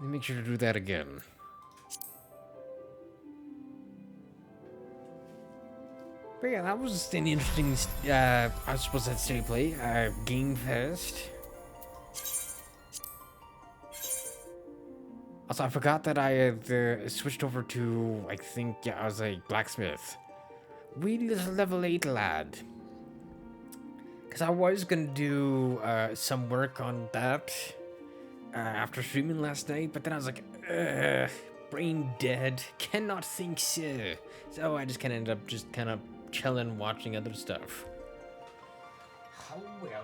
Make sure to do that again. But yeah, that was an interesting, I suppose that's state play, Game Fest. Also, I forgot that I had switched over to, I think, yeah, I was a blacksmith. We little level 8 lad. Because I was going to do some work on that after streaming last night, but then I was like, brain dead, cannot think so. So I just kind of ended up just kind of chilling, watching other stuff. Oh well.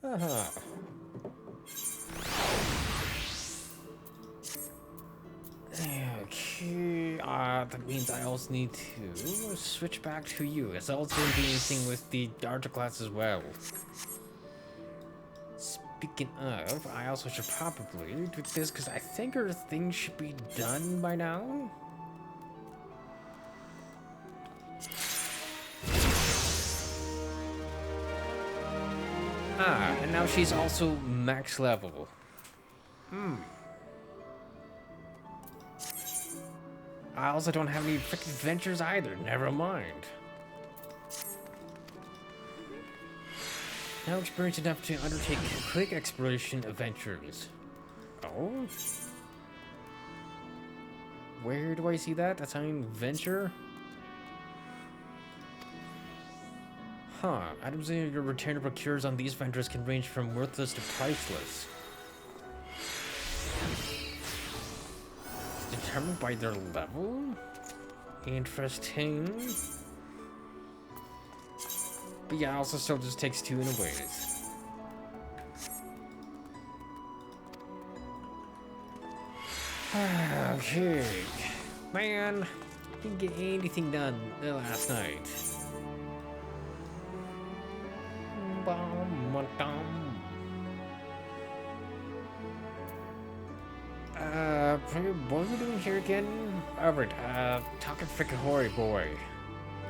Uh-huh. Okay, that means I also need to switch back to you. It's also doing anything with the art class as well. Speaking of, I also should probably do this because I think our thing should be done by now. Ah, and now she's also max level. I also don't have any freaking adventures either, never mind. Now experienced enough to undertake quick exploration adventures. Oh? Where do I see that? That's how you venture? Huh, items in your returnable cures on these vendors can range from worthless to priceless. Determined by their level? Interesting. But yeah, also still just takes 2 anyways. Okay. Man, didn't get anything done last night. What are we doing here again? Alright, talking frickin' Hori boy.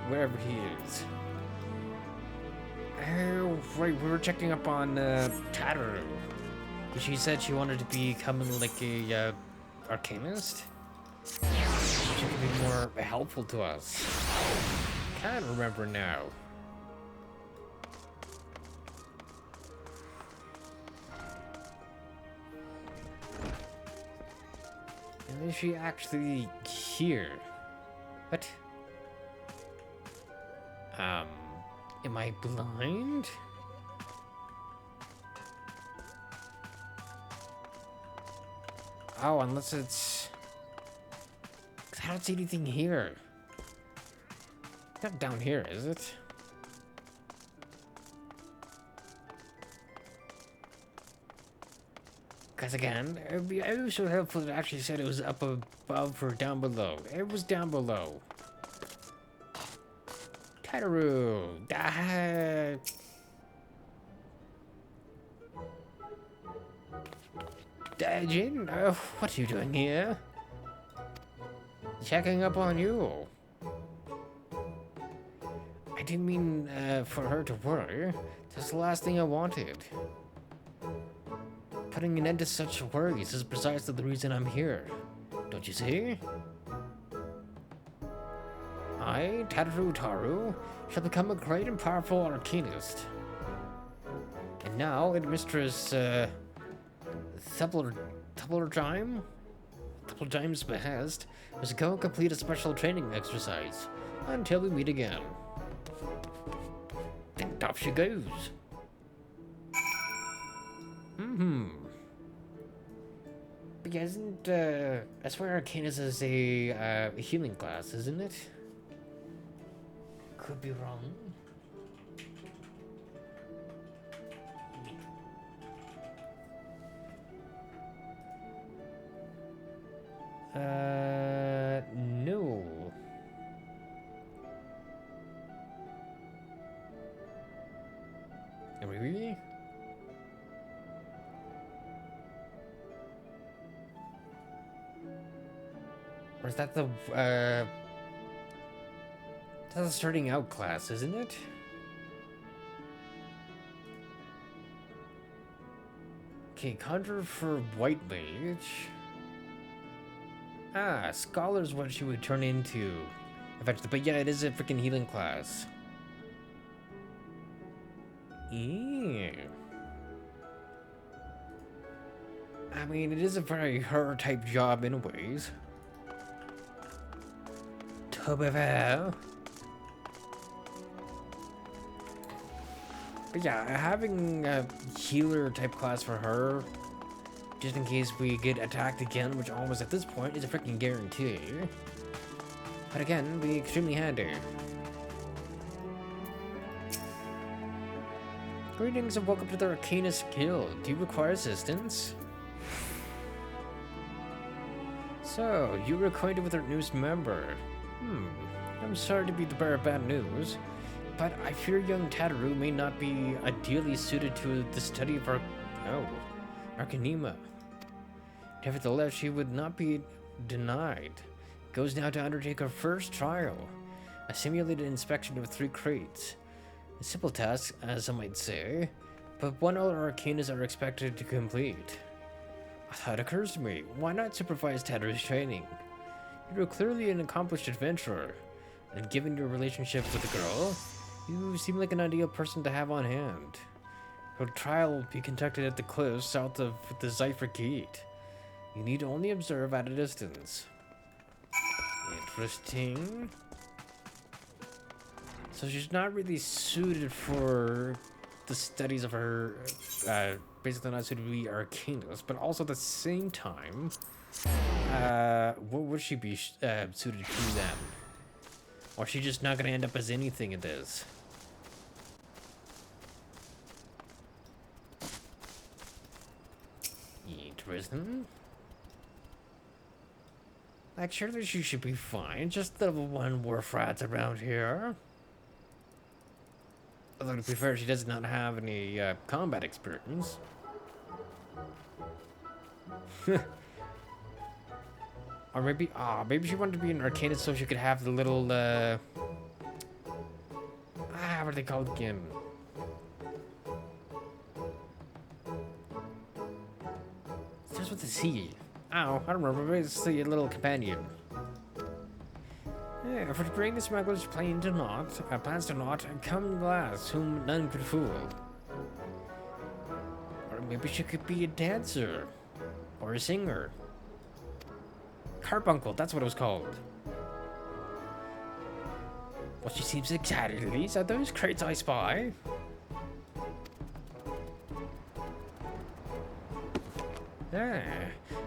Wherever he is. Oh, right, we were checking up on, Tataru. She said she wanted to become like a, arcanist? She could be more helpful to us. Can't remember now. And is she actually here? What? Am I blind? Oh, unless it's... I don't see anything here. It's not down here, is it? Because again, it was so helpful to actually said it was up above or down below. It was down below. Tataru! Jin, what are you doing here? Checking up on you. I didn't mean for her to worry. That's the last thing I wanted. Putting an end to such worries is precisely the reason I'm here. Don't you see? I, Tataru Taru, shall become a great and powerful arcanist. And now, at Mistress, Thubblejime's behest, must go and complete a special training exercise, until we meet again. Then off she goes. But yeah, isn't, I swear Arcanus is a healing class, isn't it? Could be wrong. No. Really? Or is that the, That's a starting out class, isn't it? Okay, conjure for white mage. Ah, scholar's what she would turn into. Eventually, but yeah, it is a freaking healing class. Ew. I mean, it is a very her type job in ways. To be fair. But yeah, having a healer type class for her, just in case we get attacked again, which almost at this point is a freaking guarantee. But again, be extremely handy. Greetings and welcome to the Arcanist Guild. Do you require assistance? So, you were acquainted with our newest member. I'm sorry to be the bearer of bad news, but I fear young Tataru may not be ideally suited to the study of Arcanema. Nevertheless, she would not be denied. Goes now to undertake her first trial, a simulated inspection of 3 crates. A simple task, as some might say, but one other arcanas are expected to complete. A thought occurs to me, why not supervise Tataru's training? You are clearly an accomplished adventurer, and given your relationship with the girl, you seem like an ideal person to have on hand. Her trial will be conducted at the cliffs south of the XIV Gate. You need only observe at a distance. Interesting. So she's not really suited for the studies of her, basically not suited to be arcanist, but also at the same time, what would she be suited to then? Or is she just not gonna end up as anything in this? Interesting. Like, surely she should be fine. Just level 1 wharf rats around here. Although, to be fair, she does not have any combat experience. Or maybe, maybe she wanted to be an arcanist so she could have the little, what are they called again? Starts with a C. Ow, I don't remember. It's the little companion. Yeah, for to bring the smuggler's plans to naught, come last, whom none could fool. Or maybe she could be a dancer. Or a singer. Carbuncle, that's what it was called. Well, she seems excited at least. Are those crates I spy? Ah,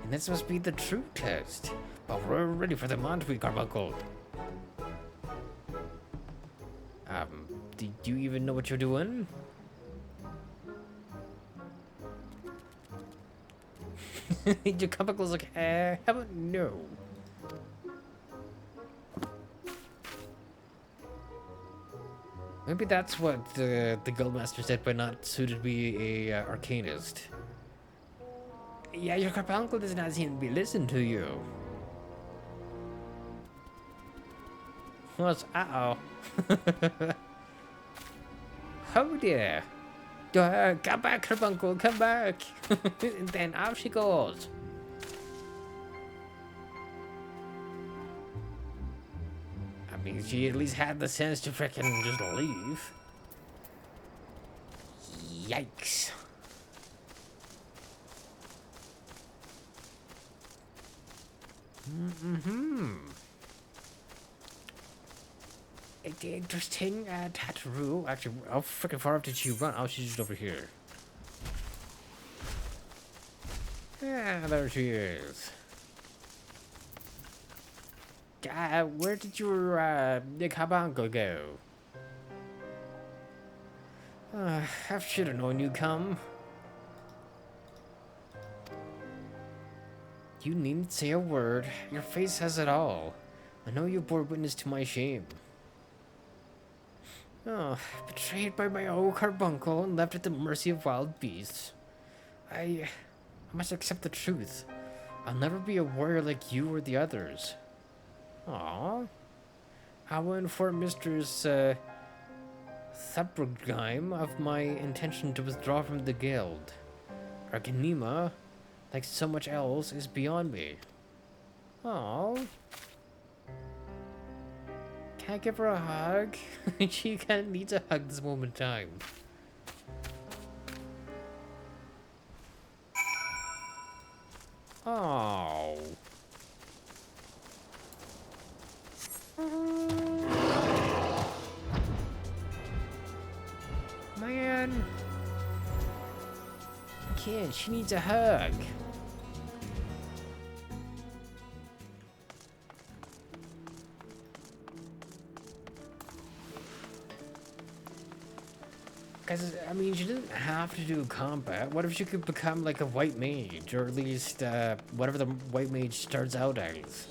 and this must be the true test. But we're ready for the Monty, Carbuncle. Do you even know what you're doing? Your Carbuncle's like, how about no? Maybe that's what the Guildmaster said by not suited to be a arcanist. Yeah, your Carbuncle does not seem to be listening to you. What's uh-oh. Oh dear. Come back, Carbuncle, come back. And then off she goes. I mean, she at least had the sense to frickin' just leave. Yikes. Interesting, Tataru. Actually, how freaking far up did she run? Oh, she's just over here. Yeah, there she is. Where did your Carbuncle go? I should have known you'd come. You needn't say a word. Your face says it all. I know you bore witness to my shame. Oh, betrayed by my old Carbuncle and left at the mercy of wild beasts. I must accept the truth. I'll never be a warrior like you or the others. Aww. I will inform Mistress Thuppergheim of my intention to withdraw from the guild. Arcanema, like so much else, is beyond me. Oh, can I give her a hug? She kind of needs a hug this moment in time. Oh. Man. Kid, she needs a hug. Because, I mean, she doesn't have to do combat. What if she could become like a white mage? Or at least, whatever the white mage starts out as?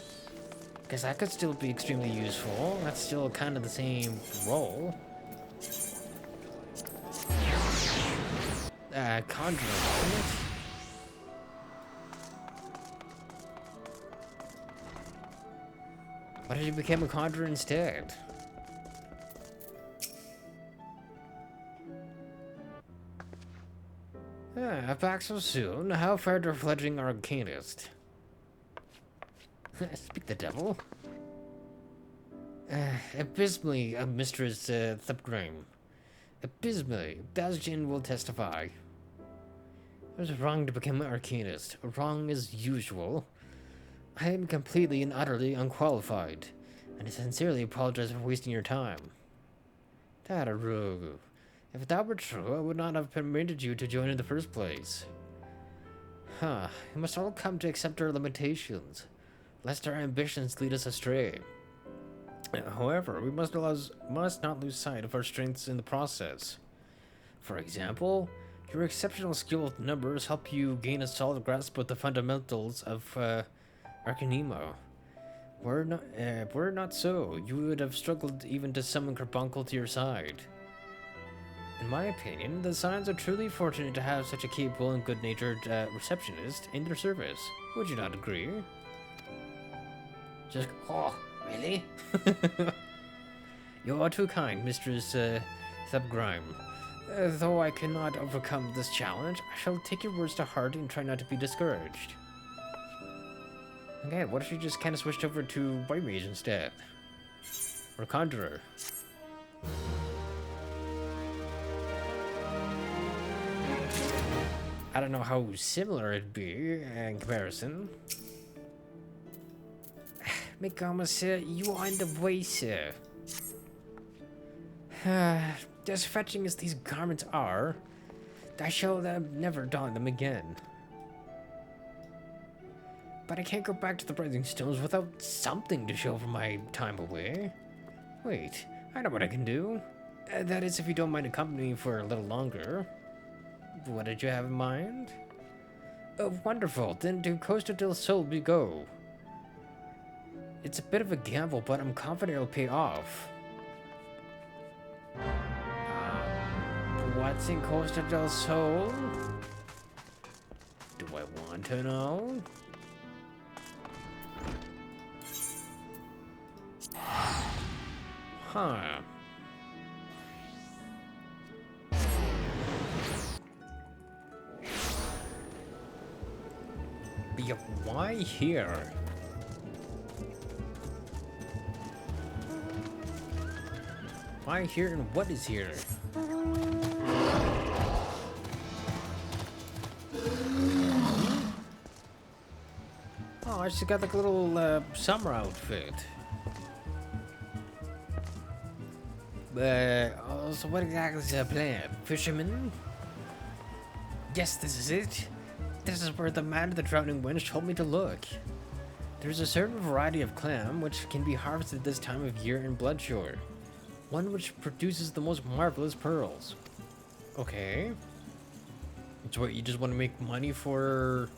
Because that could still be extremely useful. That's still kind of the same role. Conjurer, isn't it? Why did you become a conjurer instead? Back so soon. How fared our fledgling arcanist? Speak the devil. Abysmally, Mistress Thupgrim. Abysmally, Dasjin will testify. I was wrong to become an arcanist. Wrong as usual. I am completely and utterly unqualified, and I sincerely apologize for wasting your time. Tataru. If that were true, I would not have permitted you to join in the first place. Huh. We must all come to accept our limitations, lest our ambitions lead us astray. However, we must not lose sight of our strengths in the process. For example, your exceptional skill with numbers help you gain a solid grasp of the fundamentals of Arcanema. Were not so, you would have struggled even to summon Carbuncle to your side. In my opinion, the Scions are truly fortunate to have such a capable and good-natured receptionist in their service. Would you not agree? Just, oh, really? You are too kind, Mistress Thupgrim. Though I cannot overcome this challenge, I shall take your words to heart and try not to be discouraged. Okay, what if you just kind of switched over to White Mage instead? Or Conjurer? I don't know how similar it'd be in comparison. Megama, sir, you are in the way, sir. As fetching as these garments are, I shall never don them again. But I can't go back to the Rising Stones without something to show for my time away. Wait, I know what I can do. That is, if you don't mind accompanying me for a little longer. What did you have in mind? Oh, wonderful. Then to Costa del Sol we go. It's a bit of a gamble, but I'm confident it'll pay off. What's in Costa del Sol? Do I want to know? Huh. But why here? Why here and what is here? Oh, she's got like a little summer outfit. So what exactly is her plan? Fisherman? Yes, this is it. This is where the man of the drowning winds told me to look. There's a certain variety of clam which can be harvested this time of year in Bloodshore. One which produces the most marvelous pearls. Okay. So what, you just want to make money for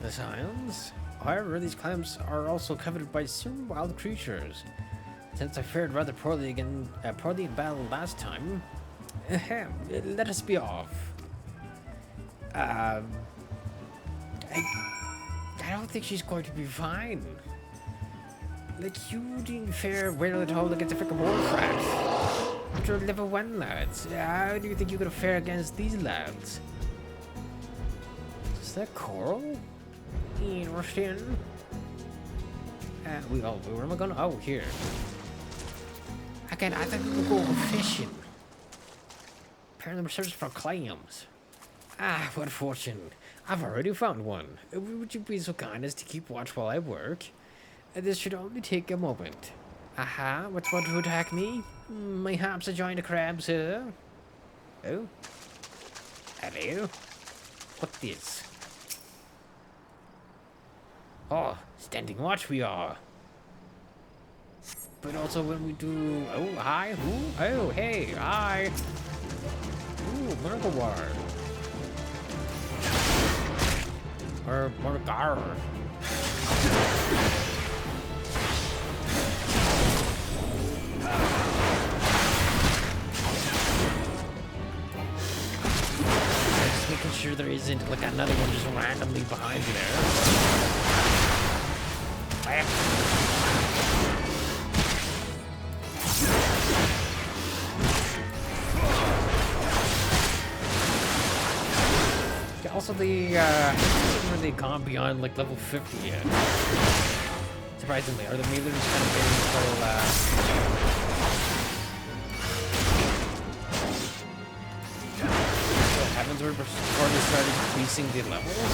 the Scions? However, these clams are also coveted by certain wild creatures. Since I fared rather poorly in battle last time, let us be off. I don't think she's going to be fine. Like, you didn't fare well at all against the freaking Warcraft. You're level 1 lads. How do you think you're gonna fare against these lads? Is that coral? Interesting. Where am I going? Oh, here. Again, I thought we would go fishing. Apparently we're searching for clams. Ah, what fortune. I've already found one. Would you be so kind as to keep watch while I work? This should only take a moment. Aha, what's want to attack me? Mayhaps a giant crab, sir? Oh? Hello? What's this? Oh, standing watch we are. But also when we do... Oh, hi, who? Oh, hey, hi. Ooh, Murgawar. Or Murgar. Just making sure there isn't like another one just randomly behind you there. Bam. Also, the hasn't really gone beyond like level 50 yet. Surprisingly, or the maybe they're just kind of waiting until what happens before they start increasing the levels.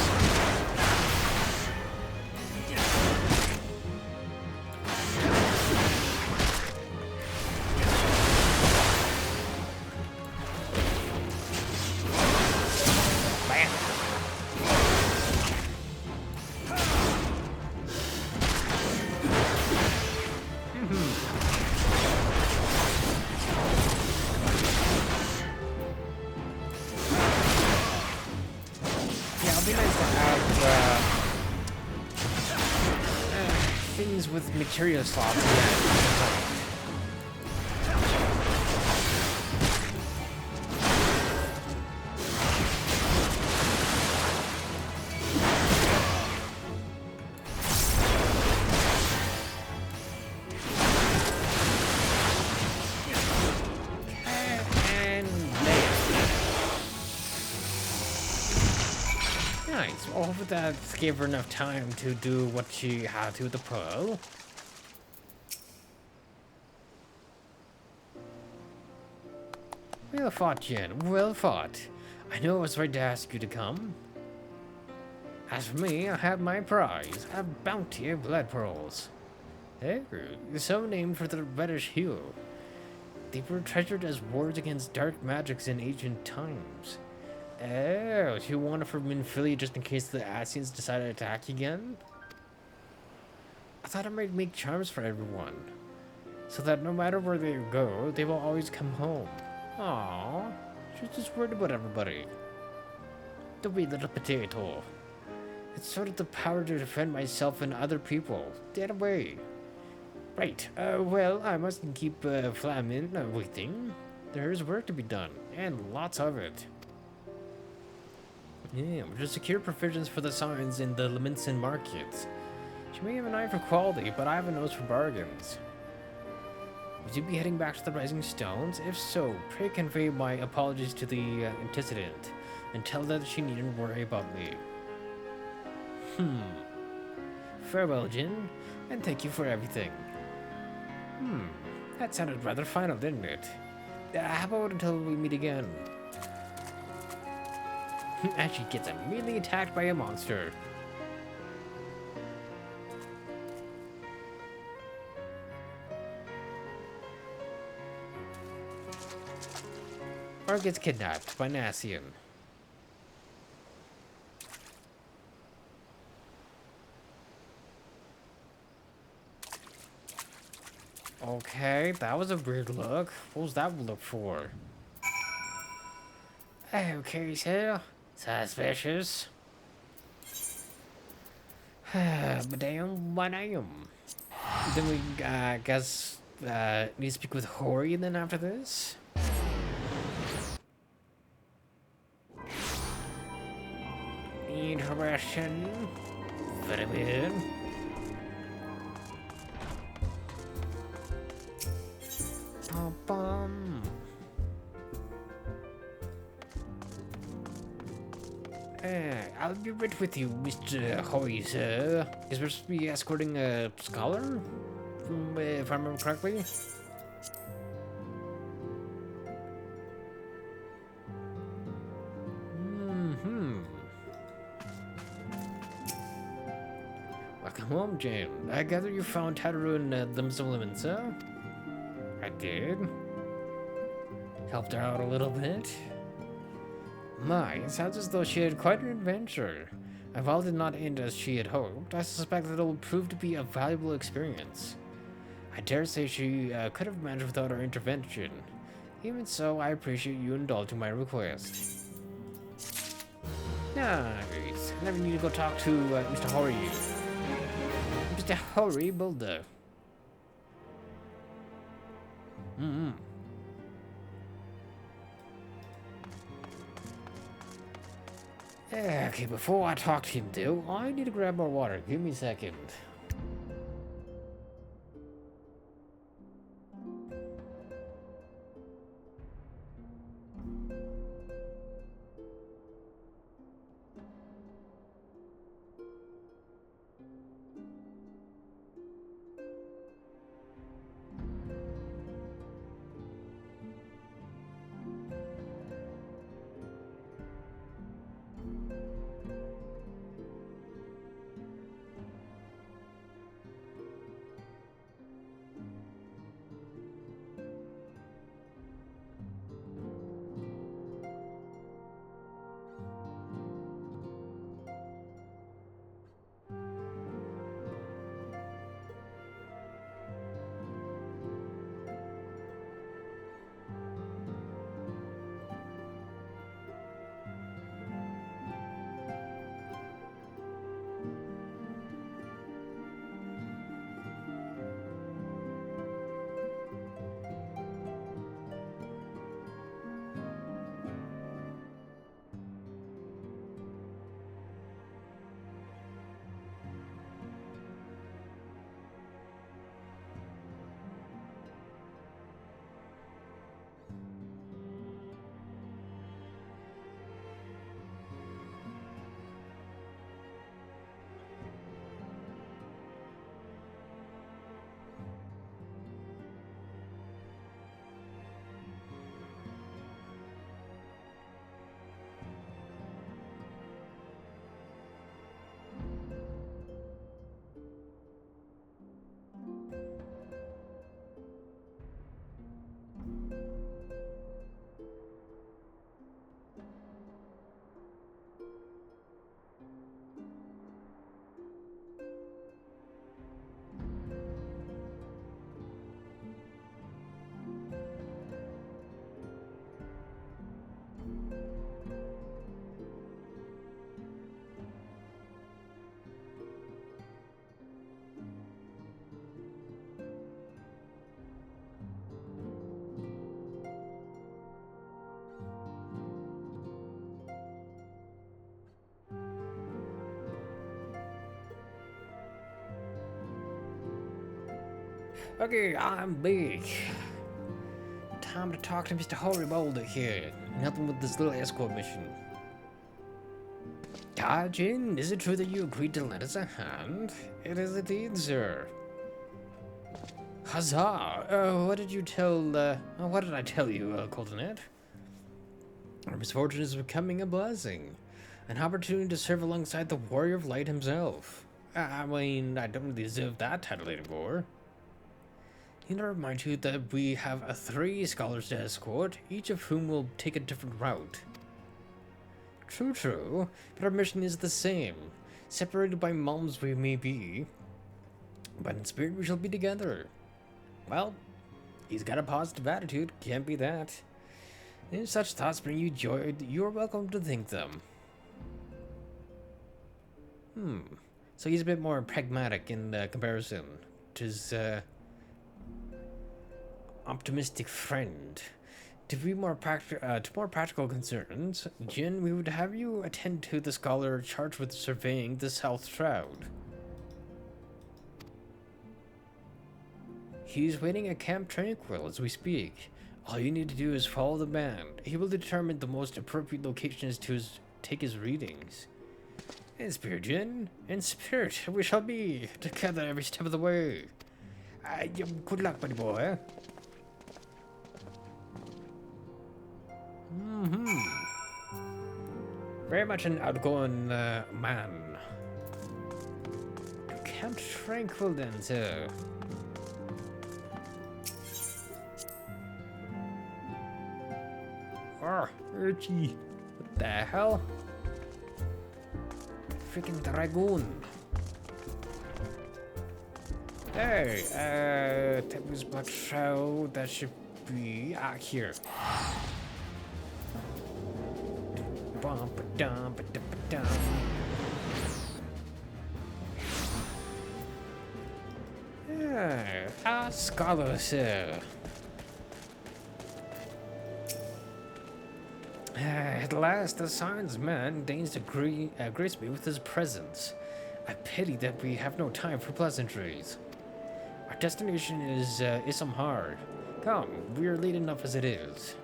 Things with material slots. Nice. Well, hopefully that gave her enough time to do what she had to with the pearl. Well fought, Jen. Well fought. I know I was right to ask you to come. As for me, I have my prize, a bounty of blood pearls. Oh, so named for the reddish hue. They were treasured as wards against dark magics in ancient times. Oh, you want it for Minfilia just in case the Asians decide to attack again? I thought I might make charms for everyone, so that no matter where they go, they will always come home. Aww, she's just worried about everybody. The wee little potato. It's sort of the power to defend myself and other people. Get away. Right, well, I mustn't keep Flamin waiting. There's work to be done, and lots of it. Yeah, we're to secure provisions for the signs in the Leminson markets. She may have an eye for quality, but I have a nose for bargains. Would you be heading back to the Rising Stones? If so, pray convey my apologies to the antecedent, and tell her that she needn't worry about me. Farewell, Jin, and thank you for everything. That sounded rather final, didn't it? How about until we meet again? And she gets immediately attacked by a monster. Or gets kidnapped by Nassian. Okay, that was a weird look. What was that look for? Okay, so suspicious. Madame, what I am. Then we guess need to speak with Hori then after this. Interesting. Very weird. Bum. I'll be right with you, Mr. Hoy, sir. You're supposed to be escorting a scholar, if I remember correctly. Welcome home, Jane. I gather you found Tataru and the Missile Women, sir? I did. Helped her out a little bit. My, it sounds as though she had quite an adventure. And while it did not end as she had hoped, I suspect that it will prove to be a valuable experience. I dare say she could have managed without our intervention. Even so, I appreciate you indulging my request. Nice. I never need to go talk to Mr. Hori. Mr. Hori Builder. Okay, before I talk to him, though, I need to grab more water. Give me a second. Okay, I'm big. Time to talk to Mr. Hori Boulder here and help him with this little escort mission. Jin, is it true that you agreed to lend us a hand? It is indeed, sir. Huzzah! What did I tell you, Coltonet? Our misfortune is becoming a blessing. An opportunity to serve alongside the Warrior of Light himself. I mean, I don't deserve that title anymore. I need to remind you that we have 3 scholars to escort, each of whom will take a different route. True, but our mission is the same. Separated by realms we may be, but in spirit we shall be together. Well, he's got a positive attitude, can't be that. If such thoughts bring you joy, you're welcome to think them. So he's a bit more pragmatic in comparison to his optimistic friend. To be more practical concerns, Jin, we would have you attend to the scholar charged with surveying the South Shroud. He's waiting at Camp Tranquil as we speak. All you need to do is follow the man. He will determine the most appropriate locations to take his readings. In spirit, Jin. In spirit, we shall be together every step of the way. Good luck, buddy boy. Very much an outgoing man. Camp Tranquil then, sir. Oh, Urchi. What the hell? Freaking dragoon. Hey, that was Black Shadow. That should be here. Scholars. At last, the science man deigns to grace me with his presence. I pity that we have no time for pleasantries. Our destination is Issamhard. Come, we are late enough as it is.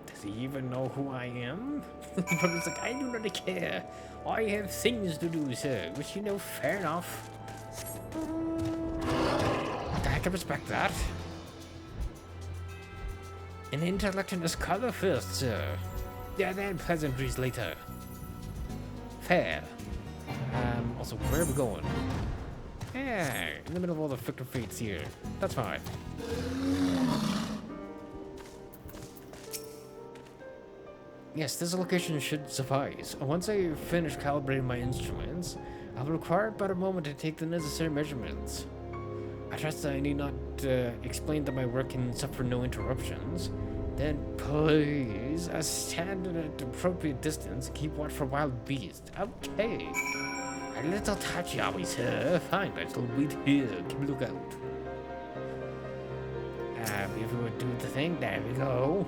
Does he even know who I am? But it's like, I do not care. I have things to do, sir. Which, you know, fair enough. I can respect that. An intellect in his color first, sir. Yeah, then pleasantries later. Fair. Also, where are we going? Yeah, in the middle of all the frickin' fates here. That's fine. Yes, this location should suffice. Once I finish calibrating my instruments, I will require about a moment to take the necessary measurements. I trust that I need not explain that my work can suffer no interruptions. Then please stand at an appropriate distance and keep watch for wild beasts. Okay. A little touchy, are we, sir? Fine, I shall wait here. Keep a lookout. If we would do the thing, there we go.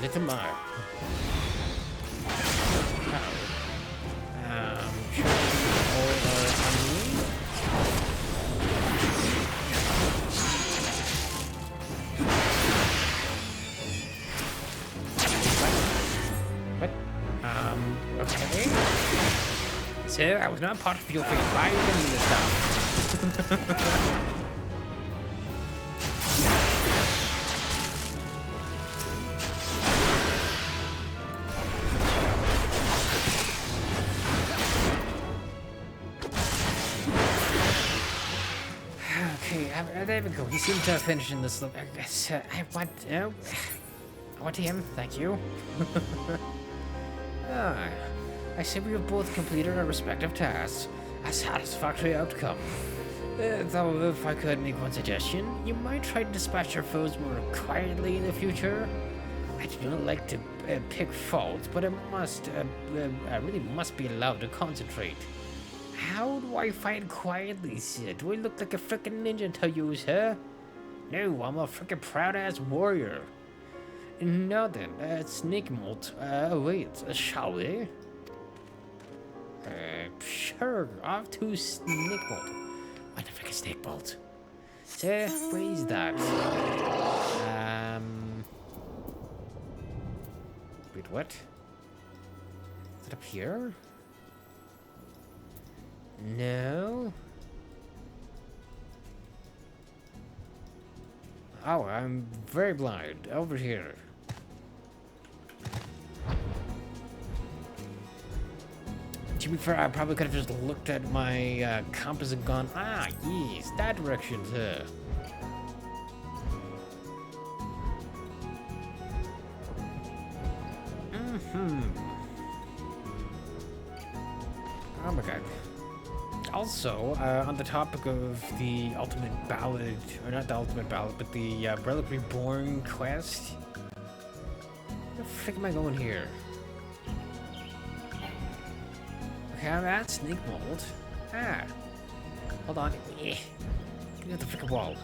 Little more. Sure, what? Okay. Sir, I was not part of your thing. Why are you doing this stuff? There we go. He seems to have finished in this. I want him. Thank you. I see we have both completed our respective tasks. A satisfactory outcome. Though, if I could make one suggestion, you might try to dispatch your foes more quietly in the future. I do not like to pick faults, but I really must be allowed to concentrate. How do I fight quietly, Sid? Do I look like a frickin' ninja to you, sir? No, I'm a frickin' proud-ass warrior. Now then, Snake Molt. Wait, shall we? Sure, off to Snake Bolt. What the frick is Snake Bolt? Sir, where is that? Wait, what? Is it up here? No. Oh, I'm very blind. Over here. To be fair, I probably could have just looked at my compass and gone, ah, yes, that direction, sir. Oh my god. Also, on the topic of the ultimate ballad, or not the ultimate ballad, but the Relic Reborn quest. Where the frick am I going here? Okay, I'm at Snake Mold. Ah. Hold on. Get me out the frickin' wall.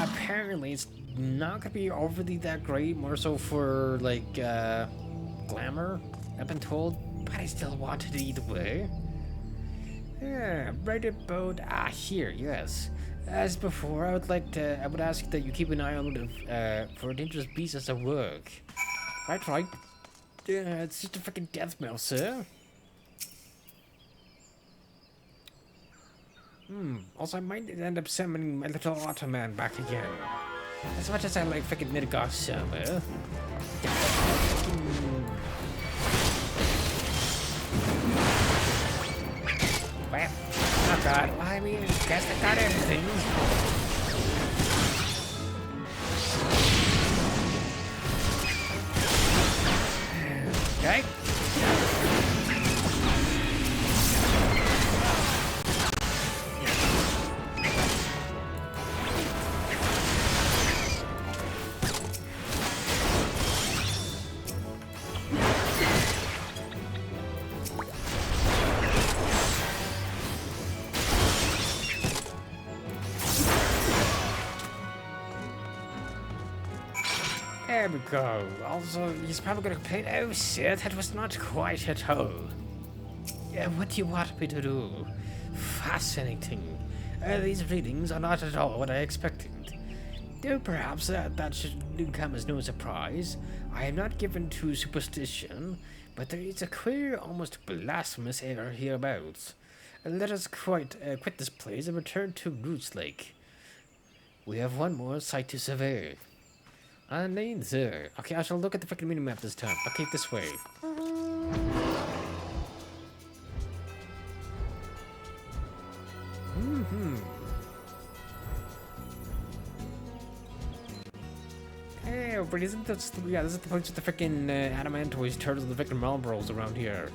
Apparently, it's not gonna be overly that great, more so for, like, glamour, I've been told. but I still wanted it either way. Yeah, braided boat. Ah, here, yes. As before, I would ask that you keep an eye on for dangerous beasts as I work. Right. It's just a freaking death mail, sir. Also, I might end up summoning my little Ottoman back again. As much as I like freaking Midgard Summer. Well, oh god, well, I mean, guess I got everything. Okay. There we go. Also, he's probably gonna complain, oh sir, that was not quite at all. Yeah, what do you want me to do? Fascinating. These readings are not at all what I expected. Though perhaps that should come as no surprise. I am not given to superstition, but there is a queer, almost blasphemous air hereabouts. Let us quit this place and return to Roots Lake. We have one more site to survey. Indeed, sir. Okay, I shall look at the freaking minimap this time. Okay, this way. Hey, but isn't this? Yeah, this is the place with the freaking adamantoids, turtles, and the freaking Marlboros around here.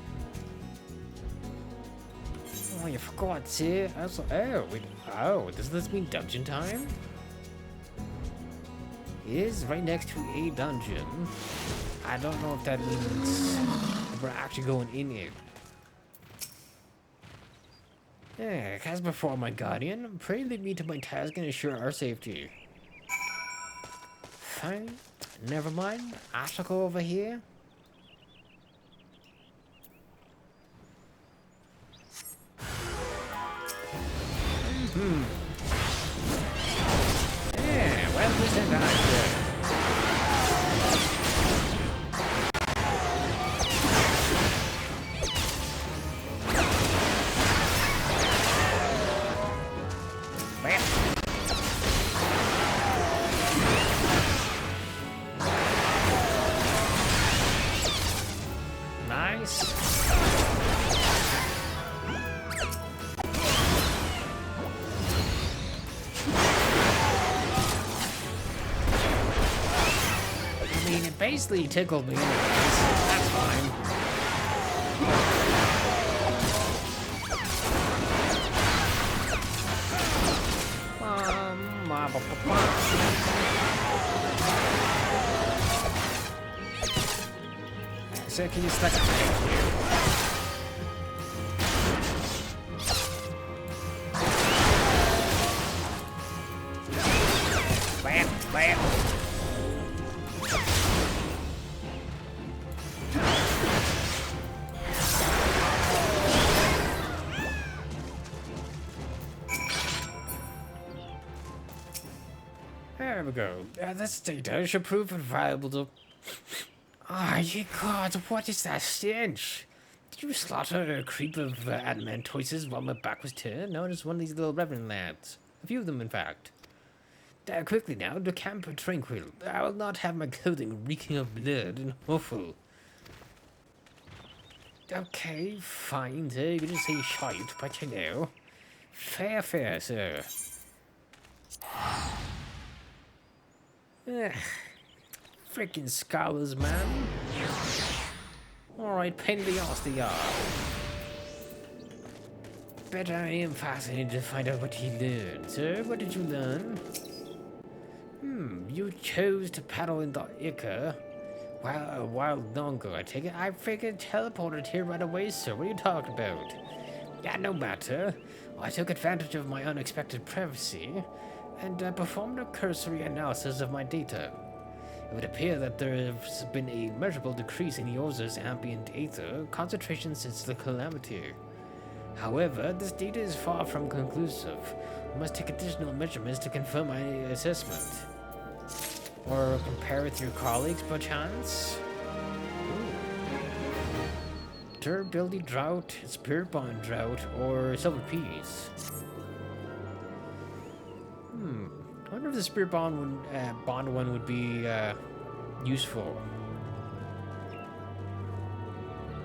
Oh, you forgot, sir. Also, does this mean dungeon time? Is right next to a dungeon. I don't know if that means we're actually going in it. Yeah, as before, my guardian, pray lead me to my task and ensure our safety. Fine, never mind. I shall go over here. Yeah, well, this is nice. Nice. I mean, it basically tickled me. That's fine. So can you stack it? Bam. There we go. This data should prove invaluable to... ye gods, what is that stench? Did you slaughter a creep of adamantoises while my back was turned? No, just one of these little reverend lads. A few of them, in fact. Quickly now, to camp tranquil. I will not have my clothing reeking of blood and offal. Okay, fine, sir. You can just say shite, but you know. Fair, sir. Freaking scholars, man. Alright, pain in the arse they are. Bet I am fascinated to find out what he learned. Sir, what did you learn? You chose to paddle in the Ica a while longer, I take it. I figured teleported here right away, sir. What are you talking about? Yeah, no matter. I took advantage of my unexpected privacy and performed a cursory analysis of my data. It would appear that there has been a measurable decrease in Yoza's ambient ether concentration since the calamity. However, this data is far from conclusive. We must take additional measurements to confirm my assessment. Or compare with your colleagues, perchance? Durability drought, spirit bond drought, or silver peas. I wonder if the spirit bond one would be useful.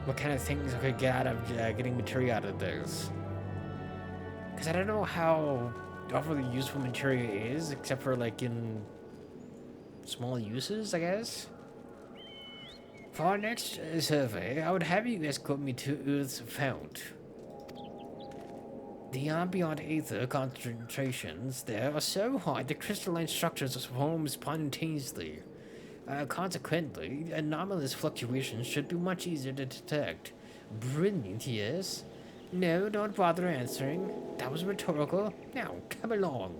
What kind of things I could get out of getting materia out of this? Because I don't know how overly useful materia is, except for like in small uses, I guess. For our next survey, I would have you escort me to Earth's fount. The ambient ether concentrations there are so high the crystalline structures form spontaneously. Consequently, anomalous fluctuations should be much easier to detect. Brilliant, yes? No, don't bother answering. That was rhetorical. Now, come along.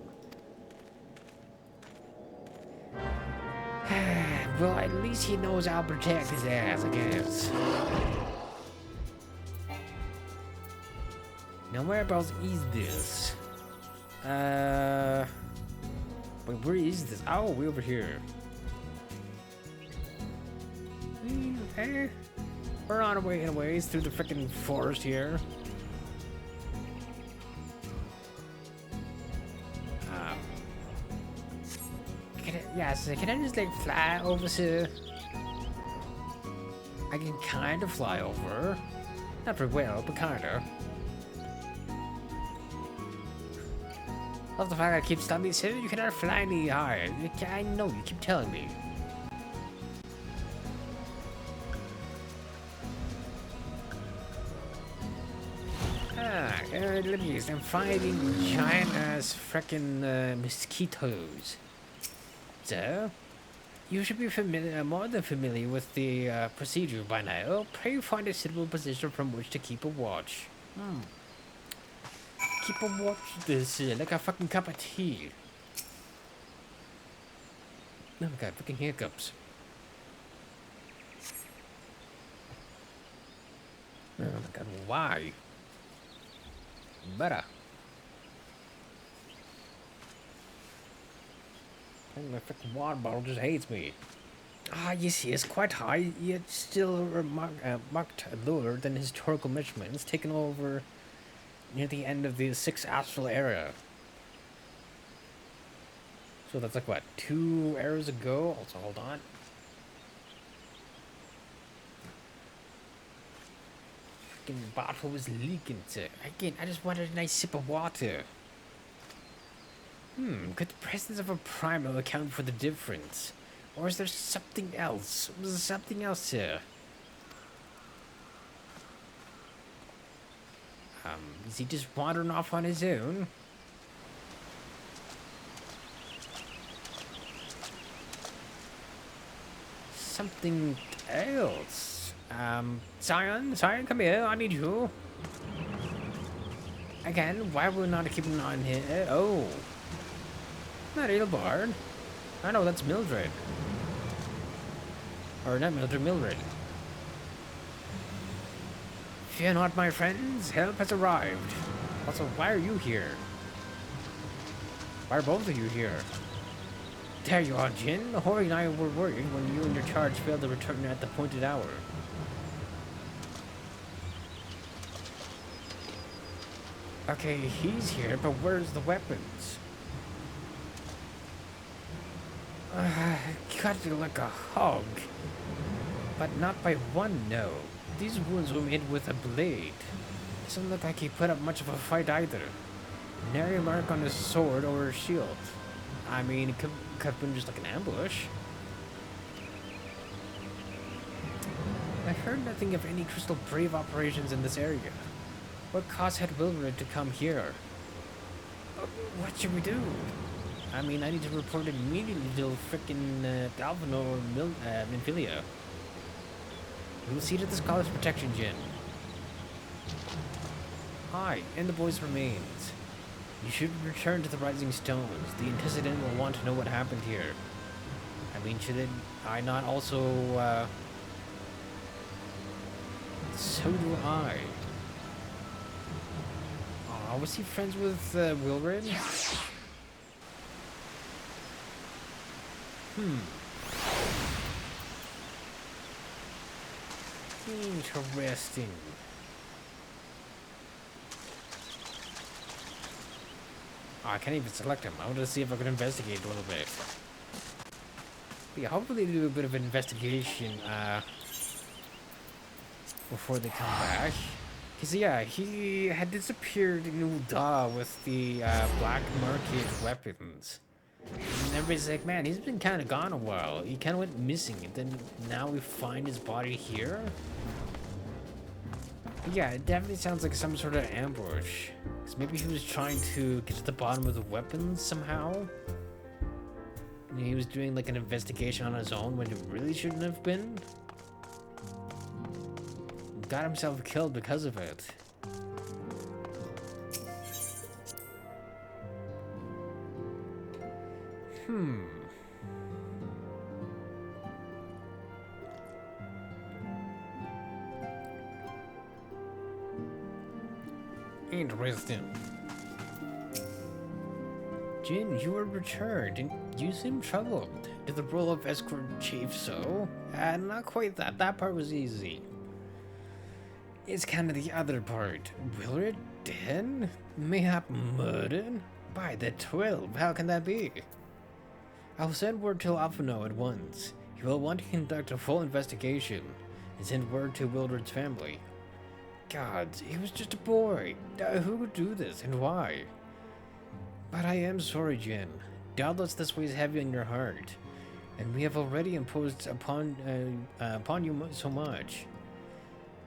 Well, at least he knows I'll protect his ass, I guess. Now, whereabouts is this? Wait, where is this? Oh, we're over here. Okay. We're on our way anyways through the freaking forest here. Can I just like fly over here? I can kind of fly over. Not very well, but kinda. Love the fact I keep telling me, so you cannot fly any higher. I know, you keep telling me. Let me guess, I'm fighting giant ass frickin' mosquitoes. So, you should be more than familiar with the procedure by now. Pray find a suitable position from which to keep a watch. Keep a watch this like a fucking cup of tea. Oh my god, fucking hiccups. Oh my god, why? Better. My freaking water bottle just hates me. Ah, yes, he is quite high, yet still marked lower than historical measurements taken over near the end of the 6th astral era. So that's like what, 2 eras ago? Also, hold on. Freaking bottle was leaking. Again, I just wanted a nice sip of water. Could the presence of a primal account for the difference? Or is there something else? Something else here? Is he just wandering off on his own? Something else? Zion, come here, I need you. Again, why we're not keeping an eye on here? Oh. Not Edelbard. I know, that's Mildred. Or not Mildred, Mildred. Fear not, my friends, help has arrived. Also, why are you here? Why are both of you here? There you are, Jin. Hori and I were worried when you and your charge failed to return at the appointed hour. Okay, he's here, but where's the weapons? Cut you like a hog. But not by one, no. These wounds were made with a blade. Doesn't look like he put up much of a fight either. Nary a mark on his sword or his shield. I mean, it could have been just like an ambush. I've heard nothing of any Crystal Brave operations in this area. What caused Head Wilred to come here? What should we do? I mean, I need to report immediately to frickin' Dalvin or Minfilia. We'll see to the Scholar's protection, Jin. Hi, and the boy's remains. You should return to the Rising Stones. The antecedent will want to know what happened here. I mean, should I not also, so do I. Oh, was he friends with, Wilred? Interesting. Oh, I can't even select him. I want to see if I can investigate a little bit. But yeah, hopefully do a bit of investigation, before they come back. Because, yeah, he had disappeared in Ul'dah with the, black market weapons. And everybody's like, man, he's been kind of gone a while. He kind of went missing, and then now we find his body here? But yeah, it definitely sounds like some sort of ambush. Because maybe he was trying to get to the bottom of the weapons somehow? And he was doing like an investigation on his own when it really shouldn't have been? Got himself killed because of it. Interesting. Jin, you were returned, and you seem troubled. Did the role of escort chief so? Not quite that. That part was easy. It's kind of the other part. Willard dead? Mayhap murdered? By the 12, how can that be? I'll send word to Alphano at once. He will want to conduct a full investigation and send word to Willard's family. Gods, he was just a boy. Who would do this and why? But I am sorry, Jin. Doubtless this weighs heavy on your heart, and we have already imposed upon you so much.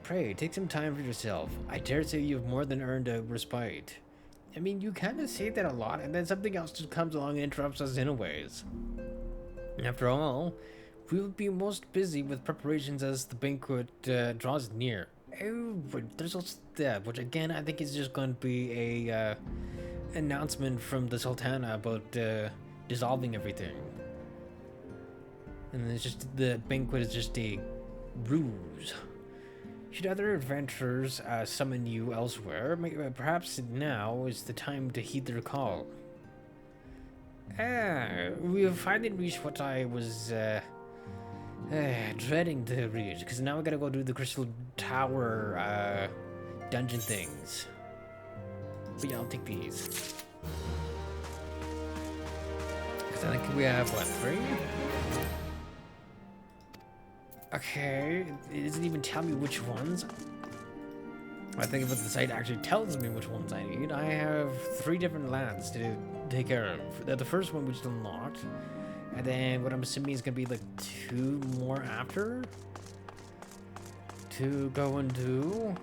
Pray, take some time for yourself. I dare say you've more than earned a respite. I mean, you kind of say that a lot, and then something else just comes along and interrupts us anyways. After all, we will be most busy with preparations as the banquet draws near. Oh, but there's also that, which again I think is just going to be a announcement from the Sultana about dissolving everything. And it's just the banquet is just a ruse. Should other adventurers summon you elsewhere, perhaps now is the time to heed their call. We have finally reached what I was dreading to reach, because now we gotta go do the Crystal Tower dungeon things. But yeah, I'll take these. Because I think we have, what, 3? Okay, it doesn't even tell me which ones. I think if the site actually tells me which ones I need. I have 3 different lands to take care of. The first one we just unlocked. And then what I'm assuming is going to be like 2 more after. To go and do.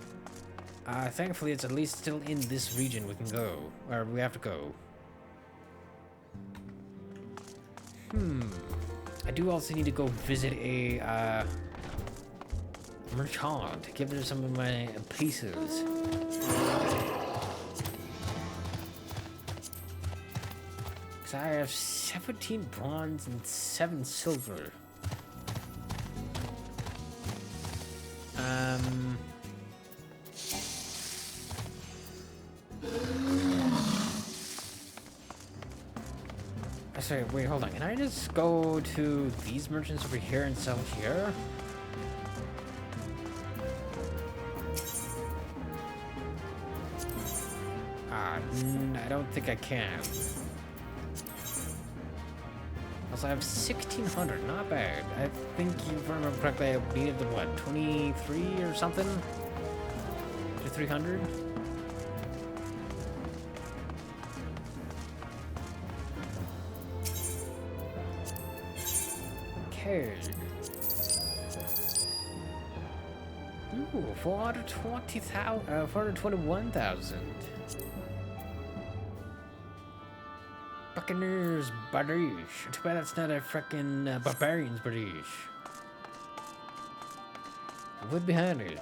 Thankfully it's at least still in this region we can go. Or we have to go. I do also need to go visit a merchant, give her some of my pieces. Cause I have 17 bronze and 7 silver. Sorry, wait, hold on. Can I just go to these merchants over here and sell here? I don't think I can. Also, I have 1,600. Not bad. I think, if I remember correctly, I needed the, what, 23 or something? To 300? Okay. Ooh, 421,000. Buccaneers Bardish. Too bad that's not a frickin' Barbarians Bardish. Wood behind it.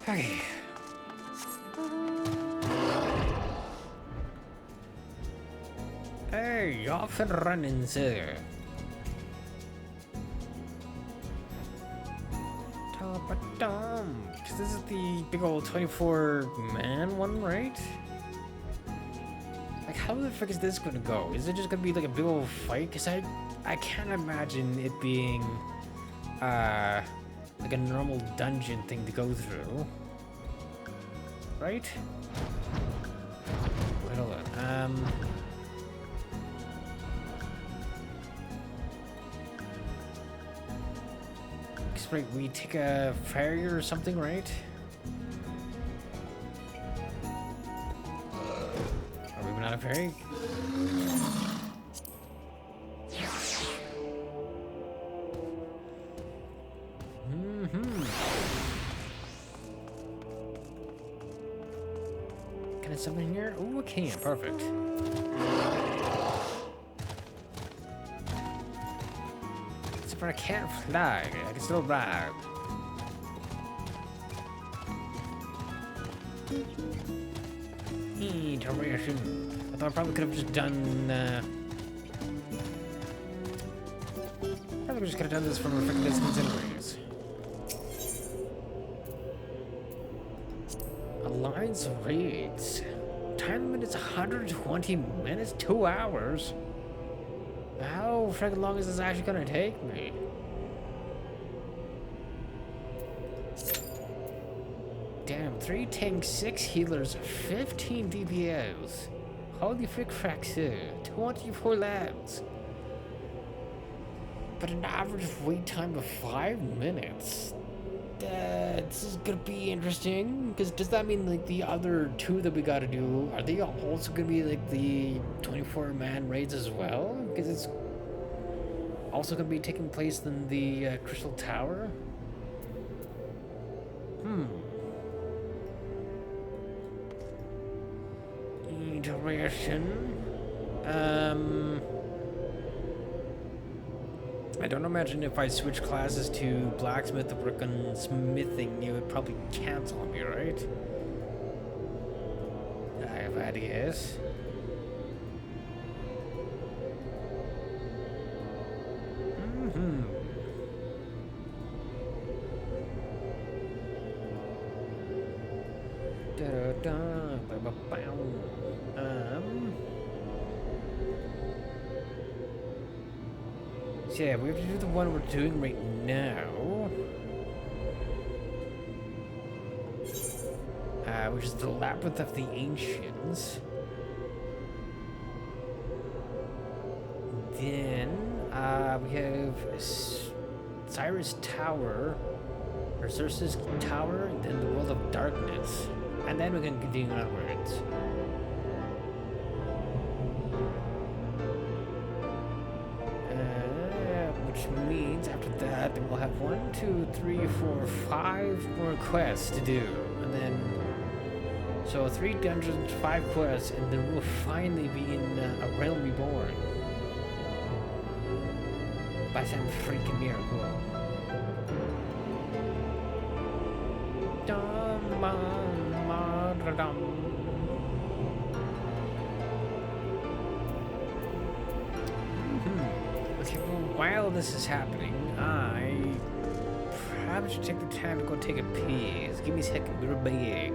Okay. Hey, off and running, sir. Because this is the big old 24-man one, right? Like, how the frick is this gonna go? Is it just gonna be like a big old fight? Because I can't imagine it being, like a normal dungeon thing to go through. Right? Wait, hold on. Right, we take a ferry or something, right? Are we not a ferry? Can I summon here? Oh, I can. Perfect. But I can't fly. I can still ride. Iteration. I thought I probably could have just done. Probably just could have done this from a freaking distance, anyways. Alliance raids. Time limit is 120 minutes, 2 hours. How freaking long is this actually gonna take me? Damn, 3 tanks, 6 healers, 15 DPS. Holy frick fraxer, 24 labs. But an average wait time of 5 minutes. This is gonna be interesting, because does that mean like the other 2 that we gotta do, are they also gonna be like the 24-man raids as well? Because it's also gonna be taking place in the Crystal Tower? Iteration. I don't imagine if I switch classes to blacksmith or work on smithing, you would probably cancel me, right? I have ideas. So yeah, we have to do the one we're doing right now. Which is the Labyrinth of the Ancients. Then, we have Cyrus Tower, or Circe's Tower, and then the World of Darkness. And then we can continue onwards. Which means after that, then we'll have 1, 2, 3, 4, 5 more quests to do. And then, so 3 dungeons, 5 quests, and then we'll finally be in a realm reborn. By some freaking miracle. Okay, well, while this is happening, I probably should take the time to go take a pee. Just give me a second, be right back.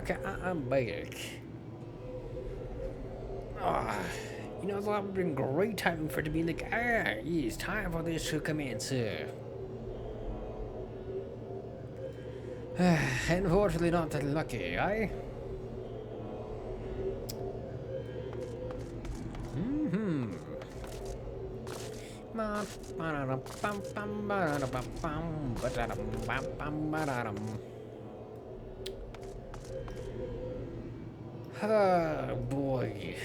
Okay, I'm back. Ah, you know, that would have been great timing for it to be like, it's time for this to commence. Unfortunately, not that lucky, eh? Mm-hmm. Oh boy.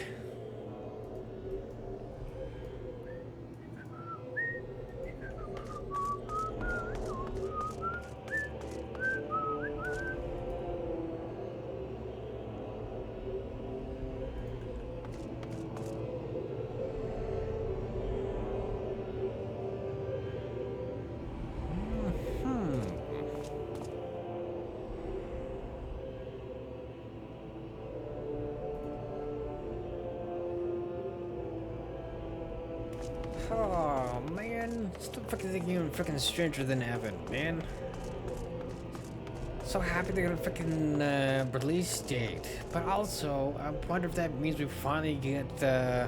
Oh man, still fucking thinking I'm freaking Stranger Than Heaven, man. So happy they got a freaking release date, but also I wonder if that means we finally get the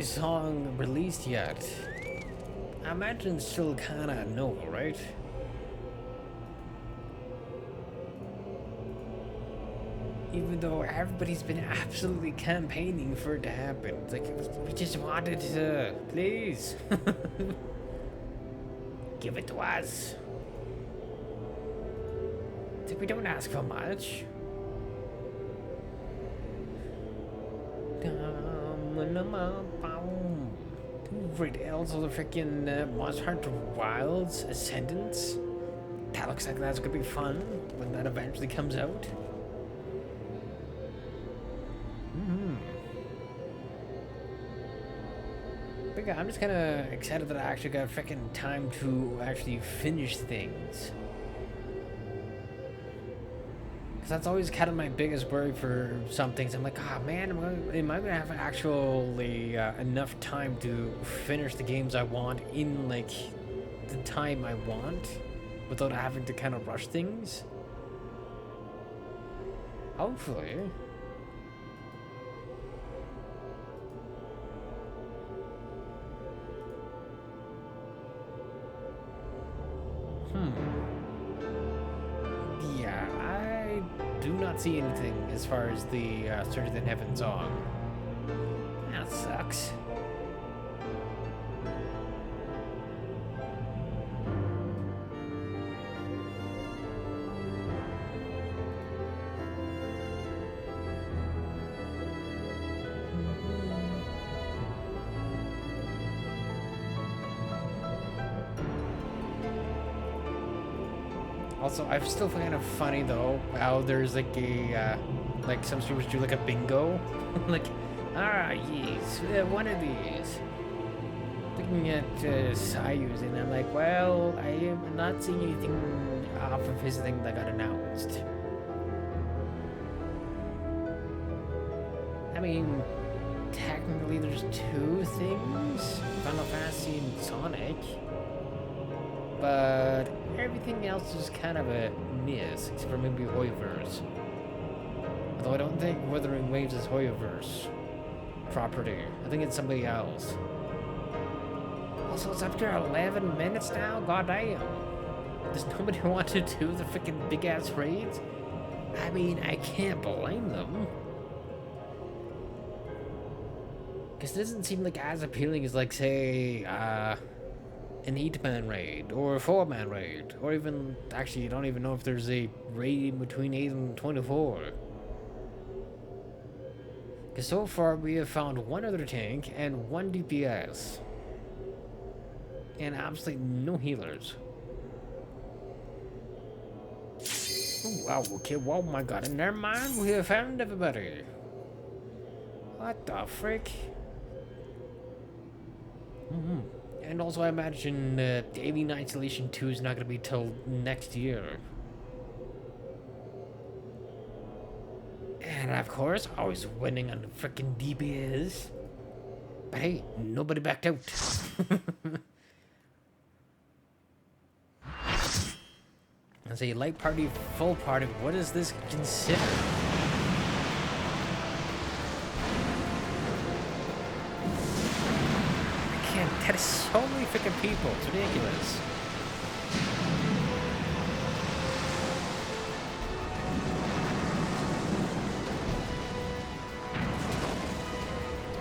song released yet. I imagine it's still kind of no, right? Even though everybody's been absolutely campaigning for it to happen. It's like, we just wanted to, please. Give it to us. It's like we don't ask for much. Right, also the freaking Monster Hunter Wilds Ascendance. That looks like that's gonna be fun when that eventually comes out. But yeah, I'm just kind of excited that I actually got freaking time to actually finish things. Because that's always kind of my biggest worry for some things. I'm like, oh man, am I going to have actually enough time to finish the games I want in like the time I want without having to kind of rush things? Hopefully. Yeah, I do not see anything as far as the Stranger Than Heaven song. That sucks. Also, I still find it funny though how there's like a like some streamers do like a bingo, like yes, one of these. Looking at Sayus, and I'm like, well, I am not seeing anything off of his thing that got announced. I mean, technically, there's two things: Final Fantasy and Sonic. But everything else is kind of a miss, except for maybe Hoyoverse. Although I don't think Wuthering Waves is Hoyoverse property. I think it's somebody else. Also, it's up to 11 minutes now? God damn. Does nobody want to do the freaking big ass raids? I mean, I can't blame them. Because it doesn't seem like as appealing as, like, say, an 8-man raid, or a 4-man raid, or even, actually, you don't even know if there's a raid in between 8 and 24. Because so far, we have found one other tank and one DPS. And absolutely no healers. Oh, wow, okay, oh my god, and never mind, we have found everybody. What the frick? And also, I imagine Alien Isolation 2 is not going to be till next year. And of course, always winning on the freaking DPS. But hey, nobody backed out. As a light party, full party, what is this considered? I can't, that is so many freaking people, it's ridiculous.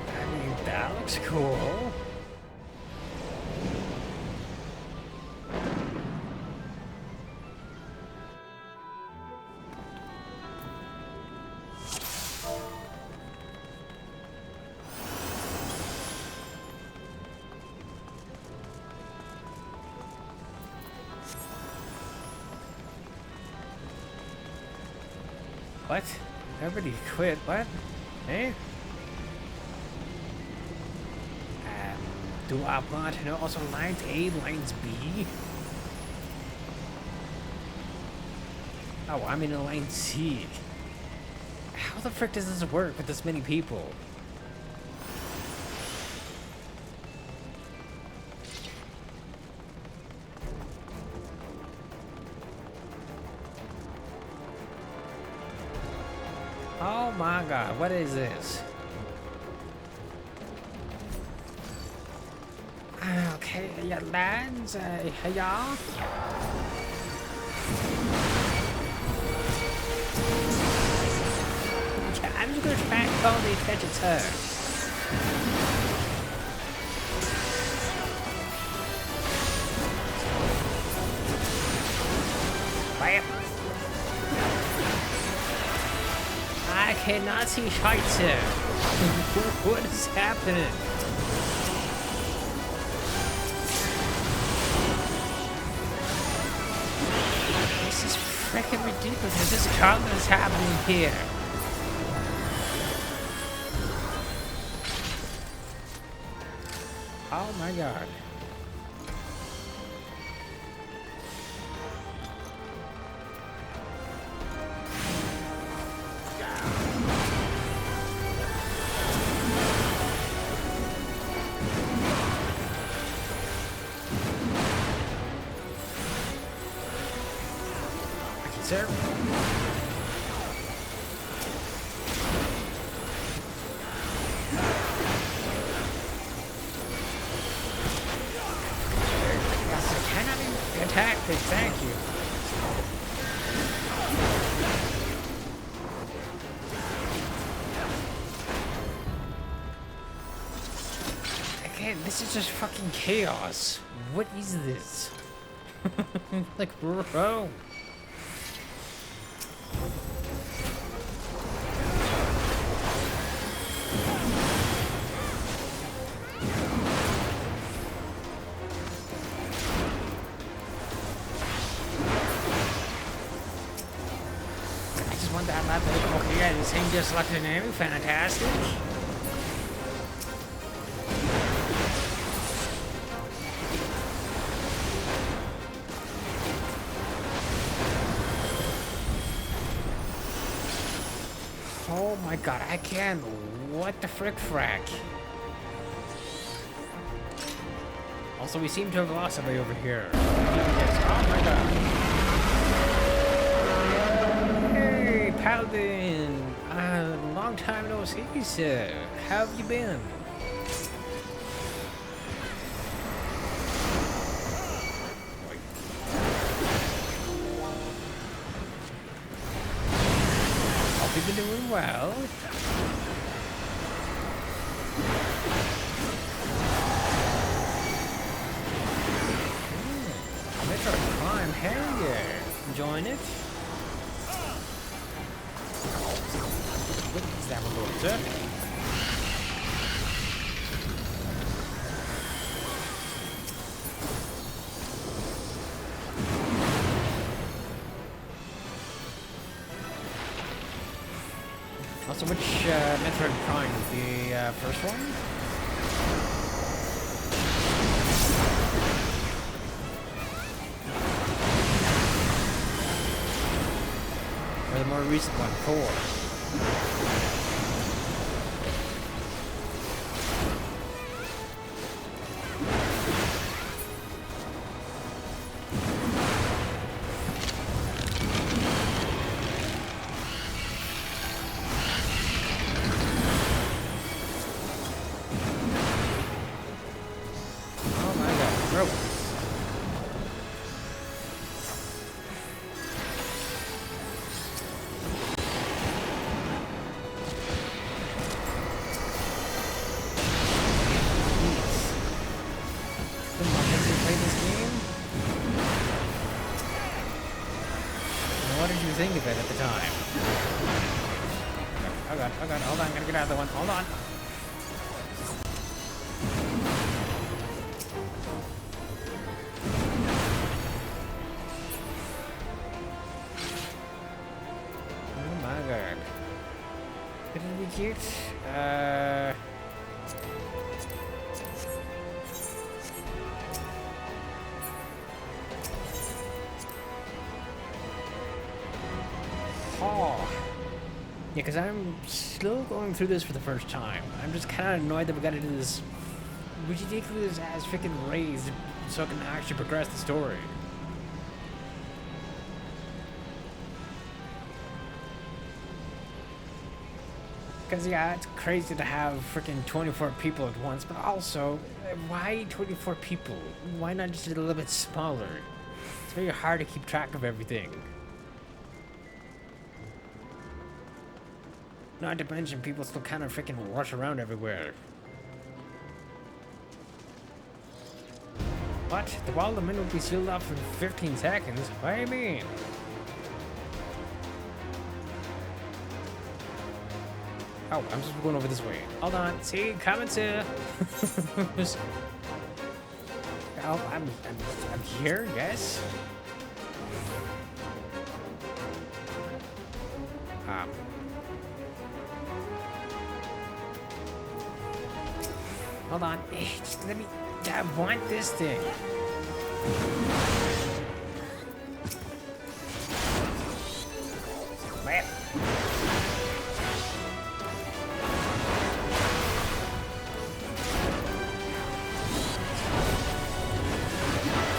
I mean, that looks cool. What? Everybody quit, what? Eh? Do I want to know also lines A, lines B? Oh, I'm in line C. How the frick does this work with this many people? Oh my god, what is this? Okay, yeah, lads, hey y'all. I'm just gonna try and call the attention to her. Bam. I cannot see Schweitzer. What is happening? This is freaking ridiculous. This is what is happening here. Oh my god. Sir. Cannot be attacked, thank you. Again, this is just fucking chaos. What is this? Like, bro. Okay, this ain't just like an enemy, fantastic. Oh my god, I can't. What the frick frack? Also, we seem to have lost somebody over here. Yes, oh my god. Paladin, long time no see, sir. How have you been? Hope you've been doing well. Metro Prime, hell yeah. Enjoying it? What is that one going, sir? Also, which Metroid Prime? The first one? Or the more recent one, 4? did you think of it at the time? Oh god, hold on, gotta get out of the one. Hold on. Oh my god. Didn't be cute? Oh. Yeah, because I'm still going through this for the first time. I'm just kind of annoyed that we gotta do this ridiculous ass freaking raise so I can actually progress the story. Because, yeah, it's crazy to have freaking 24 people at once, but also, why 24 people? Why not just a little bit smaller? It's very hard to keep track of everything. Not to mention, people still kind of freaking rush around everywhere. What? The wall of the men will be sealed off in 15 seconds? What do you mean? Oh, I'm just going over this way. Hold on. See, coming to. Oh, I'm here. Yes. Hold on. Just let me. I want this thing. Well.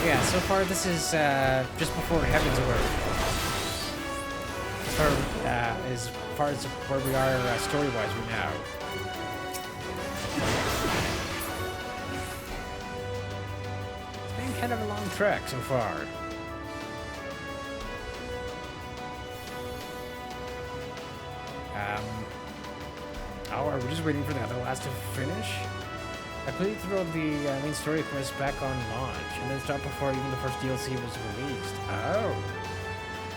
Yeah, so far this is just before Heaven's Word. As far as where we are story-wise right now. It's been kind of a long trek so far. Oh, are we just waiting for the other last to finish? I played through the main story quest back on launch, and then stopped before even the first DLC was released. Oh.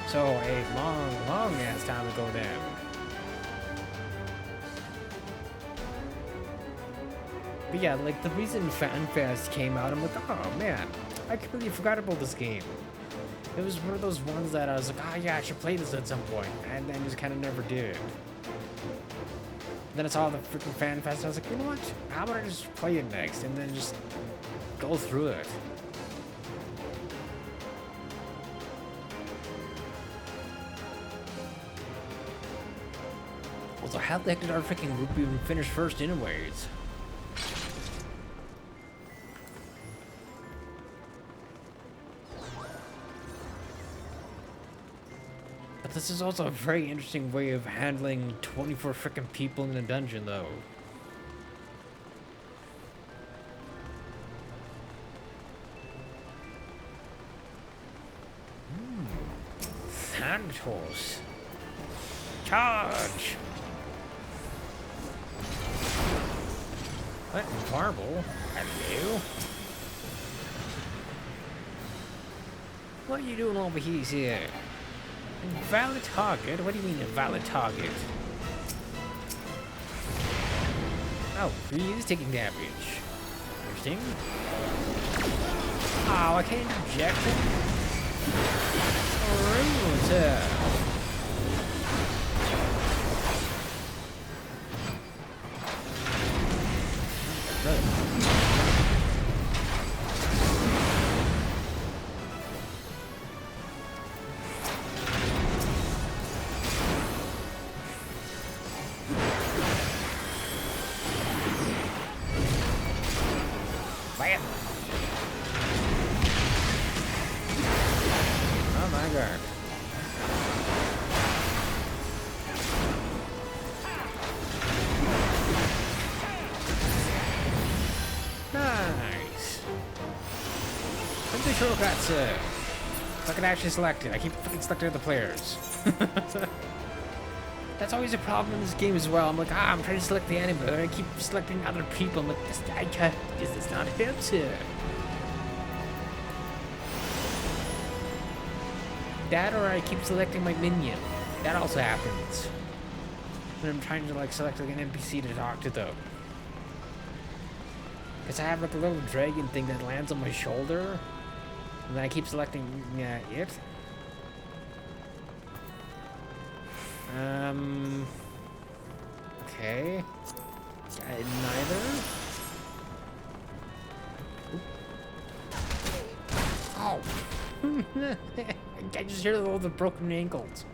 So, a long ass time ago then. But yeah, like, the reason FanFest came out, I'm like, oh man, I completely forgot about this game. It was one of those ones that I was like, oh yeah, I should play this at some point, and then just kind of never did. Then I saw the freaking FanFest, and I was like, you know what? How about I just play it next, and then just go through it? Also, how the heck did our freaking group even finish first anyways? But this is also a very interesting way of handling 24 freaking people in a dungeon, though. Santos. Charge! What? Marble? Hello? What are you doing over here? Invalid target? What do you mean invalid target? Oh, he is taking damage. Interesting. Oh, I can't eject him? Rude. Oh my god. Nice. Some good shortcuts. So I can actually select it. I keep freaking selecting other players. That's always a problem in this game as well. I'm like, I'm trying to select the enemy, but I keep selecting other people. I'm like, this is not him, sir. That or I keep selecting my minion. That also happens. When I'm trying to like select like an NPC to talk to though. Because I have like a little dragon thing that lands on my shoulder. And then I keep selecting it. Okay. Neither. Oh. I just hear all the broken ankles.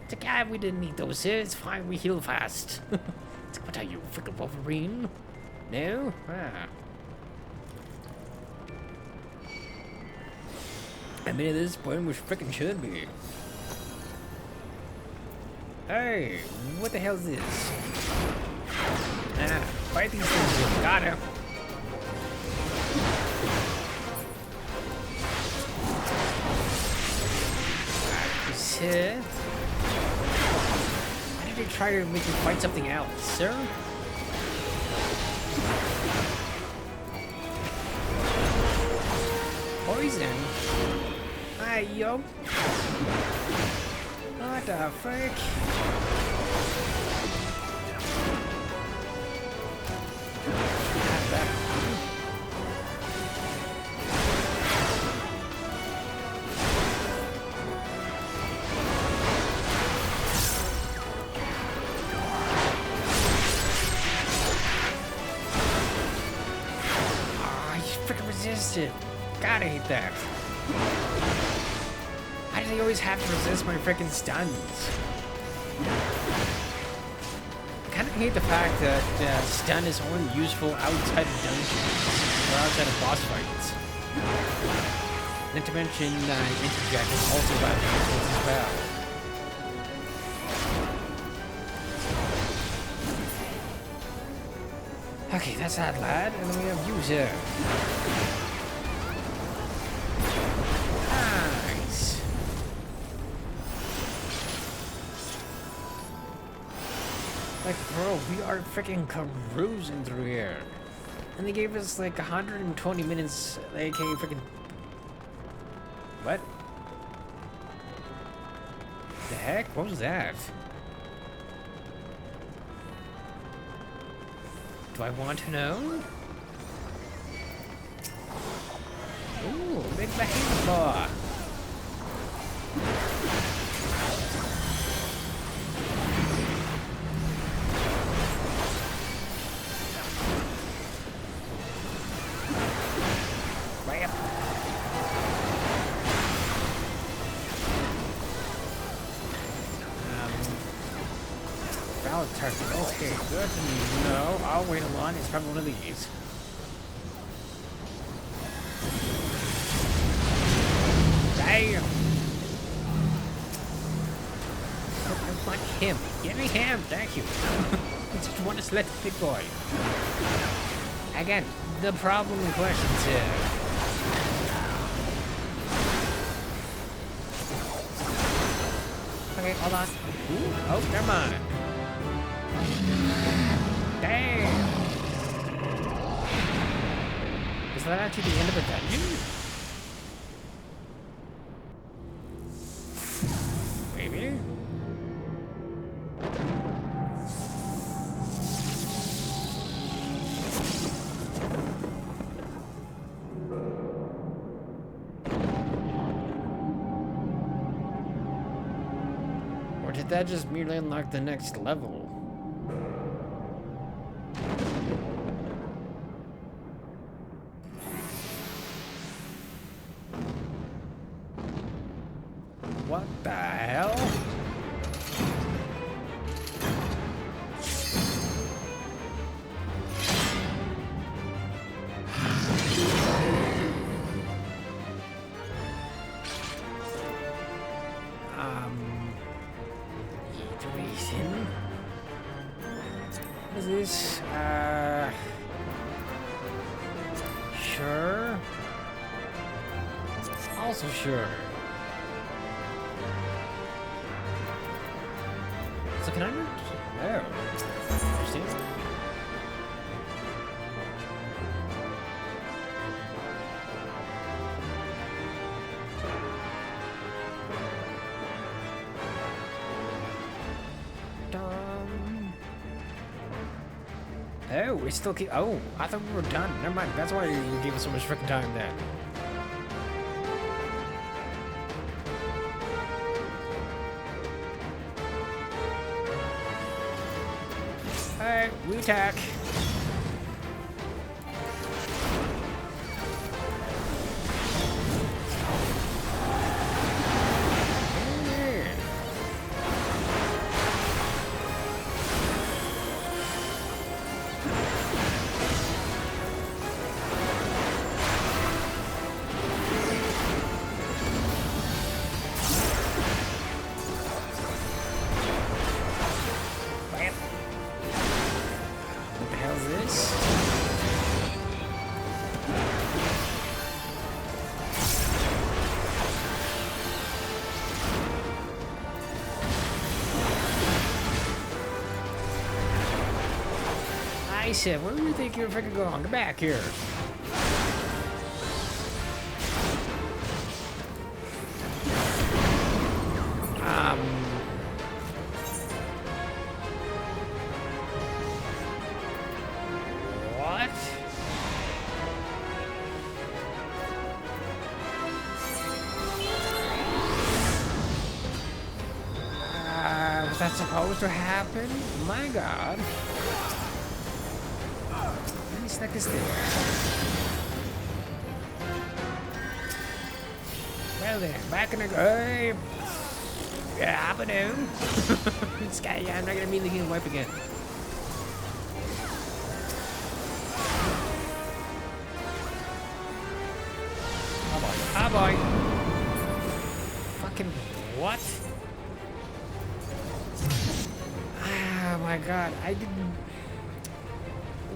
It's like, ah, we didn't need those here. It's fine, we heal fast. It's like, what are you, freaking Wolverine? No? Ah. I mean, at this point, we freaking should be. Hey, what the hell is this? Ah, fight these things. Got him. Why did they try to make me fight something else, sir? Poison? Hi, yo. What the frick? Resisted. Gotta hate that. Why do they always have to resist my freaking stuns? I kind of hate the fact that stun is only useful outside of dungeons or outside of boss fights. Not to mention, interject is also rather useful as well. Okay, that's that lad, and then we have you here. Nice. Like, bro, we are freaking cruising through here. And they gave us like 120 minutes, aka freaking... What? The heck? What was that? Do I want to know? Ooh, big behemoth claw. Right up. Valid target. Okay, good. No, I'll wait a line. It's probably one of these. Damn! I want him. Give me him. Thank you. I just want to select the big boy. Again, the problem in questions here. Okay, hold on. Ooh, oh, never mind. Damn! Is that actually the end of a dungeon? Maybe? Or did that just merely unlock the next level? What the hell? Reason? What is this? Sure. Also sure. So can I move? Oh. Interesting. Oh, we still keep. Oh, I thought we were done. Never mind. That's why you gave us so much freaking time then. Alright, we attack. I said, where do you think you're freaking going? Get back here. What? Was that supposed to happen? My God. Stuck this there. Well then, back in the grave. Yeah, I know. This guy, yeah, I'm not gonna immediately get wipe again. Oh boy. Oh boy. Fucking what? Oh my God, I didn't.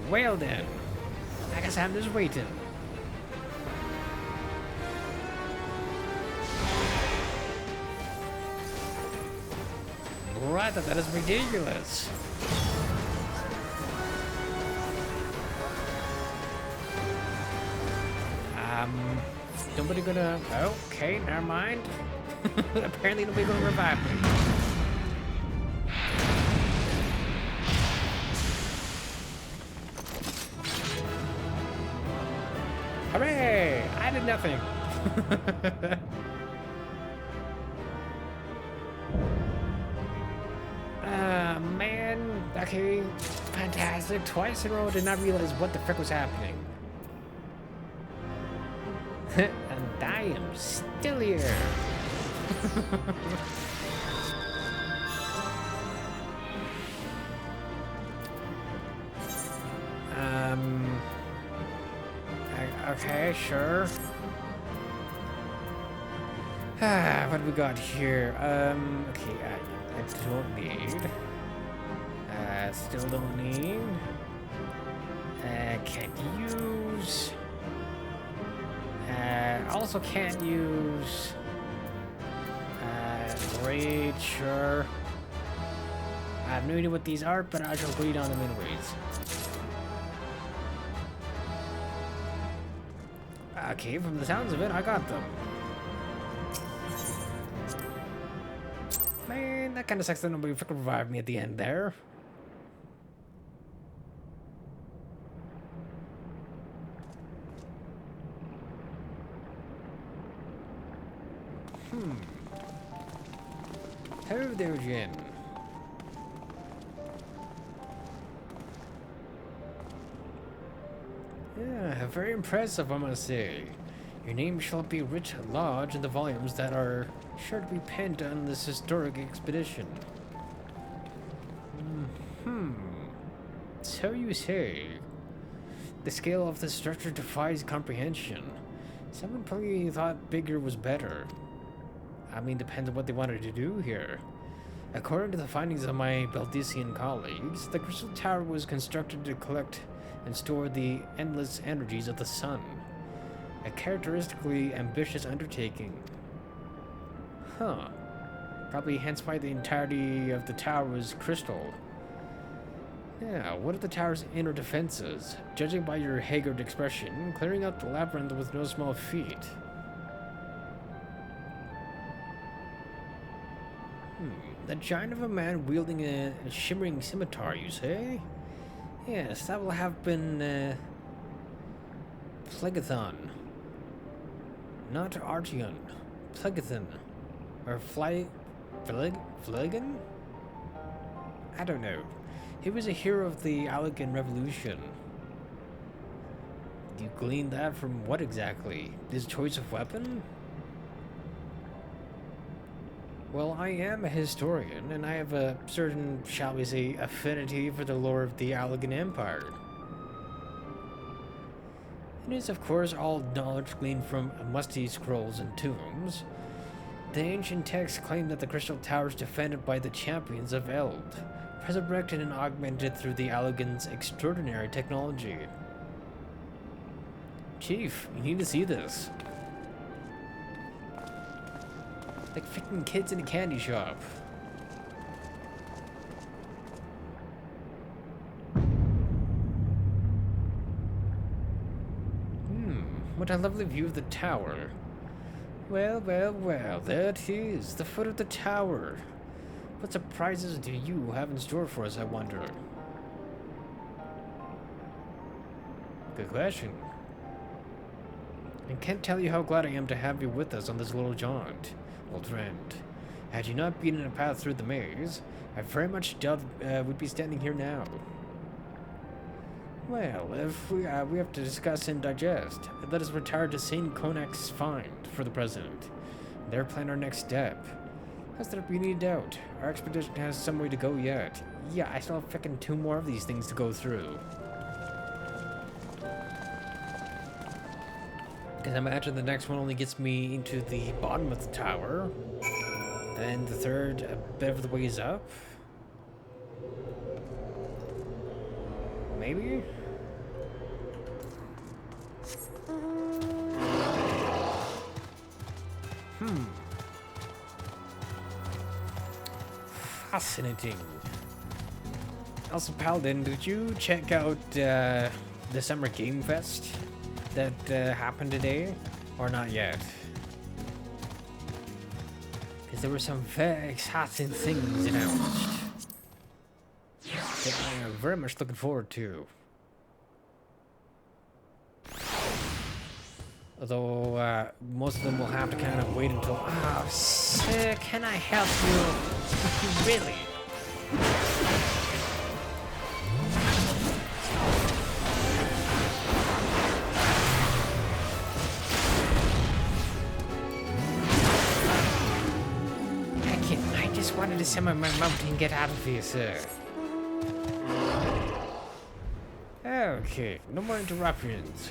Well then. I guess I'm just waiting. Right, that is ridiculous. Nobody gonna. Okay, never mind. Apparently, nobody gonna revive me. Hooray! I did nothing. Man. Okay. Fantastic. Twice in a row, I did not realize what the frick was happening. And I am still here. Okay, sure. What do we got here? Okay, I don't need. Still don't need. Can't use. Also can't use. Great, sure. I have no idea what these are, but I shall read on them anyways. Okay, from the sounds of it, I got them. Man, that kind of sucks that nobody freaking revived me at the end there. Hello there, Jen. Yeah, very impressive, I must say. Your name shall be writ large in the volumes that are sure to be penned on this historic expedition. So you say. The scale of the structure defies comprehension. Someone probably thought bigger was better. I mean, depends on what they wanted to do here. According to the findings of my Baldician colleagues, the Crystal Tower was constructed to collect and store the endless energies of the sun. A characteristically ambitious undertaking. Huh. Probably hence why the entirety of the tower was crystal. Yeah, what are the tower's inner defenses? Judging by your haggard expression, clearing out the labyrinth was no small feat. The giant of a man wielding a shimmering scimitar, you say? Yes, that will have been, Plegathon. Not Archeon. Plegathon. Or Flagon? I don't know. He was a hero of the Allegan Revolution. You gleaned that from what exactly? His choice of weapon? Well, I am a historian, and I have a certain, shall we say, affinity for the lore of the Allegan Empire. It is, of course, all knowledge gleaned from musty scrolls and tombs. The ancient texts claim that the Crystal Tower is defended by the champions of Eld, resurrected and augmented through the Allegans' extraordinary technology. Chief, you need to see this. Like freaking kids in a candy shop. What a lovely view of the tower. Well, well, well, there it is, the foot of the tower. What surprises do you have in store for us, I wonder? Good question. I can't tell you how glad I am to have you with us on this little jaunt, old friend. Had you not been in a path through the maze, I very much doubt we'd be standing here now. Well, if we have to discuss and digest, let us retire to St. Konak's Find for the present. There plan our next step. Lest there be any doubt, our expedition has some way to go yet. Yeah, I still have frickin' 2 more of these things to go through. Because I imagine the next one only gets me into the bottom of the tower. And the third a bit of the ways up. Maybe? Fascinating. Also, Paladin, did you check out the Summer Game Fest that happened today? Or not yet? Because there were some very exciting things announced that I am very much looking forward to. Although, most of them will have to kind of wait until... Oh, sir, can I help you? Really? I just wanted to summon my mountain and get out of here, sir. Okay, no more interruptions.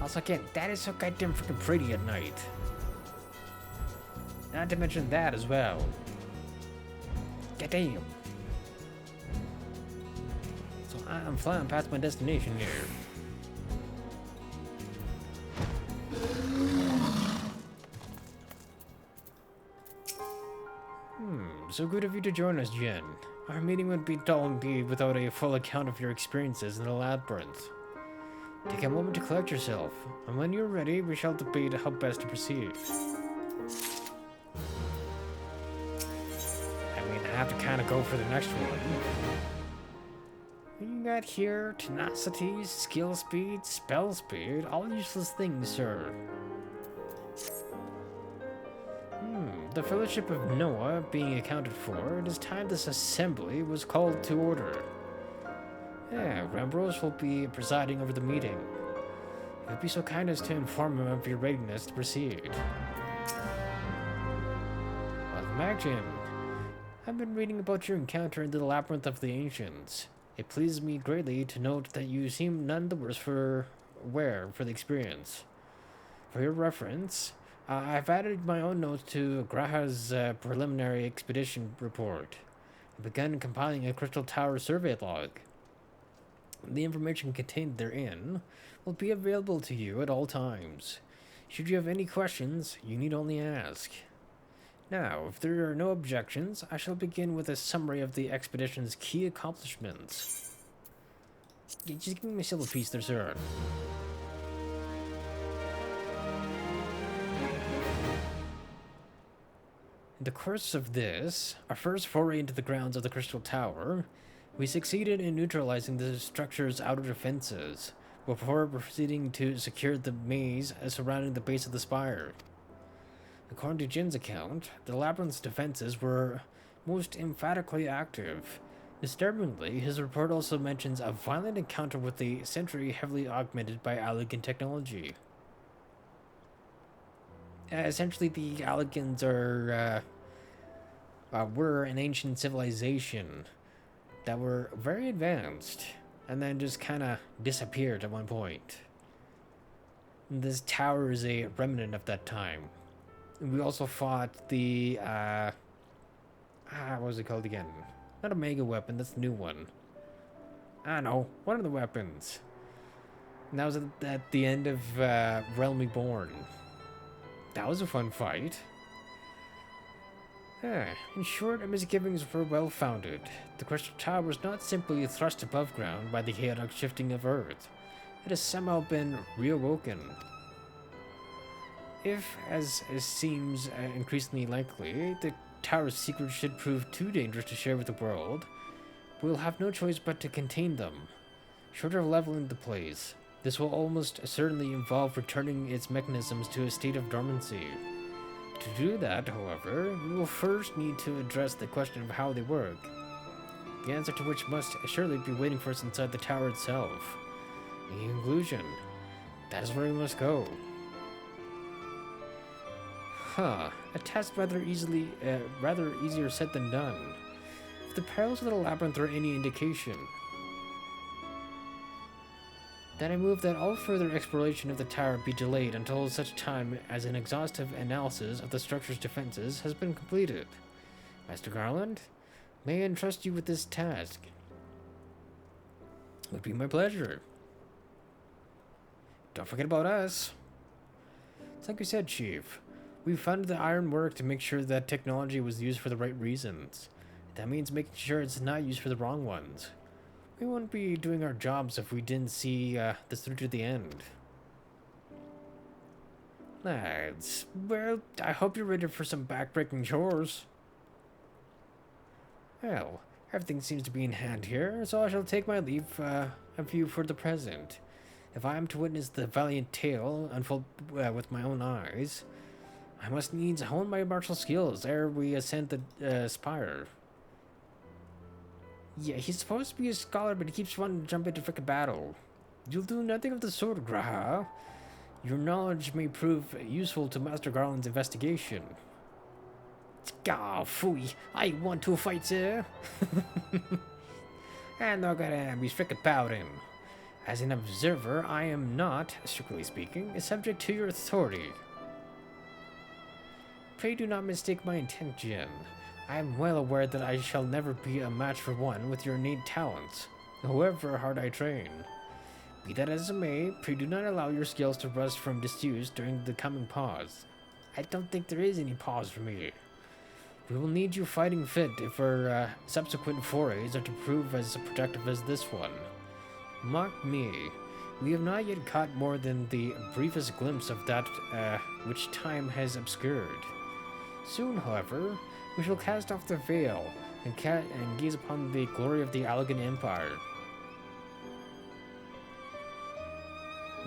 Also, again, that is so goddamn freaking pretty at night. Not to mention that as well. Goddamn. So I'm flying past my destination here. So good of you to join us, Jen. Our meeting would be dull indeed without a full account of your experiences in the labyrinth. Take a moment to collect yourself, and when you're ready, we shall debate how best to proceed. I mean, I have to kind of go for the next one. You got here tenacity, skill speed, spell speed, all useless things, sir. The Fellowship of Noah being accounted for, it is time this assembly was called to order. Yeah, Rambrose will be presiding over the meeting. If you'd be so kind as to inform him of your readiness to proceed. Welcome back, Jim. I've been reading about your encounter in the Labyrinth of the Ancients. It pleases me greatly to note that you seem none the worse for the experience. For your reference, I've added my own notes to Graha's preliminary expedition report and begun compiling a Crystal Tower survey log. The information contained therein will be available to you at all times. Should you have any questions, you need only ask. Now, if there are no objections, I shall begin with a summary of the expedition's key accomplishments. Just give me my silver piece there, sir. In the course of this, our first foray into the grounds of the Crystal Tower, we succeeded in neutralizing the structure's outer defenses, before proceeding to secure the maze surrounding the base of the spire. According to Jin's account, the labyrinth's defenses were most emphatically active. Disturbingly, his report also mentions a violent encounter with the sentry heavily augmented by Allegan technology. Essentially, the Allegans were an ancient civilization that were very advanced, and then just kind of disappeared at one point. And this tower is a remnant of that time. And we also fought the, what was it called again? Not a mega weapon, that's the new one. I don't know, one of the weapons. And that was at the end of Realm Reborn. That was a fun fight. In short, our misgivings were well founded. The Crystal Tower was not simply thrust above ground by the chaotic shifting of Earth. It has somehow been reawoken. If, as seems increasingly likely, the tower's secrets should prove too dangerous to share with the world, we'll have no choice but to contain them. Short of leveling the place, this will almost certainly involve returning its mechanisms to a state of dormancy. To do that, however, we will first need to address the question of how they work, the answer to which must surely be waiting for us inside the tower itself. In conclusion, that is where we must go. A task rather easier said than done. If the perils of the labyrinth are any indication, then I move that all further exploration of the tower be delayed until such time as an exhaustive analysis of the structure's defenses has been completed. Master Garland, may I entrust you with this task? It would be my pleasure. Don't forget about us. It's like you said, Chief. We funded the ironwork to make sure that technology was used for the right reasons. That means making sure it's not used for the wrong ones. We wouldn't be doing our jobs if we didn't see this through to the end. Lads, well, I hope you're ready for some backbreaking chores. Well, everything seems to be in hand here, so I shall take my leave of you for the present. If I am to witness the valiant tale unfold with my own eyes, I must needs hone my martial skills ere we ascend the spire. Yeah, he's supposed to be a scholar, but he keeps wanting to jump into frickin' battle. You'll do nothing of the sort, Graha. Your knowledge may prove useful to Master Garland's investigation. Ah, phooey. I want to fight, sir. And not gonna be frickin' pouting. As an observer, I am not, strictly speaking, subject to your authority. Pray do not mistake my intention. I am well aware that I shall never be a match for one with your innate talents, however hard I train. Be that as it may, pray do not allow your skills to rust from disuse during the coming pause. I don't think there is any pause for me. We will need you fighting fit if our subsequent forays are to prove as productive as this one. Mark me, we have not yet caught more than the briefest glimpse of that which time has obscured. Soon, however, we shall cast off the veil and gaze upon the glory of the Allegan Empire.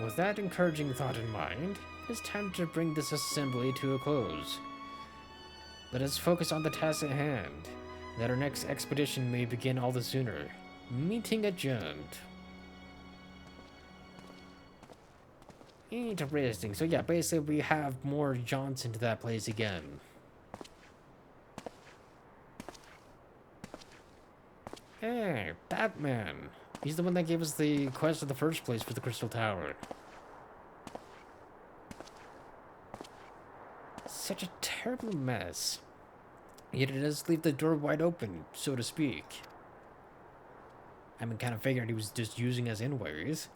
With that encouraging thought in mind, it is time to bring this assembly to a close. Let us focus on the task at hand, that our next expedition may begin all the sooner. Meeting adjourned. Interesting. So yeah, basically we have more Johnson to that place again. Hey, Batman. He's the one that gave us the quest in the first place for the Crystal Tower. Such a terrible mess. Yet it does leave the door wide open, so to speak. I mean, kind of figured he was just using us anyways.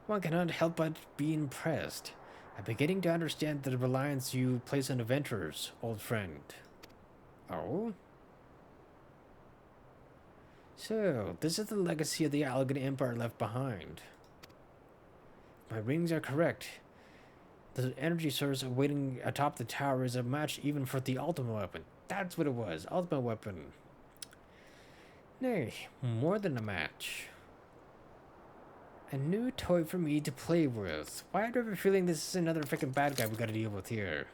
One cannot help but be impressed. I'm beginning to understand the reliance you place on adventurers, old friend. Oh? So, this is the legacy of the Allegan Empire left behind. My readings are correct. The energy source waiting atop the tower is a match even for the ultimate weapon. That's what it was. Ultimate weapon. Nay, more than a match. A new toy for me to play with. Why do I have a feeling this is another freaking bad guy we gotta deal with here?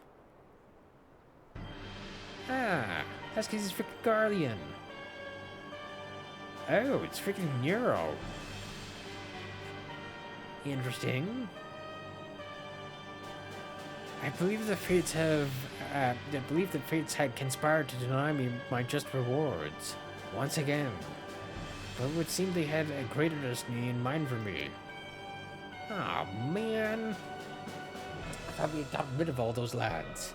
Ah, that's because he's freaking Guardian. Oh, it's freaking Neuro. Interesting. I believe the fates had conspired to deny me my just rewards. Once again. But it would seem they had a greater destiny in mind for me. Oh man. I thought we had gotten rid of all those lads.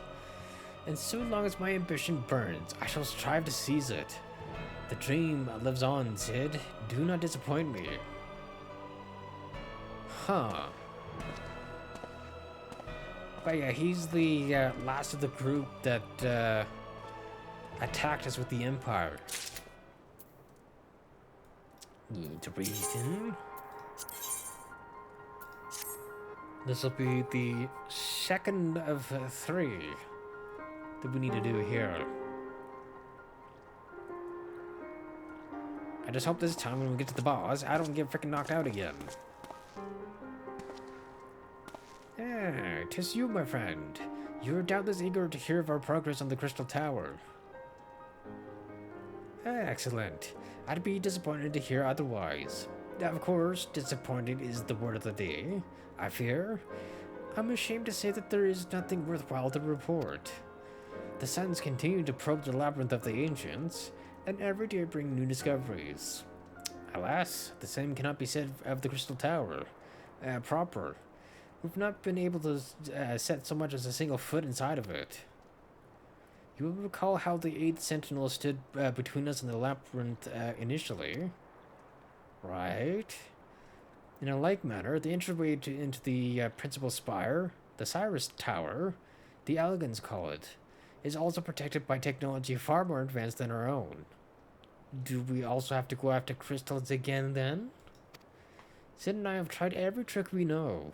And so long as my ambition burns, I shall strive to seize it. The dream lives on, Sid. Do not disappoint me. Huh. But yeah, he's the last of the group that attacked us with the Empire. Need to breathe in. This will be the second of 3 that we need to do here. I just hope this time when we get to the boss, I don't get freaking knocked out again. Ah, 'tis you, my friend. You are doubtless eager to hear of our progress on the Crystal Tower. Ah, excellent. I'd be disappointed to hear otherwise. Of course, disappointed is the word of the day, I fear. I'm ashamed to say that there is nothing worthwhile to report. The Suns continue to probe the labyrinth of the ancients, and every day bring new discoveries. Alas, the same cannot be said of the Crystal Tower proper. We've not been able to set so much as a single foot inside of it. You will recall how the 8th Sentinel stood between us and the labyrinth initially. Right. In a like manner, the entryway into the principal spire, the Cyrus Tower, the Elegans call it, is also protected by technology far more advanced than our own. Do we also have to go after crystals again then? Sid and I have tried every trick we know,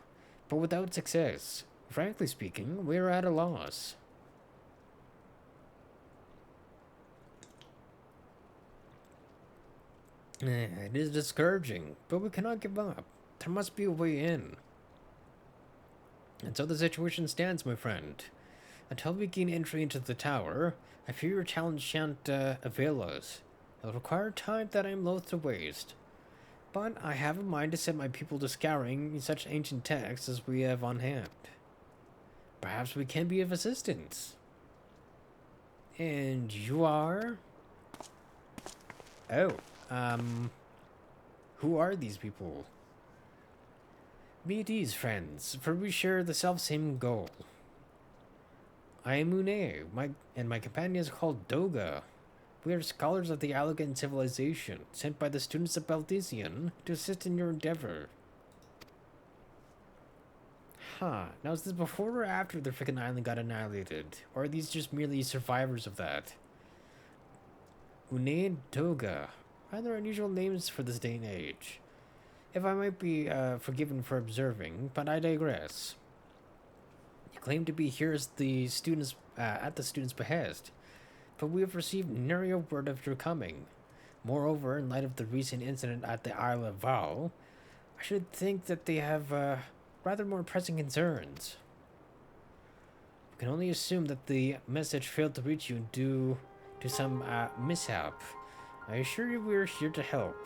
but without success. Frankly speaking, we are at a loss. It is discouraging, but we cannot give up. There must be a way in. And so the situation stands, my friend. Until we gain entry into the tower, I fear your challenge shan't avail us. It will require time that I am loath to waste. But I have a mind to set my people to scouring such ancient texts as we have on hand. Perhaps we can be of assistance. And you are? Oh, who are these people? Meet these friends, for we share the self-same goal. I am Une, and my companion is called Doga. We are scholars of the Allegan civilization, sent by the students of Baltesian to assist in your endeavor. Huh, now is this before or after the frickin' island got annihilated? Or are these just merely survivors of that? Une and Doga. Rather unusual names for this day and age. If I might be forgiven for observing, but I digress. You claim to be here as the students at the students' behest, but we have received nary word of your coming. Moreover, in light of the recent incident at the Isle of Val, I should think that they have rather more pressing concerns. We can only assume that the message failed to reach you due to some mishap. I assure you we are here to help.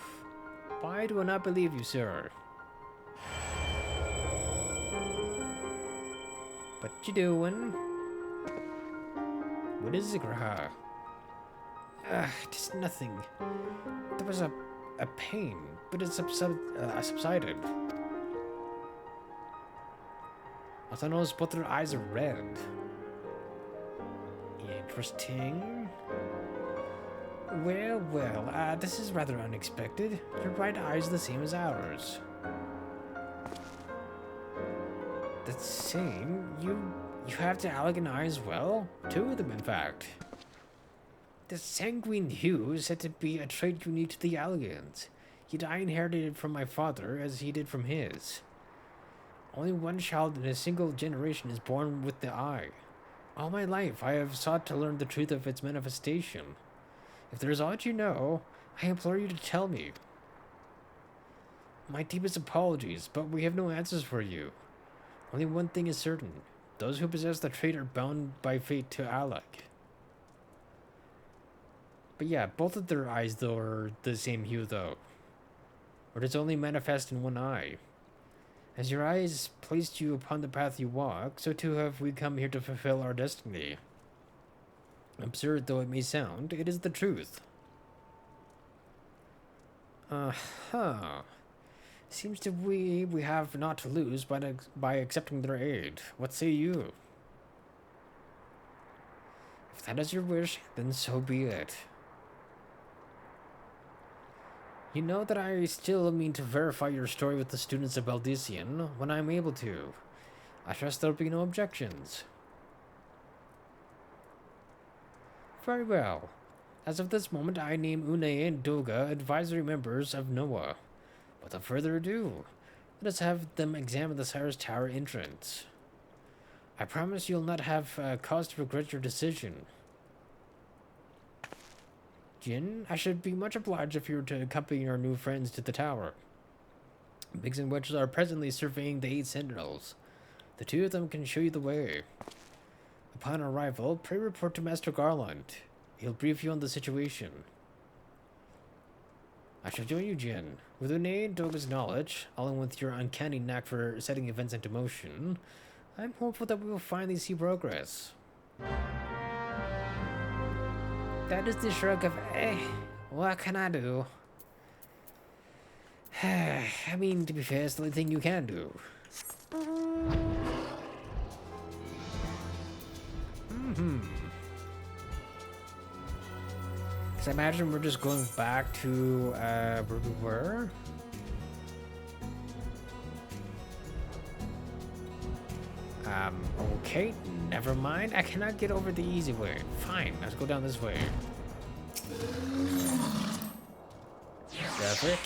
Why do I not believe you, sir? What you doing? What is it, Graha? Just nothing. There was a pain, but it subsided. All I know is both their eyes are red. Interesting. Well, this is rather unexpected. Your right eye is the same as ours. The same? You have the Allegan eye as well? 2 of them, in fact. The sanguine hue is said to be a trait unique to the Allegans, yet I inherited it from my father as he did from his. Only one child in a single generation is born with the eye. All my life, I have sought to learn the truth of its manifestation. If there is aught you know, I implore you to tell me. My deepest apologies, but we have no answers for you. Only one thing is certain. Those who possess the trait are bound by fate to Alec. But yeah, both of their eyes, though, are the same hue, though. Or does only manifest in one eye. As your eyes placed you upon the path you walk, so too have we come here to fulfill our destiny. Absurd though it may sound, it is the truth. Uh-huh. Seems to we have naught to lose by accepting their aid. What say you? If that is your wish, then so be it. You know that I still mean to verify your story with the students of Baldician when I am able to. I trust there will be no objections. Very well. As of this moment, I name Une and Doga advisory members of NOAA. Without further ado, let us have them examine the Cyrus Tower entrance. I promise you'll not have cause to regret your decision. Jin, I should be much obliged if you were to accompany our new friends to the tower. Biggs and Wedges are presently surveying the 8 sentinels. The 2 of them can show you the way. Upon arrival, pray report to Master Garland. He'll brief you on the situation. I shall join you, Jin. With Une and Doga's knowledge, along with your uncanny knack for setting events into motion, I'm hopeful that we will finally see progress. That is the shrug of, what can I do? I mean, to be fair, it's the only thing you can do. Because I imagine we're just going back to, where we were? Okay, never mind. I cannot get over the easy way. Fine, let's go down this way. Traffic.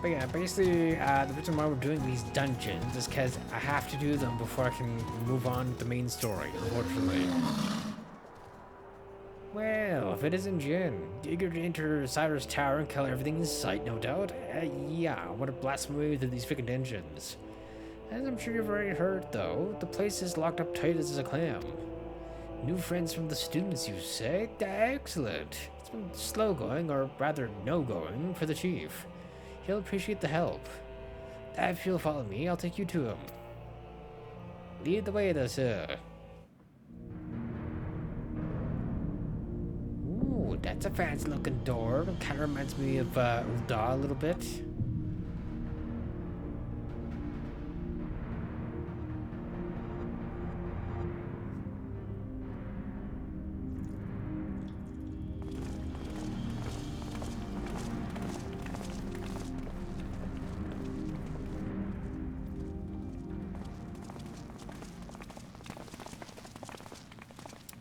But yeah, basically, the reason why we're doing these dungeons is because I have to do them before I can move on to the main story, unfortunately. Well, if it isn't Jin, eager to enter Cyrus Tower and kill everything in sight, no doubt. Yeah, what a blasphemy to these freaking dungeons. As I'm sure you've already heard, though, the place is locked up tight as a clam. New friends from the students, you say? Excellent. It's been slow going, or rather no going, for the chief. He'll appreciate the help. If you'll follow me, I'll take you to him. Lead the way, though, sir. Ooh, that's a fancy-looking door. Kind of reminds me of Ulda a little bit.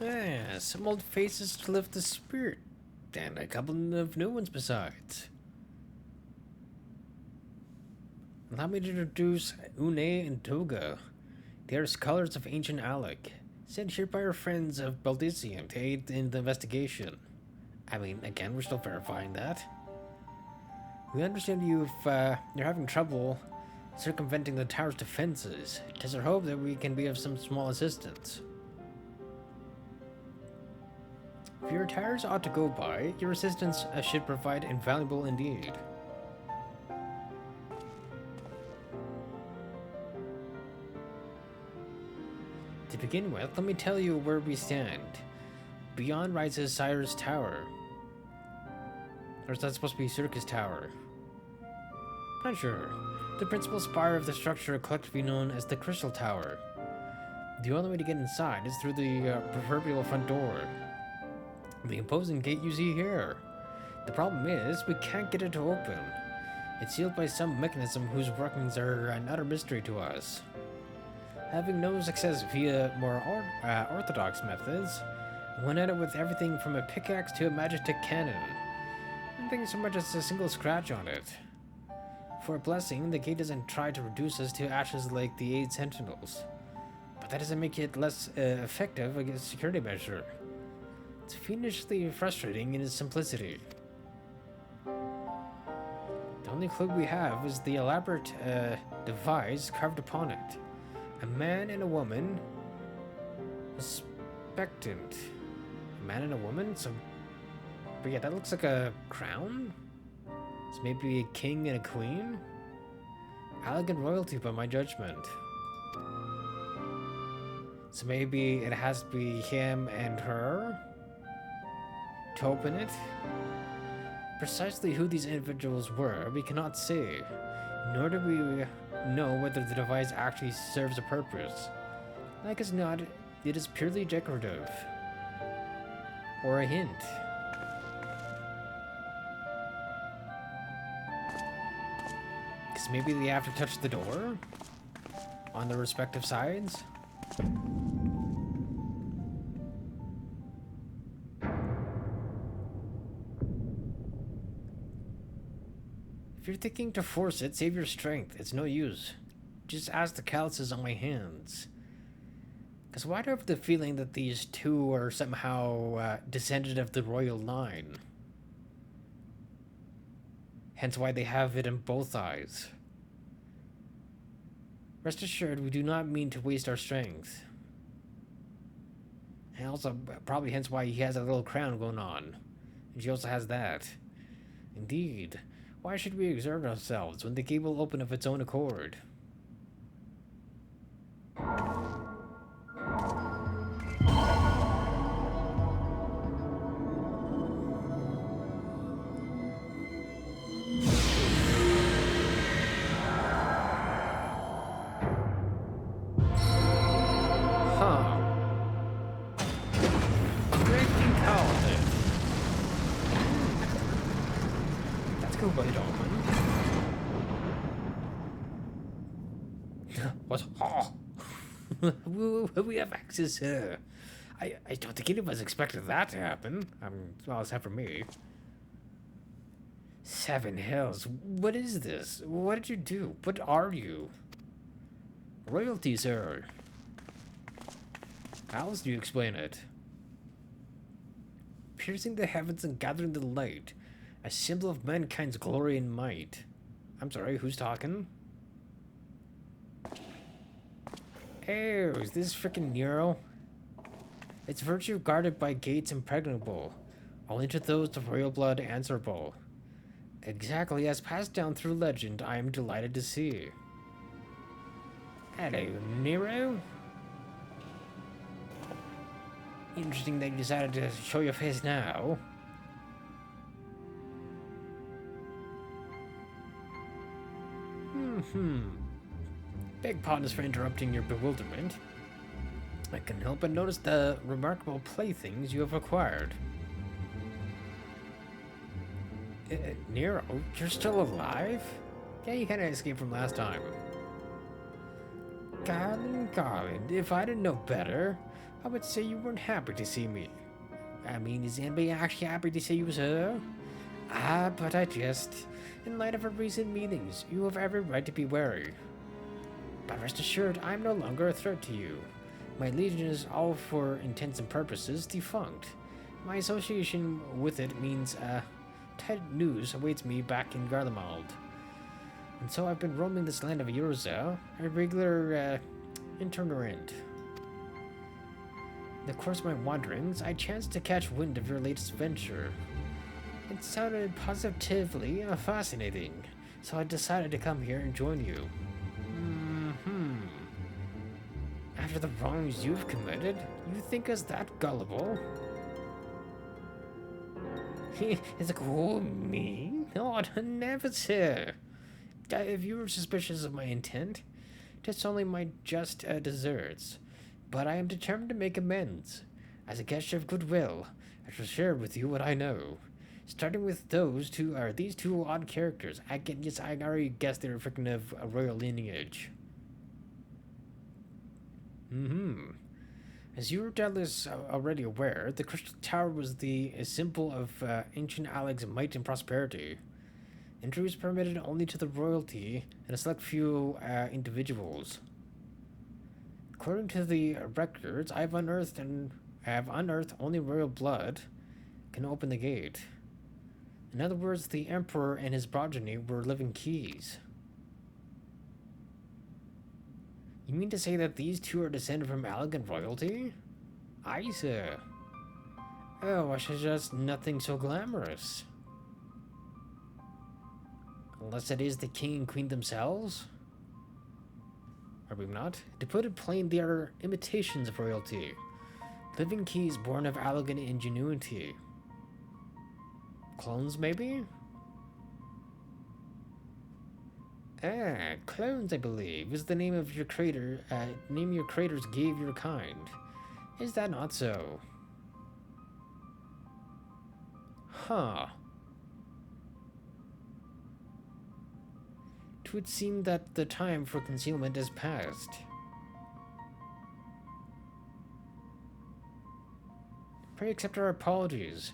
Yeah, some old faces to lift the spirit, and a couple of new ones besides. Allow me to introduce Une and Toga. They are scholars of ancient Alec, sent here by our friends of Baldicium to aid in the investigation. I mean, again, we're still verifying that. We understand you if you're having trouble circumventing the tower's defenses. It is our hope that we can be of some small assistance. If your tires ought to go by, your assistance should provide invaluable indeed. To begin with, let me tell you where we stand. Beyond rises Cyrus Tower. Or is that supposed to be Circus Tower? Not sure. The principal spire of the structure collectively known as the Crystal Tower. The only way to get inside is through the proverbial front door. The imposing gate you see here. The problem is, we can't get it to open. It's sealed by some mechanism whose workings are an utter mystery to us. Having no success via more orthodox methods, I went at it with everything from a pickaxe to a magic cannon. Nothing so much as a single scratch on it. For a blessing, the gate doesn't try to reduce us to ashes like the 8 sentinels. But that doesn't make it less effective against a security measure. It's fiendishly frustrating in its simplicity. The only clue we have is the elaborate device carved upon it. A man and a woman, expectant. A man and a woman? But yeah, that looks like a crown? So maybe a king and a queen? Elegant royalty by my judgment. So maybe it has to be him and her to open it? Precisely who these individuals were, we cannot say, nor do we know whether the device actually serves a purpose. Like as not, it is purely decorative. Or a hint. Because maybe they have to touch the door on the respective sides. If you're thinking to force it, save your strength. It's no use. Just ask the calluses on my hands. Because why do I have the feeling that these two are somehow descended of the royal line? Hence why they have it in both eyes. Rest assured, we do not mean to waste our strength. And also, probably hence why he has a little crown going on. And she also has that. Indeed. Why should we exert ourselves when the gate will open of its own accord? We have access here. I don't think any of us expected that to happen. Well, except for me. 7 Hills. What is this? What did you do? What are you? Royalty, sir. How else do you explain it? Piercing the heavens and gathering the light. A symbol of mankind's glory and might. I'm sorry, who's talking? Oh, is this frickin' Nero? Its virtue guarded by gates impregnable, only to those of royal blood answerable. Exactly as passed down through legend, I am delighted to see. Hello, Nero. Interesting that you decided to show your face now. Beg pardons for interrupting your bewilderment. I can help but notice the remarkable playthings you have acquired. Nero, you're still alive? Yeah, you kinda escaped from last time. Garland, if I didn't know better, I would say you weren't happy to see me. I mean, is anybody actually happy to see you, sir? But I jest. In light of our recent meetings, you have every right to be wary. But rest assured, I am no longer a threat to you. My legion is all for intents and purposes defunct. My association with it means, tight news awaits me back in Garlemald. And so I've been roaming this land of Urza, a regular, itinerant. In the course of my wanderings, I chanced to catch wind of your latest venture. It sounded positively fascinating, so I decided to come here and join you. After the wrongs you've committed, you think us that gullible? It's like, oh, me? No, never, sir. If you were suspicious of my intent, tis only my just deserts. But I am determined to make amends. As a gesture of goodwill, I shall share with you what I know. Starting with these two odd characters. I already guessed they were freaking of a royal lineage. As you were doubtless already aware, the Crystal Tower was the symbol of ancient Aleg's might and prosperity. Entry was permitted only to the royalty and a select few individuals. According to the records, I have unearthed only royal blood can open the gate. In other words, the Emperor and his progeny were living keys. You mean to say that these two are descended from Allegan royalty? Aye, sir. Oh, I suggest nothing so glamorous. Unless it is the king and queen themselves? Are we not? To put it plain, they are imitations of royalty. Living keys born of Allegan ingenuity. Clones, maybe? Ah, clones, I believe, is the name of your crater. Name your craters gave your kind. Is that not so? Huh. It would seem that the time for concealment has passed. Pray accept our apologies.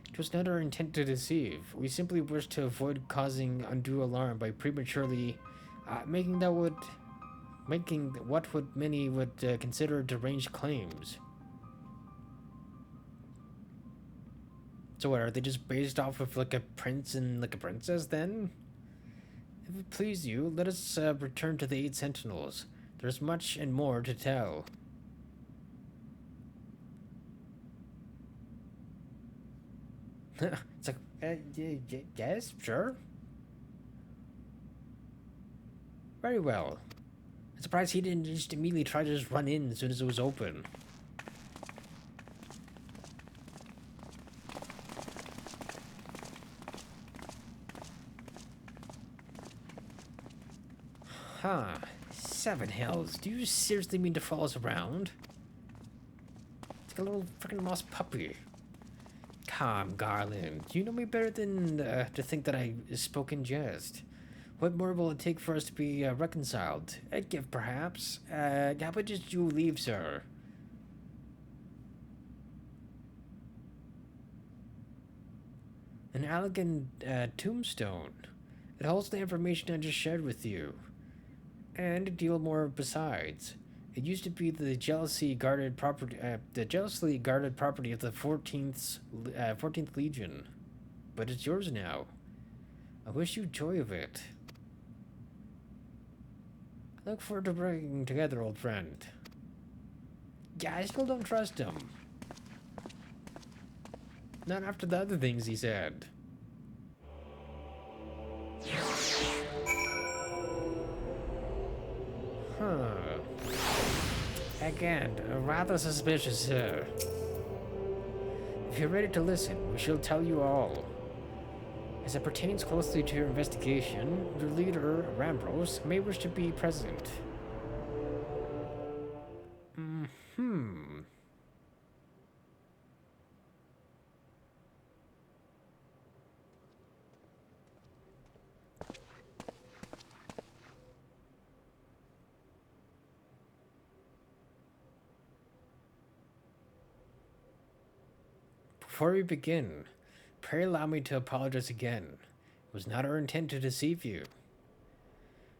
It was not our intent to deceive. We simply wished to avoid causing undue alarm by prematurely making what would many would consider deranged claims. So what, are they just based off of like a prince and like a princess then? If it please you, let us return to the 8 Sentinels. There's much and more to tell. It's like, yes, sure. Very well. I'm surprised he didn't just immediately try to just run in as soon as it was open. Huh. 7 hells. Do you seriously mean to follow us around? It's like a little freaking lost puppy. Come, Garland. You know me better than to think that I spoke in jest. What more will it take for us to be reconciled? A gift, perhaps? How about just you leave, sir? An elegant tombstone. It holds the information I just shared with you. And a deal more besides. It used to be the jealously guarded property of the 14th Legion, but it's yours now. I wish you joy of it. I look forward to working together, old friend. Yeah, I still don't trust him. Not after the other things he said. Huh. Again, rather suspicious, sir. If you're ready to listen, we shall tell you all. As it pertains closely to your investigation, your leader, Rambros, may wish to be present. Before we begin, pray allow me to apologize again. It was not our intent to deceive you.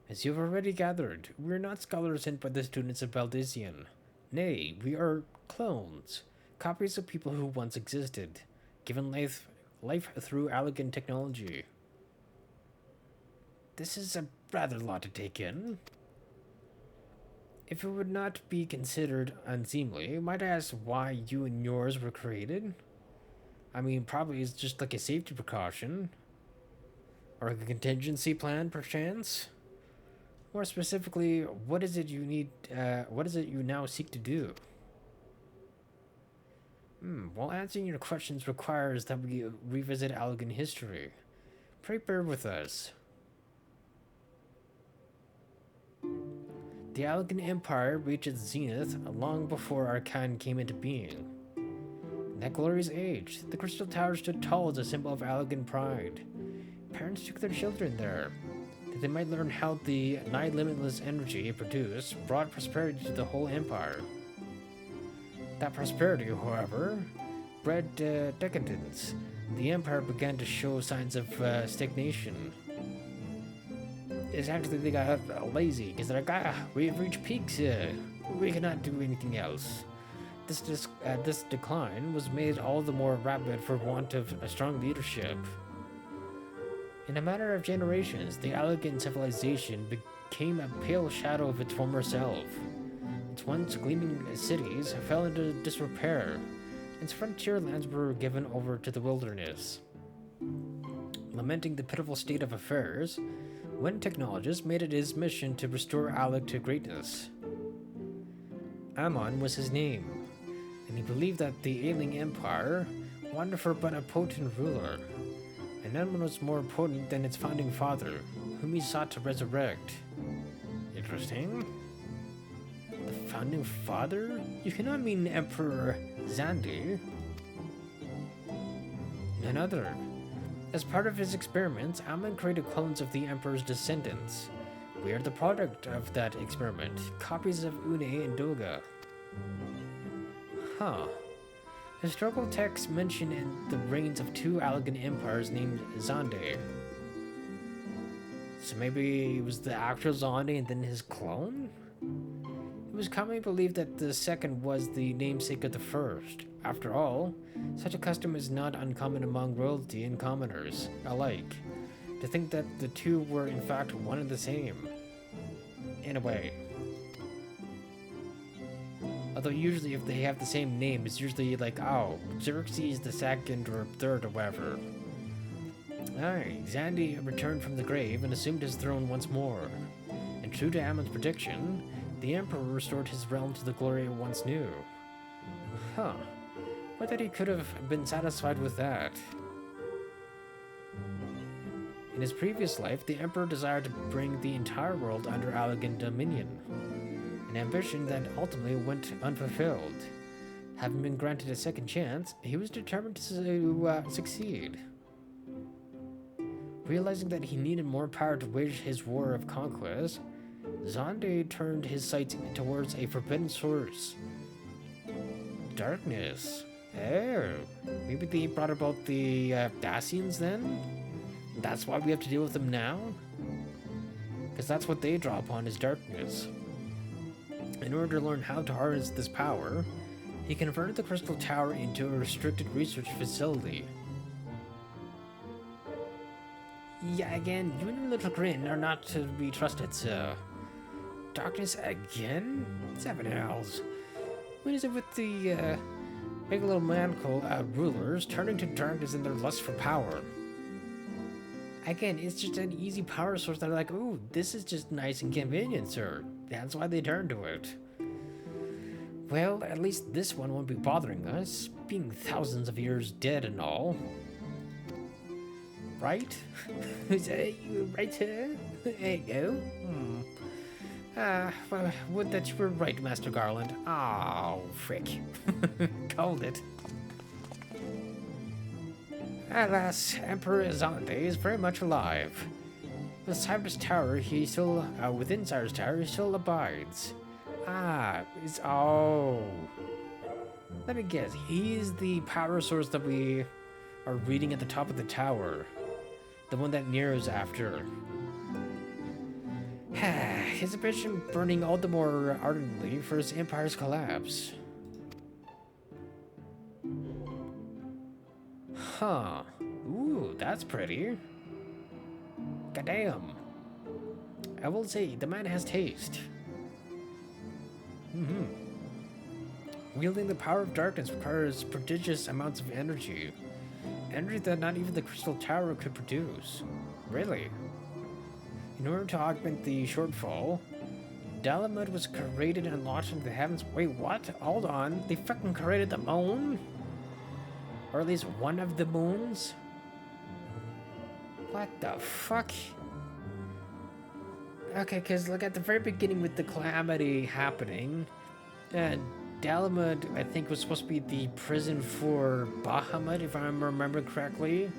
As you have already gathered, we are not scholars sent by the students of Baldizian. Nay, we are clones, copies of people who once existed, given life through Allegan technology. This is a rather lot to take in. If it would not be considered unseemly, might I ask why you and yours were created? I mean, probably it's just like a safety precaution. Or a contingency plan, perchance? More specifically, what is it you need, what is it you now seek to do? Well, answering your questions requires that we revisit Allegan history. Pray bear with us. The Allegan Empire reached its zenith long before our kind came into being. In that glorious age, the Crystal Tower stood tall as a symbol of elegant pride. Parents took their children there, that they might learn how the nigh limitless energy it produced brought prosperity to the whole empire. That prosperity, however, bred decadence. The empire began to show signs of stagnation. Essentially, they got lazy because they're like, we've reached peaks. We cannot do anything else. This decline was made all the more rapid for want of a strong leadership. In a matter of generations, the elegant civilization became a pale shadow of its former self. Its once gleaming cities fell into disrepair. Its frontier lands were given over to the wilderness. Lamenting the pitiful state of affairs, one technologist made it his mission to restore Alec to greatness. Amon was his name, and he believed that the ailing empire wanted for but a potent ruler, and none one was more potent than its founding father, whom he sought to resurrect. Interesting. The founding father? You cannot mean Emperor Xandi. None other. As part of his experiments, Amon created clones of the Emperor's descendants. We are the product of that experiment, copies of Une and Doga. Huh. Historical texts mention in the reigns of two elegant empires named Xande. So maybe it was the actual Xande and then his clone? It was commonly believed that the second was the namesake of the first. After all, such a custom is not uncommon among royalty and commoners alike, to think that the two were in fact one and the same. In a way. Although usually if they have the same name, it's usually like, oh, Xerxes the second or third or whatever. Alright, Xandi returned from the grave and assumed his throne once more. And true to Amon's prediction, the Emperor restored his realm to the glory it once knew. Huh. But that he could have been satisfied with that. In his previous life, the Emperor desired to bring the entire world under elegant dominion, an ambition that ultimately went unfulfilled. Having been granted a second chance, he was determined to succeed. Realizing that he needed more power to wage his war of conquest, Xande turned his sights towards a forbidden source. Darkness. Oh, maybe they brought about the Dacians then? That's why we have to deal with them now? Because that's what they draw upon, is darkness. In order to learn how to harness this power, he converted the Crystal Tower into a restricted research facility. Yeah, again, you and your little grin are not to be trusted, sir. Darkness again? 7 hells. When is it with the, big little man called rulers turning to darkness in their lust for power? Again, it's just an easy power source that are like, ooh, this is just nice and convenient, sir. That's why they turn to it. Well, at least this one won't be bothering us, being thousands of years dead and all. Right? Is that you right, sir? There you go. Well, would that you were right, Master Garland. Oh, frick. Called it. Alas, Emperor Xande is very much alive. With Cyrus Tower, within Cyrus Tower, he still abides. Let me guess, he is the power source that we are reading at the top of the tower. The one that Nero's after. His ambition burning all the more ardently for his empire's collapse. Huh. Ooh, that's pretty. Goddamn. I will say, the man has taste. Wielding the power of darkness requires prodigious amounts of energy. Energy that not even the Crystal Tower could produce. Really? In order to augment the shortfall, Dalamud was created and launched into the heavens. Wait, what? Hold on. They fucking created the moon? Or at least one of the moons? What the fuck? Okay, because look, at the very beginning with the calamity happening, Dalamud, I think, was supposed to be the prison for Bahamut, if I'm remembering correctly.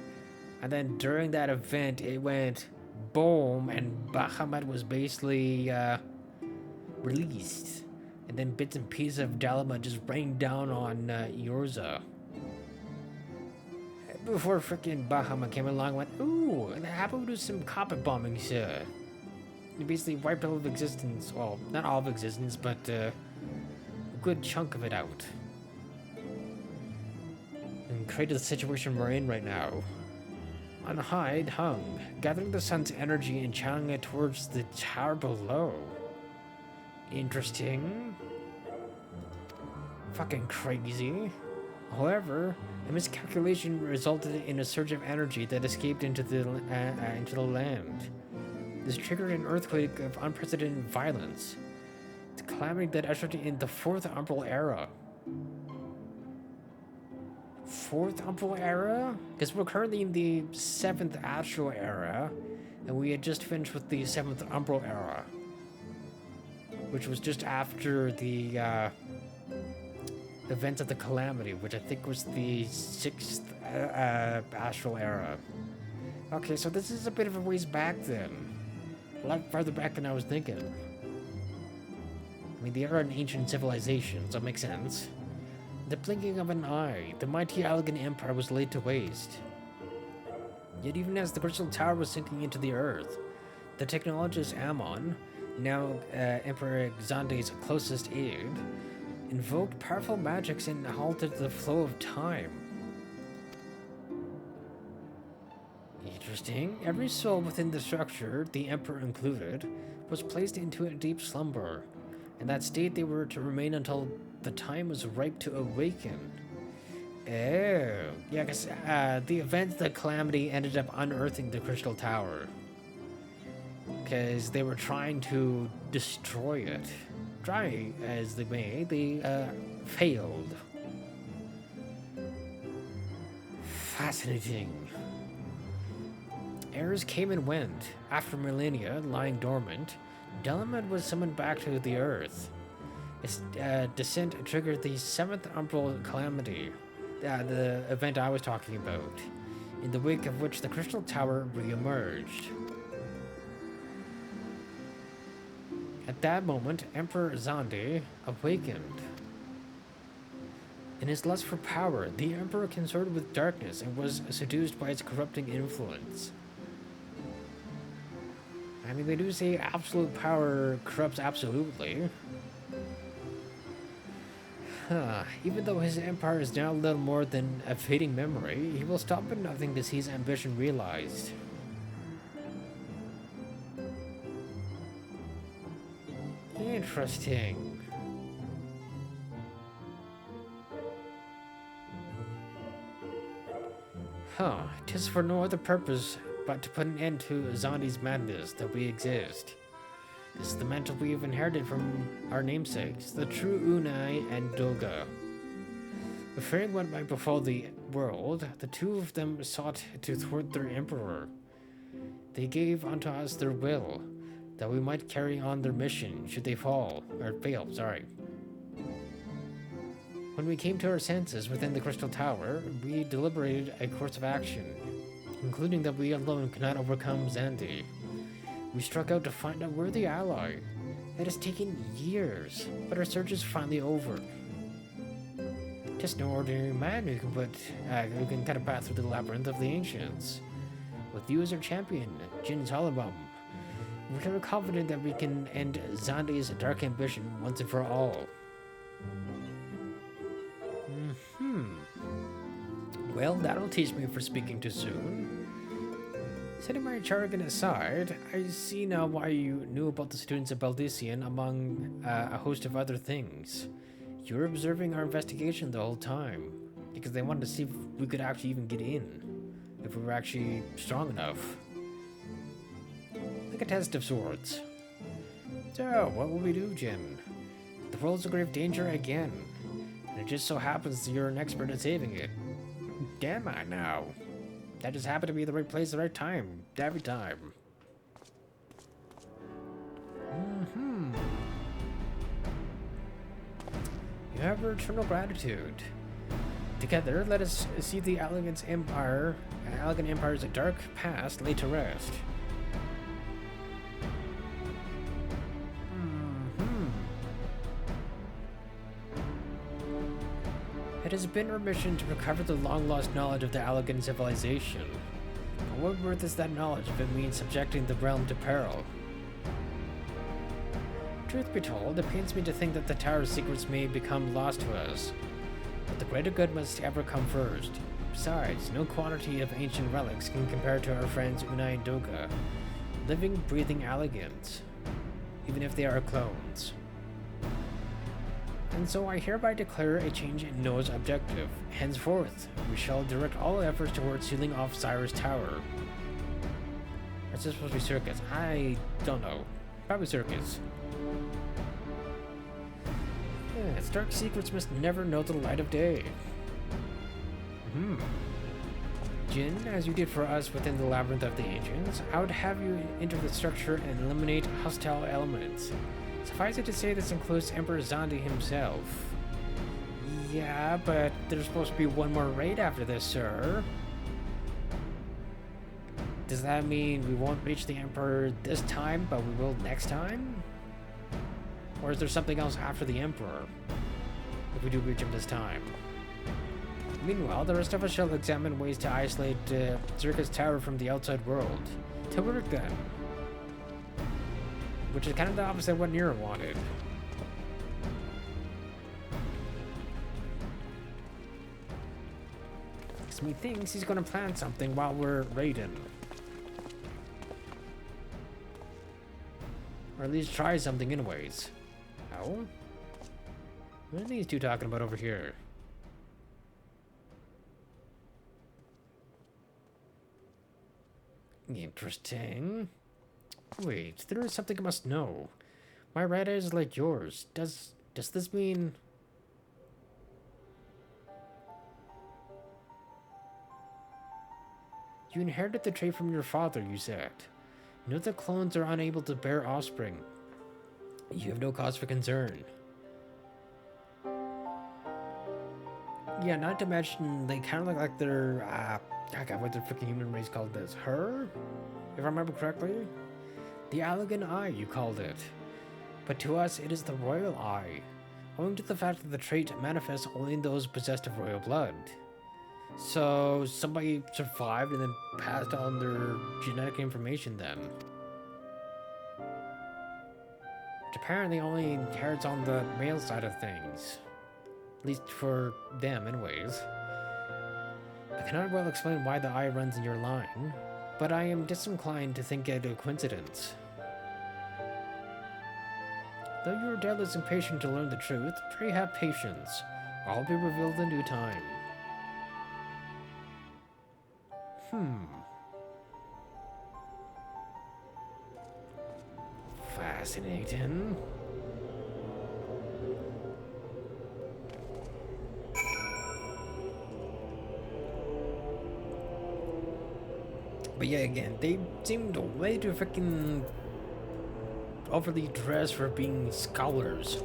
And then during that event, it went boom, and Bahamut was basically released. And then bits and pieces of Dalamud just rained down on Yorza. Before freaking Bahamut came along and went, ooh, how about we do some carpet bombing, sir? It basically wiped all of existence. Well, not all of existence, but a good chunk of it out. And created the situation we're in right now. On high, it hung, gathering the sun's energy and channeling it towards the tower below. Interesting. Fucking crazy. However, a miscalculation resulted in a surge of energy that escaped into the land. This triggered an earthquake of unprecedented violence. The calamity that ushered in the Fourth Umbral Era. Fourth Umbral Era? Because we're currently in the 7th Astral Era, and we had just finished with the 7th Umbral Era, which was just after the events of the Calamity, which I think was the 6th Astral Era. Okay, so this is a bit of a ways back then. A lot farther back than I was thinking. I mean, they are an ancient civilization, so it makes sense. The blinking of an eye, the mighty Allegan Empire was laid to waste. Yet even as the Crystal Tower was sinking into the earth, the technologist Ammon, now Emperor Xande's closest aide, invoked powerful magics and halted the flow of time. Interesting. Every soul within the structure, the Emperor included, was placed into a deep slumber. In that state, they were to remain until the time was ripe to awaken. Oh, yeah, because the events of the Calamity ended up unearthing the Crystal Tower. Because they were trying to destroy it. Try as they may, they failed. Fascinating. Eras came and went. After millennia lying dormant, Dalamud was summoned back to the Earth. Its descent triggered the 7th Umbral Calamity, the event I was talking about, in the wake of which the Crystal Tower re-emerged. At that moment, Emperor Xande awakened. In his lust for power, the Emperor consorted with darkness and was seduced by its corrupting influence. I mean, they do say absolute power corrupts absolutely. Even though his empire is now little more than a fading memory, he will stop at nothing to see his ambition realized. Interesting. Tis for no other purpose but to put an end to Xande's madness that we exist. This is the mantle we have inherited from our namesakes, the true Unai and Doga. Fearing what might befall the world, the two of them sought to thwart their emperor. They gave unto us their will, that we might carry on their mission should they fail. When we came to our senses within the Crystal Tower, we deliberated a course of action, concluding that we alone could not overcome Xande. We struck out to find a worthy ally. It has taken years, but our search is finally over. Just no ordinary man who can cut a path through the labyrinth of the ancients. With you as our champion, Jin Solomon, we are confident that we can end Xande's dark ambition once and for all. Well, that'll teach me for speaking too soon. Setting my jargon aside, I see now why you knew about the students of Baldician among a host of other things. You were observing our investigation the whole time, because they wanted to see if we could actually even get in, if we were actually strong enough. Like a test of sorts. So, what will we do, Jin? The world's in grave danger again, and it just so happens that you're an expert at saving it. Damn I now. That just happened to be the right place at the right time, every time. You have our eternal gratitude. Together, let us see the Elegant Empire's dark past laid to rest. It has been our mission to recover the long-lost knowledge of the Allegan civilization. But what worth is that knowledge if it means subjecting the realm to peril? Truth be told, it pains me to think that the Tower's secrets may become lost to us. But the greater good must ever come first. Besides, no quantity of ancient relics can compare to our friends Unai and Doga, living, breathing Allegans, even if they are clones. And so I hereby declare a change in Noah's objective. Henceforth, we shall direct all efforts towards sealing off Cyrus Tower. Or is this supposed to be Circus? I don't know. Probably Circus. Its dark secrets must never know the light of day. Jin, as you did for us within the Labyrinth of the Ancients, I would have you enter the structure and eliminate hostile elements. Suffice it to say, this includes Emperor Zandi himself. Yeah, but there's supposed to be one more raid after this, sir. Does that mean we won't reach the Emperor this time, but we will next time? Or is there something else after the Emperor, if we do reach him this time? Meanwhile, the rest of us shall examine ways to isolate Circus Tower from the outside world. To work then. Which is kind of the opposite of what Nero wanted. So he thinks he's going to plan something while we're raiding. Or at least try something anyways. Oh? What are these two talking about over here? Interesting. Wait, there is something I must know. My red eyes is like yours. Does this mean... You inherited the trait from your father, you said. You know that clones are unable to bear offspring. You have no cause for concern. Yeah, not to mention, they kind of look like they're, I got what their freaking human race called this. Her? If I remember correctly? The Allegan Eye, you called it. But to us, it is the Royal Eye, owing to the fact that the trait manifests only in those possessed of royal blood. So, somebody survived and then passed on their genetic information then. Which apparently only inherits on the male side of things. At least for them, anyways. I cannot well explain why the eye runs in your line, but I am disinclined to think it a coincidence. Though you are doubtless impatient to learn the truth, pray have patience. All will be revealed in due time. Fascinating. But yeah, again, they seemed way too freaking overly dressed for being scholars.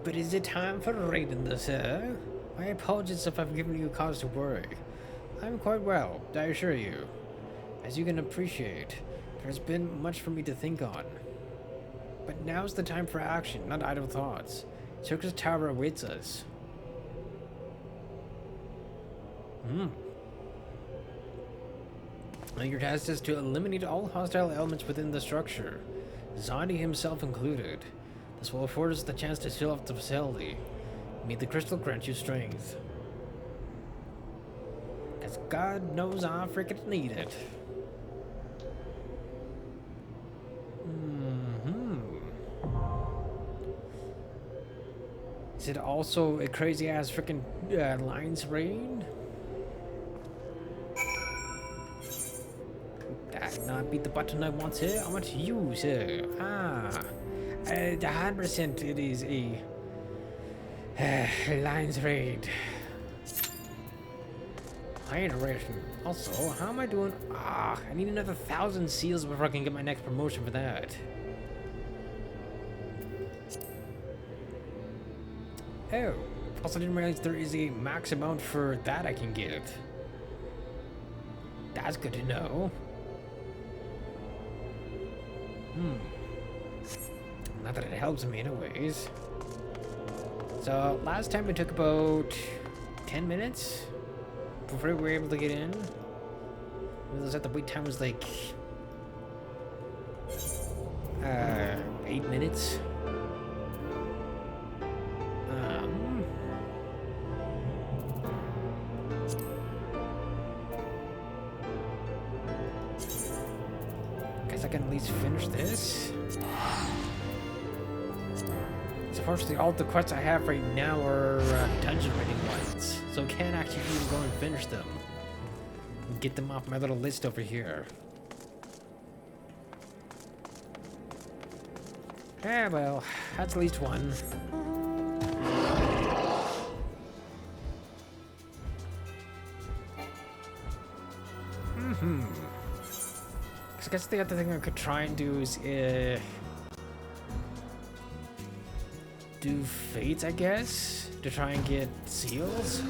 But is it time for raiding this, sir? My apologies if I've given you cause to worry. I'm quite well, I assure you. As you can appreciate, there's been much for me to think on. But now's the time for action, not idle thoughts. Circus Tower awaits us. Now your task is to eliminate all hostile elements within the structure, Zandi himself included. This will afford us the chance to seal off the facility. May the crystal grant you strength. Because God knows I freaking need it. Is it also a crazy ass freaking lines raid? That did not beat the button I want, sir. I want you, sir. 100% it is a lines raid. High iteration. Also, how am I doing? Ah, I need another 1,000 seals before I can get my next promotion for that. Oh, also didn't realize there is a max amount for that I can get. That's good to know. Not that it helps me anyways. So last time it took about 10 minutes before we were able to get in. It was at the wait time was like 8 minutes. Guess I can at least finish this. So unfortunately, all the quests I have right now are dungeon rating ones, so I can't actually even go and finish them. And get them off my little list over here. Yeah, well, that's at least one. I guess the other thing I could try and do is do fates, I guess, to try and get seals.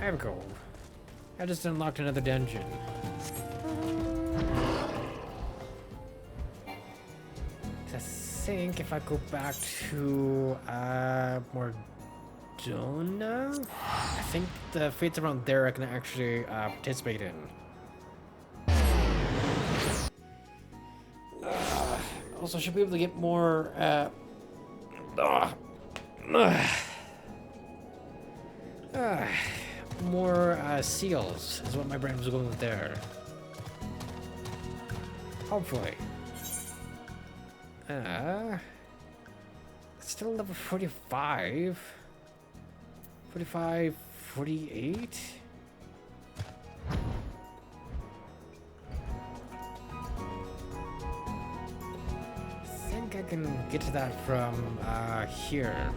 There we go. I just unlocked another dungeon. I think if I go back to Mordona, I think the fates around there I can actually participate in. Also, should be able to get more more seals is what my brain was going with there. Hopefully. Still level 45. 45, 48. I think I can get to that from here.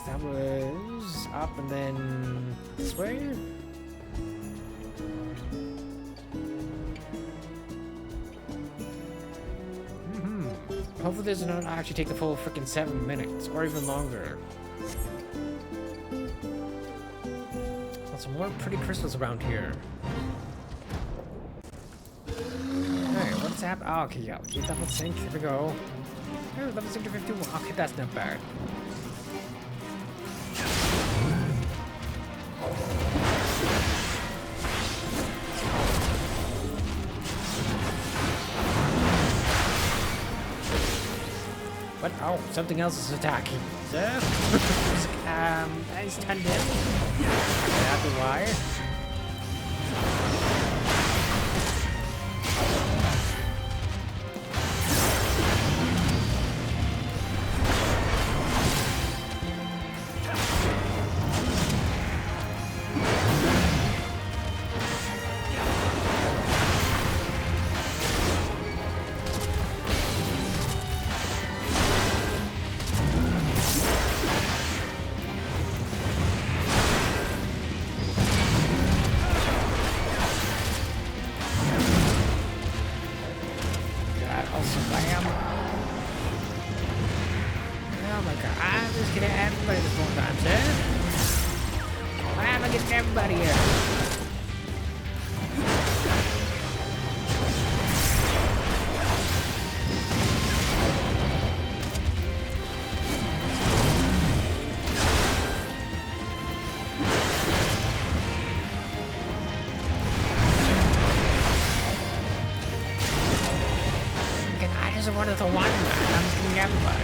That was up and then this way. Hopefully this does not actually take the full freaking 7 minutes or even longer. Got some more pretty crystals around here. Alright, what's happening? Oh, okay, yeah, okay, level sync. Here we go. Oh, level sync to 51. Okay, that's not bad. What? Oh, something else is attacking. So, I stunned him. That's why. Everybody here. I just wanted to one man. I'm just killing everybody.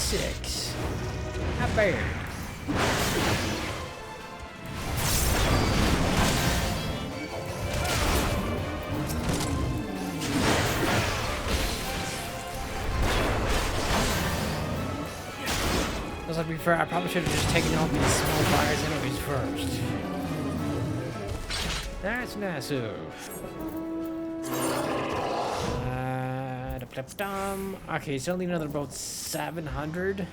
Six. Not bad. to be fair, I probably should have just taken out these small fires anyways first. That's nice. Okay, it's only another about 700.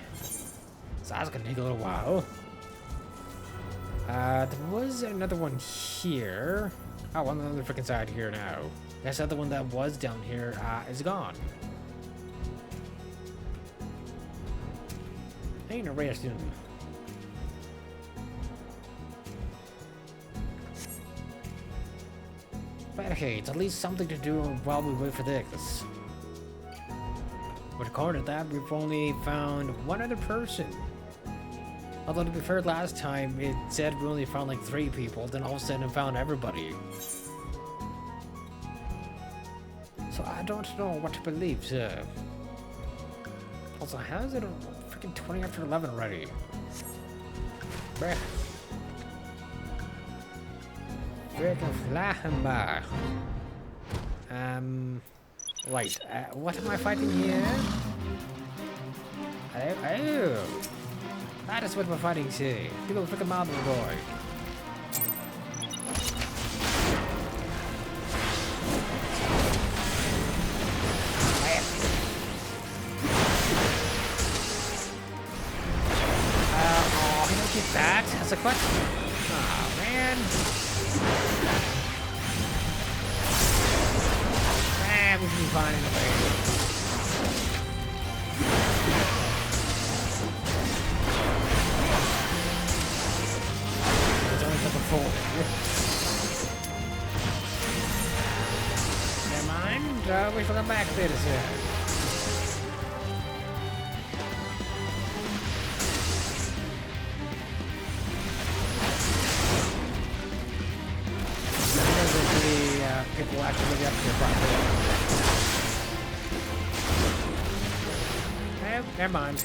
So that's gonna take a little while. There was another one here. Oh, on the other freaking side here now. That's the other one that was down here is gone. Ain't arresting. But okay, it's at least something to do while we wait for this. But according to that, we've only found one other person. Although to be fair, last time it said we only found like 3 people, then all of a sudden found everybody. So I don't know what to believe, sir. Also, how is it freaking 20 after 11 already? Bruh. Freaking Flachenbach. Wait, what am I fighting here? Oh. That is what we're fighting here. People freaking marble boy. Oh, he don't get that. That's a what? Oh, man. We should be fine anyway. It's only number 4. Never mind. We shall come back later, sir. People actually get up here properly. Never mind.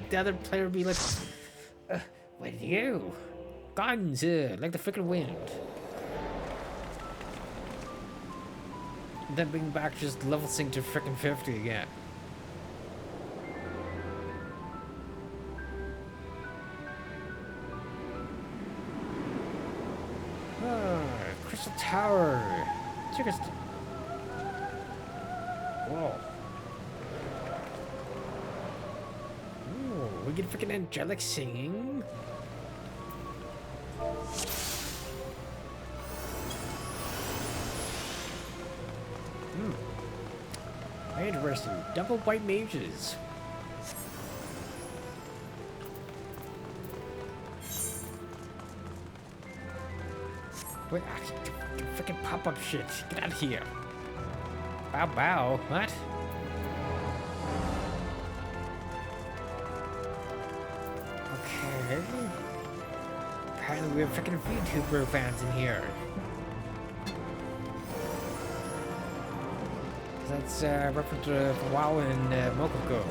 The other player would be like, what did you? Guns, like the freaking wind. Then bring back just level sync to freaking 50 again. Crystal Tower. Whoa. Ooh, we get freaking angelic singing. Interesting. Double white mages. Wait, freaking pop-up shit. Get out of here. Bow bow. What? Okay. Apparently we have freaking VTuber fans in here. That's reference to WoW and Mokoko.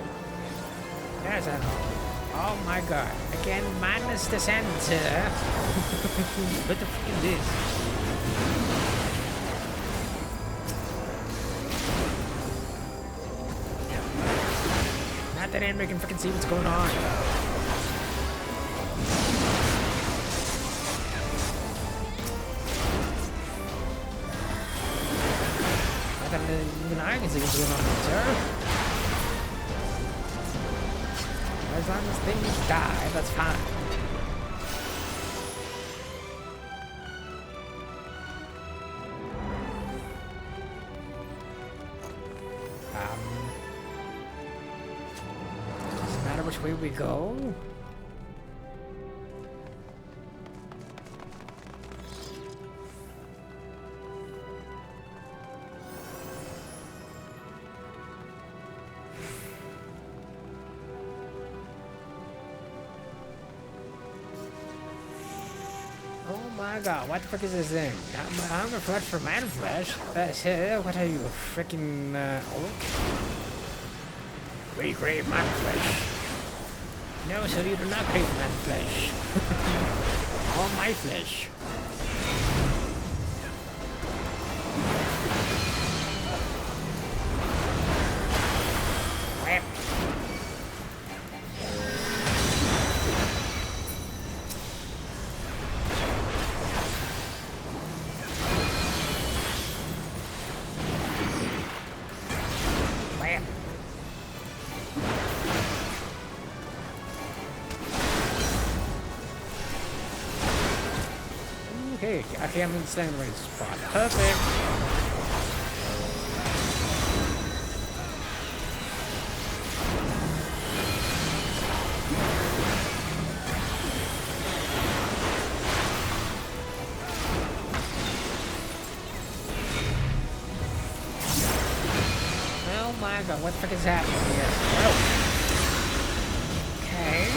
Yes, I know. Oh my god. Again, minus the center. What the fuck is this? Not that anybody can freaking see what's going on. Not that even I can see what's going on, sir. As long as things die, that's fine. Doesn't matter which way we go. Oh my god, what the fuck is this thing? I'm a flesh for man flesh. What are you, a freaking orc? We crave man flesh. No, sir, you do not crave man flesh. All my flesh. Okay, okay, I'm standing in the right spot. Perfect. Oh my god, what the frick is happening here? Oh. Okay.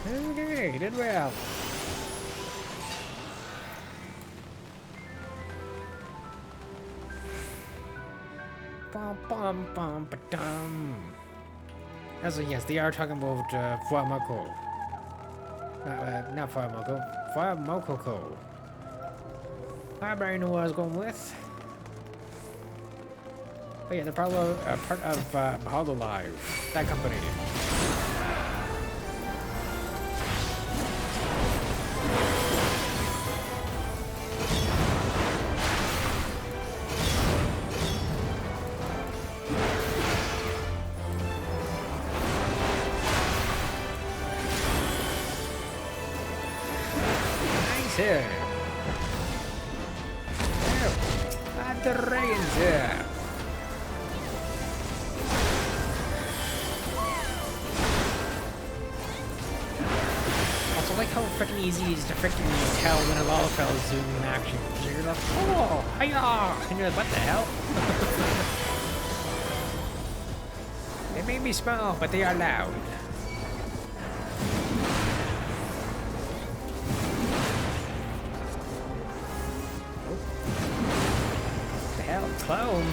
Okay, you did well. Bum bum bum ba dum. Also yes, they are talking about Fuamoko. Not Fuamoko. Fuamokoko. I already knew what I was going with. But yeah, they're probably part of Hololive, that company. Nice here. Oh, the dragons here. I like how freaking easy it is to freaking tell when a Lalafell is doing an action. You're like, oh, hiya! And you're like, what the hell? They may be small, but they are loud. Oh. What the hell? Clone?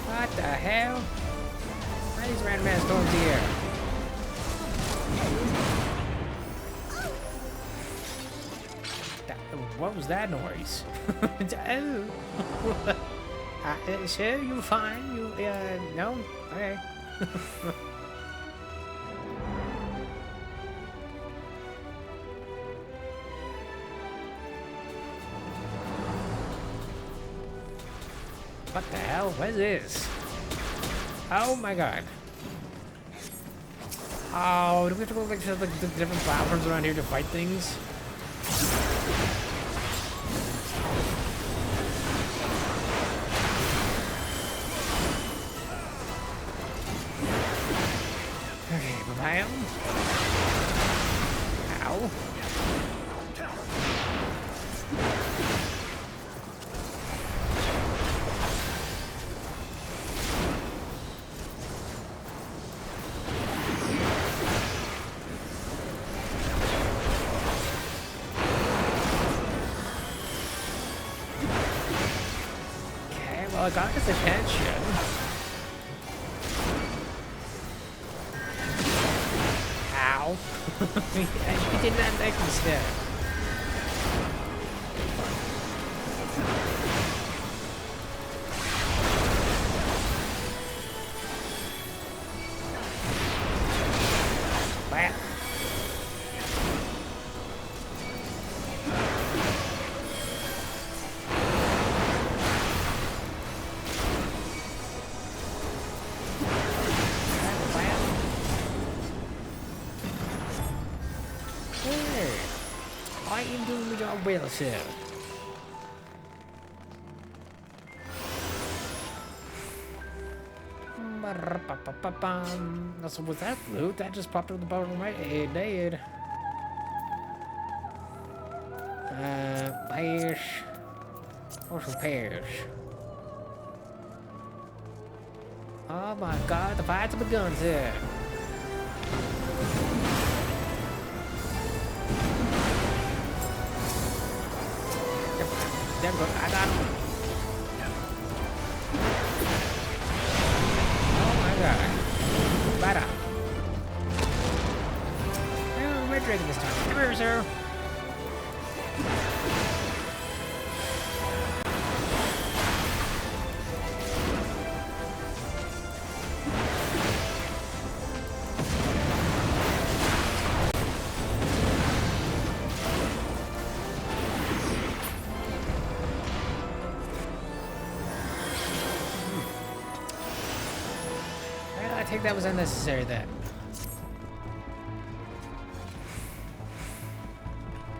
What the hell? Why are these random ass clones here? What was that noise? Oh. Sir, you fine? You, no? Okay. What the hell? What is this? Oh my god. Oh, do we have to go like to the different platforms around here to fight things? Bam. Ow. Okay, well I got his attention. He did not like me still. Bam. I am doing the job well, sir. So was that loot that just popped up the bottom of my head? Dead. Pears. Or some pears. Oh my god, the fights have begun, sir. There we go. I got him. Oh my god. Right on. Oh, we're drinking this time. Come here, sir. I think that was unnecessary then.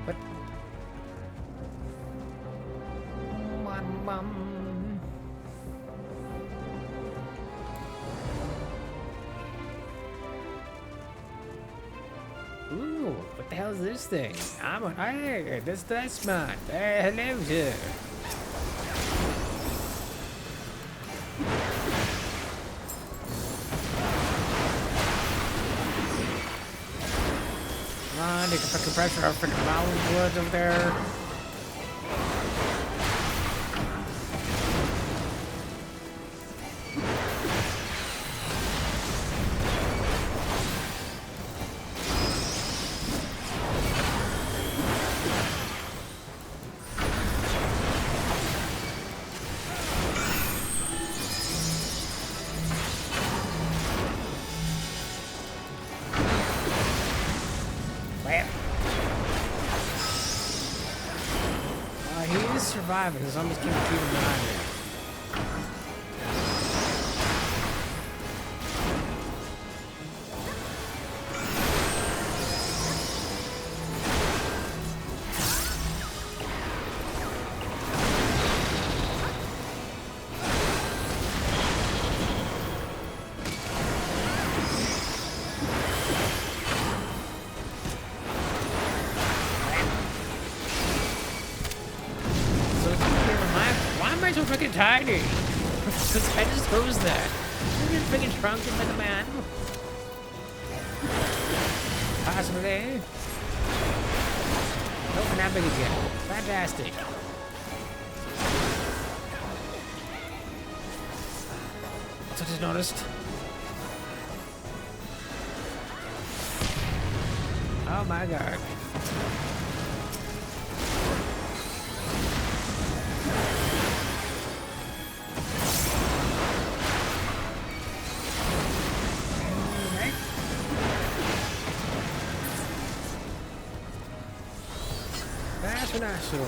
What? Mom. Ooh, what the hell is this thing? Hey, that's mine. Hey, hello, sir. They can fucking pressure our freaking mountain woods over there. He is surviving. The zombies keep keeping an eye on him. So freaking tiny. I just throws that. You're freaking shrunken like a man. Possibly. Nope, not big again. Fantastic. Also just noticed. Oh my god. That's what I saw.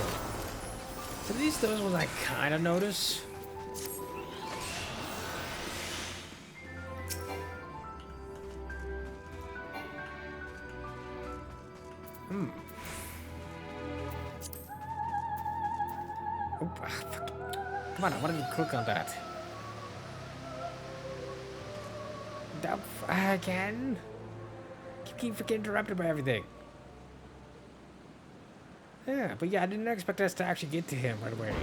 So these those ones I kind of notice. Oh, fuck. Come on, I wanted to click on that. Again? Keep freaking interrupted by everything. Yeah, but yeah, I didn't expect us to actually get to him right away.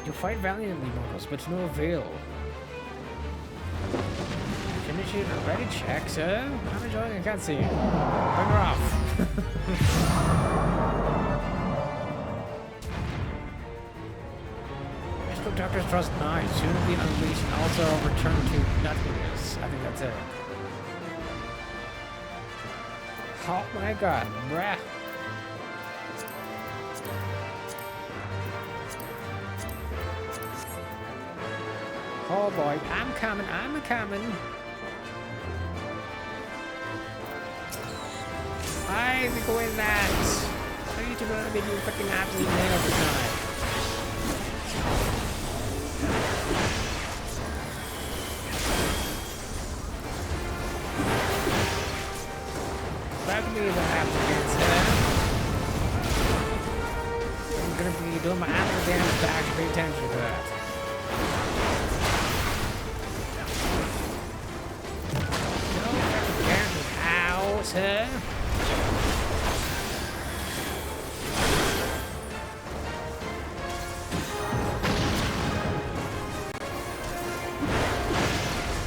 You fight valiantly, mortals, but to no avail. Initiate a ready check, sir. I'm enjoying a cutscene. Bring her off. Magical Doctor's Trust 9, soon to be unleashed and also return to nothingness. I think that's it. Oh my god, bruh. Oh boy, I'm coming. I'm going that. I need to run a bit of fucking absolute nail of the time. Back me the applicants, I'm gonna be doing my apple damage to actually pay attention to that. Sir.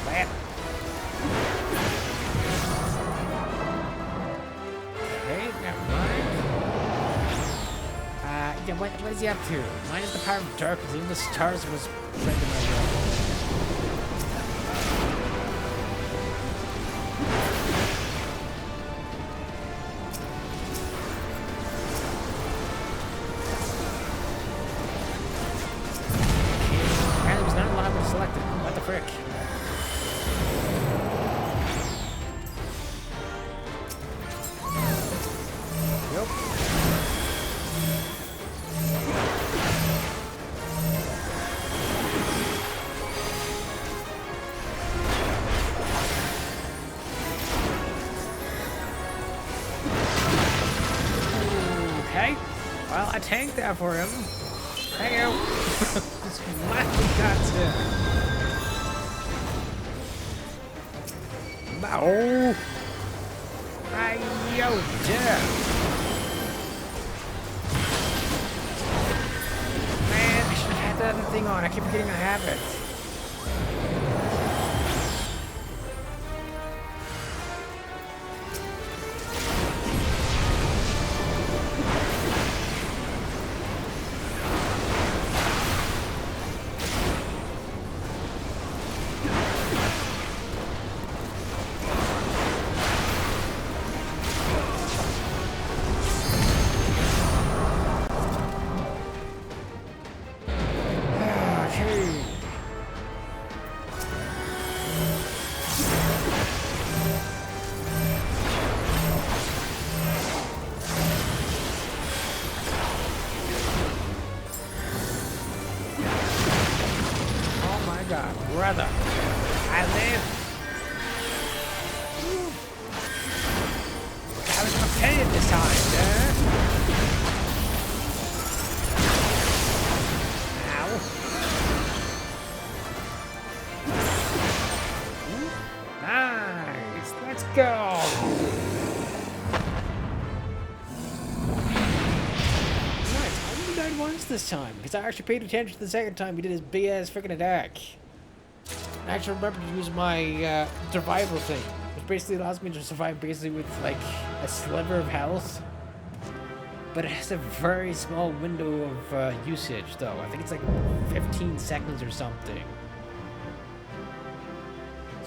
Well. Okay, never mind. Yeah, what is he up to? Minus the power of darkness, even the stars was breaking my will. Apparently, there's not a lot of selected. What the frick? Yep. Okay. Well, I tanked that for him. Hey, yo. Just finally got to. Oh. Hey, yo, yeah. Man, I should have had that other thing on. I keep forgetting I have it. Brother, I live. I was prepared this time, sir. Ow. Nice. Let's go. Nice. I only died once this time because I actually paid attention the second time he did his big ass freaking attack. I actually remember to use my survival thing, which basically allows me to survive basically with like a sliver of health. But it has a very small window of usage though. I think it's like 15 seconds or something.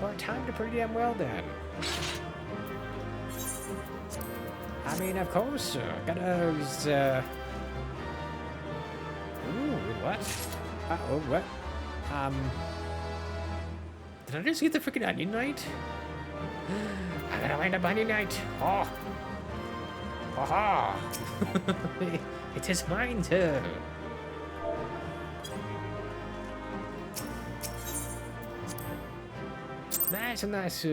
So I timed it pretty damn well then. I mean, of course, got those, ooh, what? Uh-oh, what? Did I just get the freaking Onion Knight? I'm gonna find a Onion Knight. Oh. Aha. It is mine too. Nice and nice.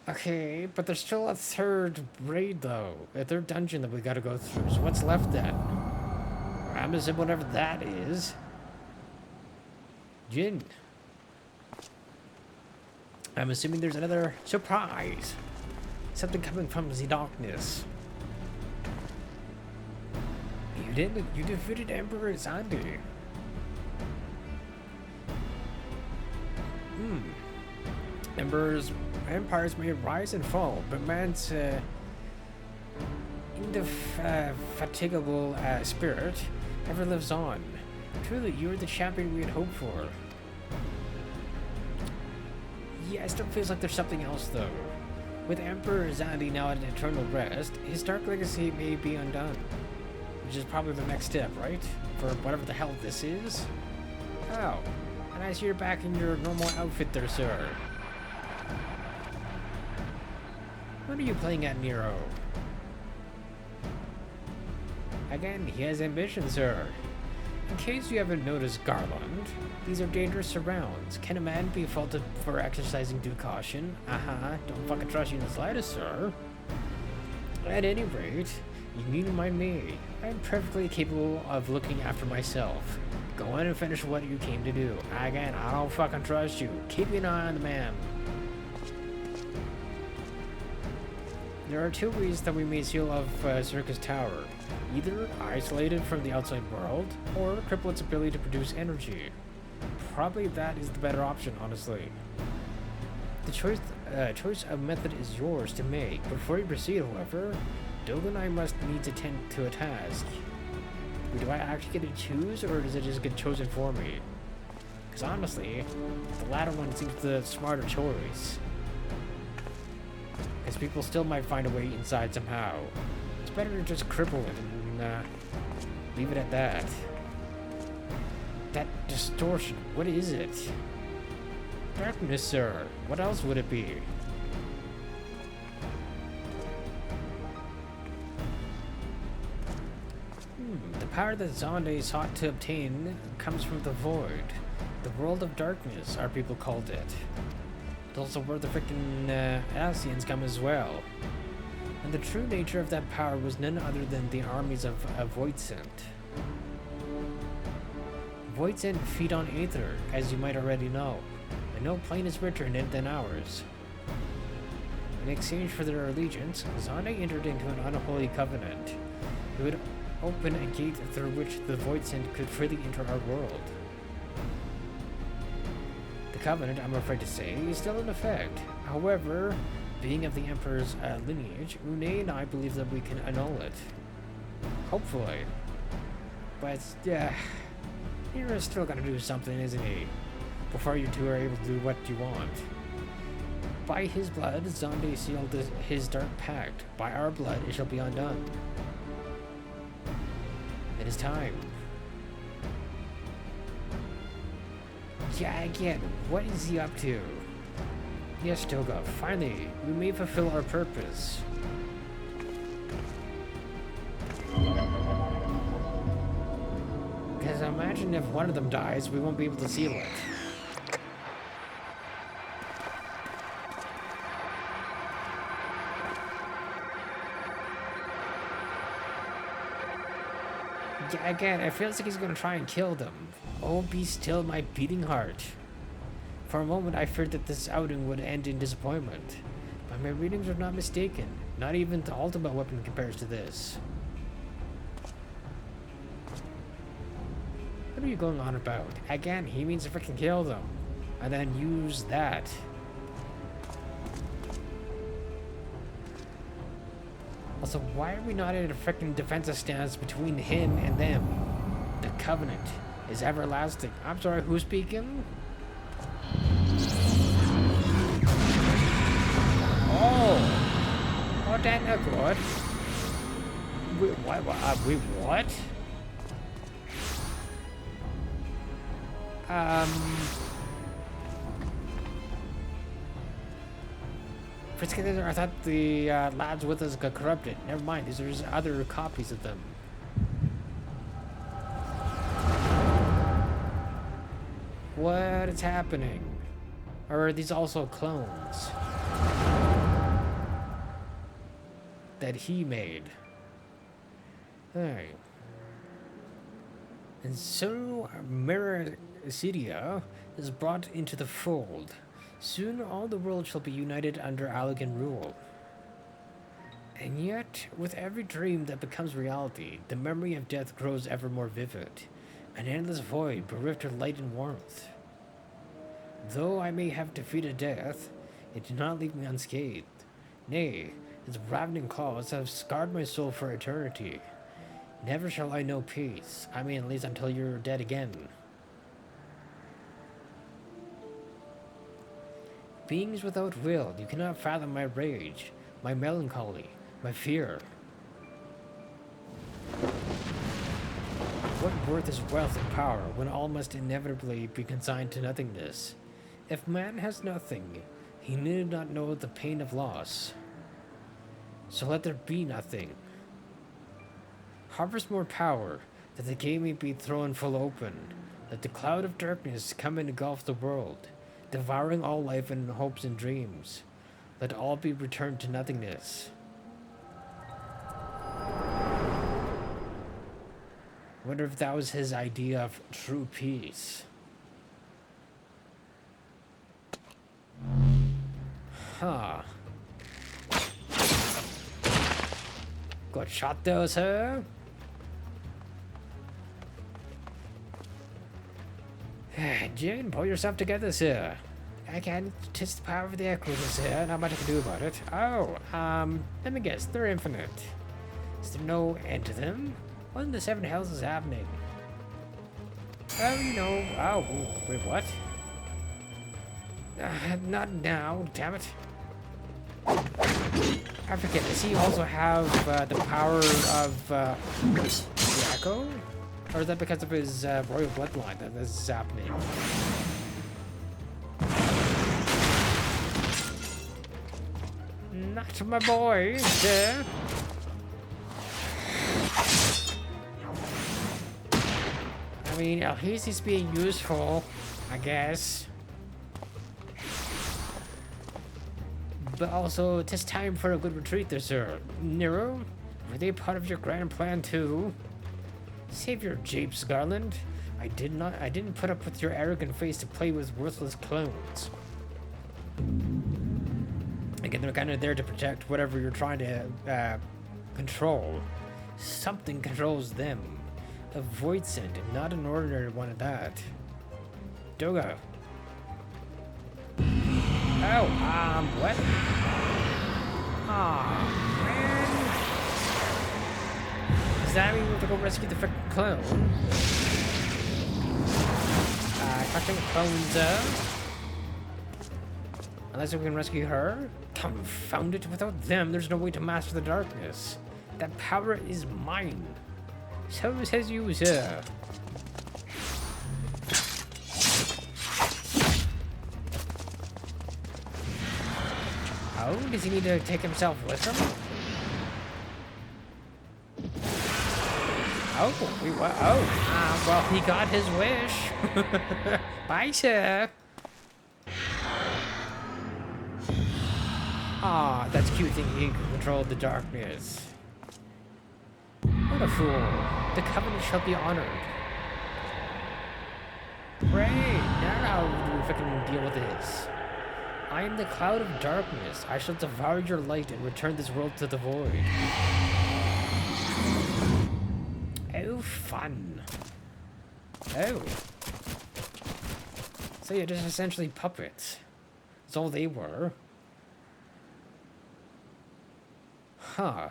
Okay, but there's still a third raid though. A third dungeon that we gotta go through. So what's left then? Amazon, whatever that is. Jin. I'm assuming there's another surprise. Something coming from the darkness. You defeated Emperor Xandi. Empires may rise and fall, but man's indefatigable spirit ever lives on. Truly, you are the champion we had hoped for. Yeah, it still feels like there's something else, though. With Emperor Xandi now at eternal rest, his dark legacy may be undone. Which is probably the next step, right? For whatever the hell this is. Oh, and I see you're back in your normal outfit there, sir. What are you playing at, Nero? Again, he has ambition, sir. In case you haven't noticed, Garland, these are dangerous surrounds. Can a man be faulted for exercising due caution? Don't fucking trust you in the slightest, sir. At any rate, you needn't mind me. I'm perfectly capable of looking after myself. Go on and finish what you came to do. Again, I don't fucking trust you. Keep an eye on the man. There are two ways that we may seal off Circus Tower. Either isolated from the outside world, or cripple its ability to produce energy. Probably that is the better option, honestly. The choice choice of method is yours to make. Before you proceed, however, Dogen and I must need to tend to a task. Do I actually get to choose, or does it just get chosen for me? Because honestly, the latter one seems the smarter choice. Because people still might find a way inside somehow. It's better to just cripple it and leave it at that. That distortion, what is it? Darkness, sir. What else would it be? The power that Zonde sought to obtain comes from the void. The world of darkness, our people called it. It's also where the frickin' Asians come as well. And the true nature of that power was none other than the armies of Voidsent. Voidsent feed on Aether, as you might already know, and no plane is richer in it than ours. In exchange for their allegiance, Zonde entered into an unholy covenant. It would open a gate through which the Voidsent could freely enter our world. The covenant, I'm afraid to say, is still in effect. However, being of the Emperor's lineage, Une and I believe that we can annul it. Hopefully. But, you're still gonna do something, isn't he? Before you two are able to do what you want. By his blood, Zonde sealed his dark pact. By our blood, it shall be undone. It is time. Yeah, again, what is he up to? Yes, Toga, finally, we may fulfill our purpose. Because imagine if one of them dies, we won't be able to seal it. Yeah, again, it feels like he's gonna try and kill them. Oh, be still, my beating heart. For a moment, I feared that this outing would end in disappointment. But my readings were not mistaken. Not even the ultimate weapon compares to this. What are you going on about? Again, he means to freaking kill them. And then use that. Also, why are we not in a freaking defensive stance between him and them? The covenant is everlasting. I'm sorry, who's speaking? Oh, that's not good. Wait, what? For a second there, I thought the lads with us got corrupted. Never mind, there's other copies of them. What is happening? Or are these also clones that he made? Alright. And so Mericidia is brought into the fold. Soon all the world shall be united under Allegan rule. And yet, with every dream that becomes reality, the memory of death grows ever more vivid. An endless void bereft of light and warmth. Though I may have defeated death, it did not leave me unscathed. Nay, its ravening claws have scarred my soul for eternity. Never shall I know peace. I mean, at least until you're dead again. Beings without will, you cannot fathom my rage, my melancholy, my fear. What worth is wealth and power when all must inevitably be consigned to nothingness? If man has nothing, he need not know the pain of loss. So let there be nothing. Harvest more power, that the gate may be thrown full open. Let the cloud of darkness come and engulf the world, devouring all life and hopes and dreams. Let all be returned to nothingness. Wonder if that was his idea of true peace. Huh. Got shot there, sir? Jane, pull yourself together, sir. I can't test the power of the echoes here. Not much I can do about it. Oh, let me guess. They're infinite. Is there no end to them? What in the seven hells is happening? Oh, you know. Oh, wait, what? Not now, damn it. I forget. Does he also have the power of the echo? Or is that because of his royal bloodline that this is happening? Not my boys, I mean, at least he's being useful, I guess. But also, it is time for a good retreat there, sir. Nero, were they part of your grand plan too? Save your japes, Garland. I didn't put up with your arrogant face to play with worthless clones. Again, they're kind of there to protect whatever you're trying to control. Something controls them. A void scent, and not an ordinary one at that. Doga. Oh, what? Aw, man. Does that mean we have to go rescue the frickin' clone? Catching clones, unless we can rescue her? Confound it, without them, there's no way to master the darkness. That power is mine. So says you, sir. Oh, does he need to take himself with him? Oh, wait, what? Oh, well, he got his wish. Bye, sir. Ah, that's cute thinking he can control the darkness. What a fool. The covenant shall be honored. Great, now how do we fucking deal with this? I am the cloud of darkness. I shall devour your light and return this world to the void. Oh, fun. Oh. So you're just essentially puppets. That's all they were. Huh.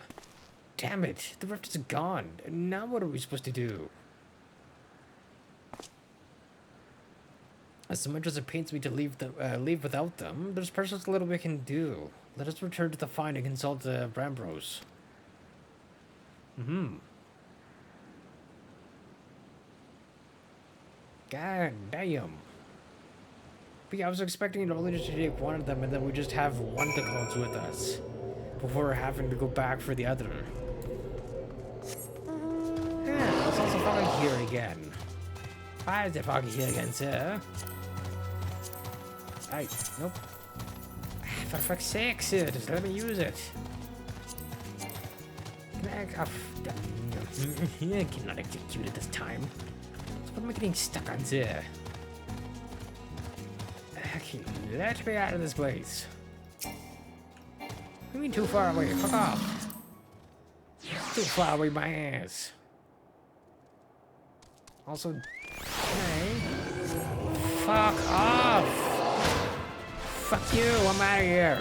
Damn it. The rift is gone. Now what are we supposed to do? As much as it pains me to leave without them, there's precious little we can do. Let us return to the find and consult the Brambros. God damn. But yeah, I was expecting only to take one of them and then we just have one of the clones with us. Before having to go back for the other. Yeah, it's also foggy here again. Why is it foggy here again, sir? Hey, nope. For fuck's sake, sir, just let me use it. Can I cannot execute it this time. So what am I getting stuck on, sir? Okay, let me out of this place. You mean too far away? Fuck off. Too far away, my ass. Also, hey. Fuck off. Fuck you, I'm out of here.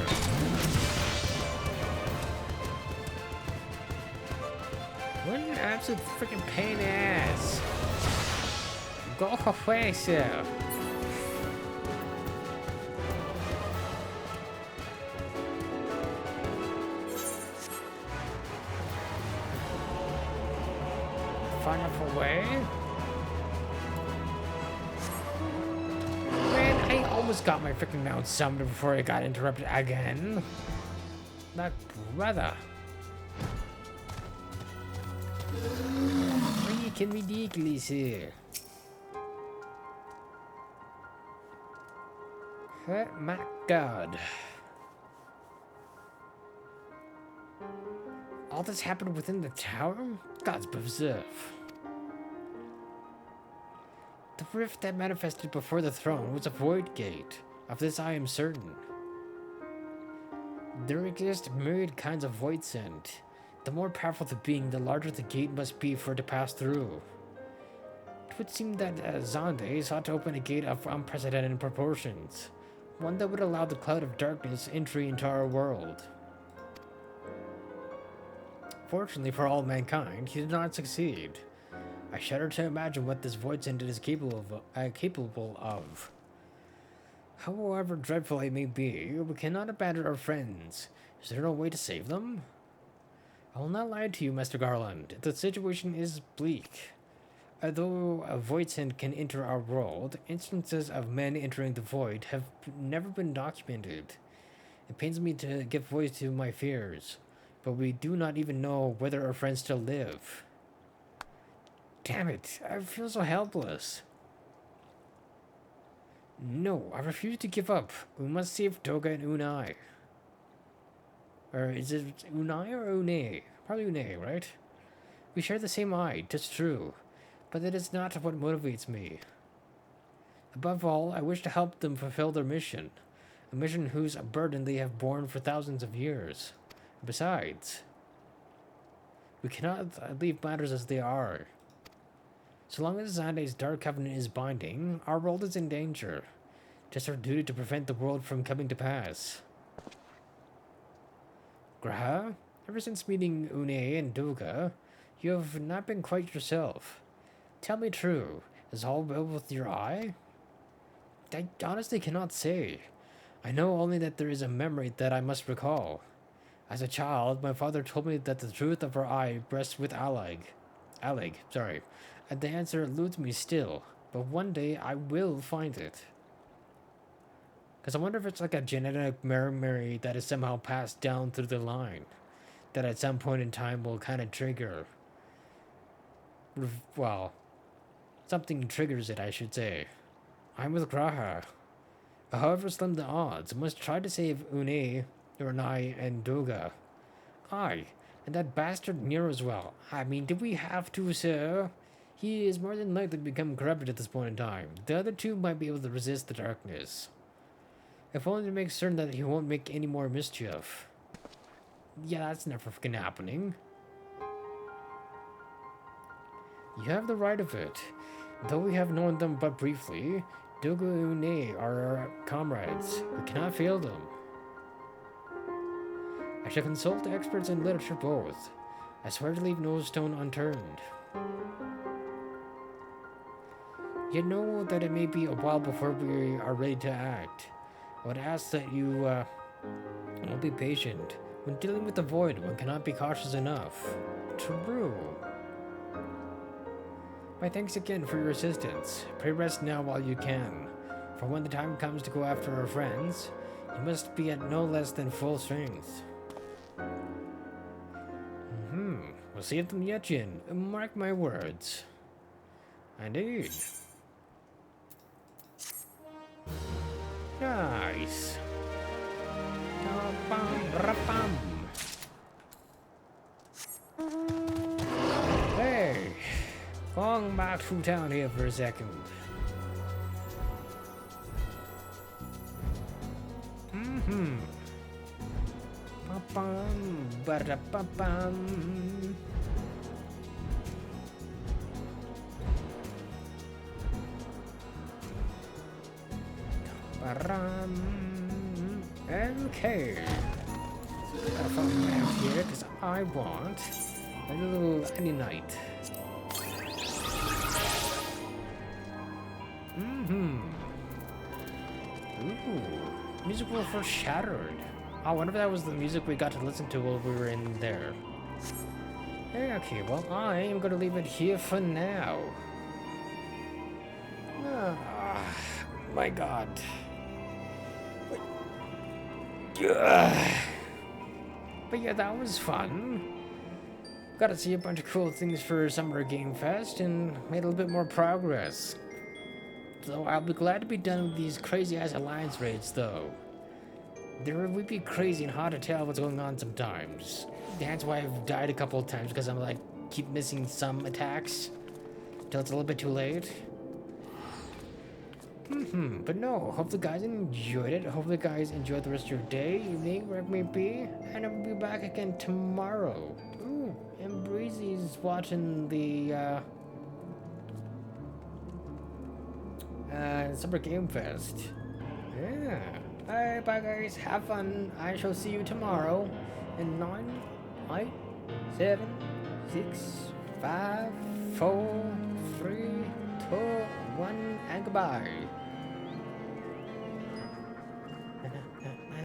What an absolute freaking pain in the ass. Go away, sir. Far enough away. Man, I almost got my freaking mount summoned before I got interrupted again. That brother. Freaking ridiculous here. Oh my god. All this happened within the tower? God's preserve. The rift that manifested before the throne was a void gate. Of this I am certain. There exist myriad kinds of void scent. The more powerful the being, the larger the gate must be for it to pass through. It would seem that Zonde sought to open a gate of unprecedented proportions. One that would allow the cloud of darkness entry into our world. Fortunately for all mankind, he did not succeed. I shudder to imagine what this void sentient is capable of. However dreadful it may be, we cannot abandon our friends. Is there no way to save them? I will not lie to you, Master Garland. The situation is bleak. Although a void sent can enter our world, instances of men entering the void have never been documented. It pains me to give voice to my fears, but we do not even know whether our friends still live. Damn it, I feel so helpless. No, I refuse to give up. We must save Doga and Unai. Or is it Unai or Une? Probably Une, right? We share the same eye, that's true. But that is not what motivates me. Above all, I wish to help them fulfill their mission. A mission whose burden they have borne for thousands of years. Besides, we cannot leave matters as they are. So long as Zande's Dark Covenant is binding, our world is in danger. It is our duty to prevent the world from coming to pass. Graha, ever since meeting Une and Doga, you have not been quite yourself. Tell me true, is all well with your eye? I honestly cannot say. I know only that there is a memory that I must recall. As a child, my father told me that the truth of her eye rests with Aleg, and the answer eludes me still, but one day I will find it. Because I wonder if it's like a genetic memory that is somehow passed down through the line, that at some point in time will kind of trigger. Well, something triggers it, I should say. I'm with Graha. However slim the odds, I must try to save Une, Urnai, and Doga. Aye, and that bastard Nero as well. I mean, do we have to, sir? He is more than likely to become corrupted at this point in time. The other two might be able to resist the darkness. If only to make certain that he won't make any more mischief. Yeah, that's never freaking happening. You have the right of it. Though we have known them but briefly, Doga and Une are our comrades. We cannot fail them. I shall consult experts in literature both. I swear to leave no stone unturned. Yet know that it may be a while before we are ready to act. I would ask that you will be patient. When dealing with the void, one cannot be cautious enough. True. My thanks again for your assistance. Pray rest now while you can. For when the time comes to go after our friends, you must be at no less than full strength. We'll save them yet, Jin. Mark my words. Indeed. Nice. Hey, going back through town here for a second. Ba-bum, ba-da-ba-bum. Okay. Gotta follow me out here because I want a little any night. Ooh. Musical for Shattered. I wonder if that was the music we got to listen to while we were in there. Okay, well, I am gonna leave it here for now. My God. But yeah, that was fun. Got to see a bunch of cool things for Summer Game Fest and made a little bit more progress. So I'll be glad to be done with these crazy ass alliance raids though. There would be crazy and hard to tell what's going on sometimes. That's why I've died a couple of times, because I'm like keep missing some attacks till it's a little bit too late. But no, hope the guys enjoyed it. Hope the guys enjoyed the rest of your day, evening, wherever it may be. And I will be back again tomorrow. Ooh, and Breezy's watching the Summer Game Fest. Yeah. Alright, bye guys. Have fun. I shall see you tomorrow. In 9, 8, 7, 6, 5, 4, 3, 2, 1, and goodbye.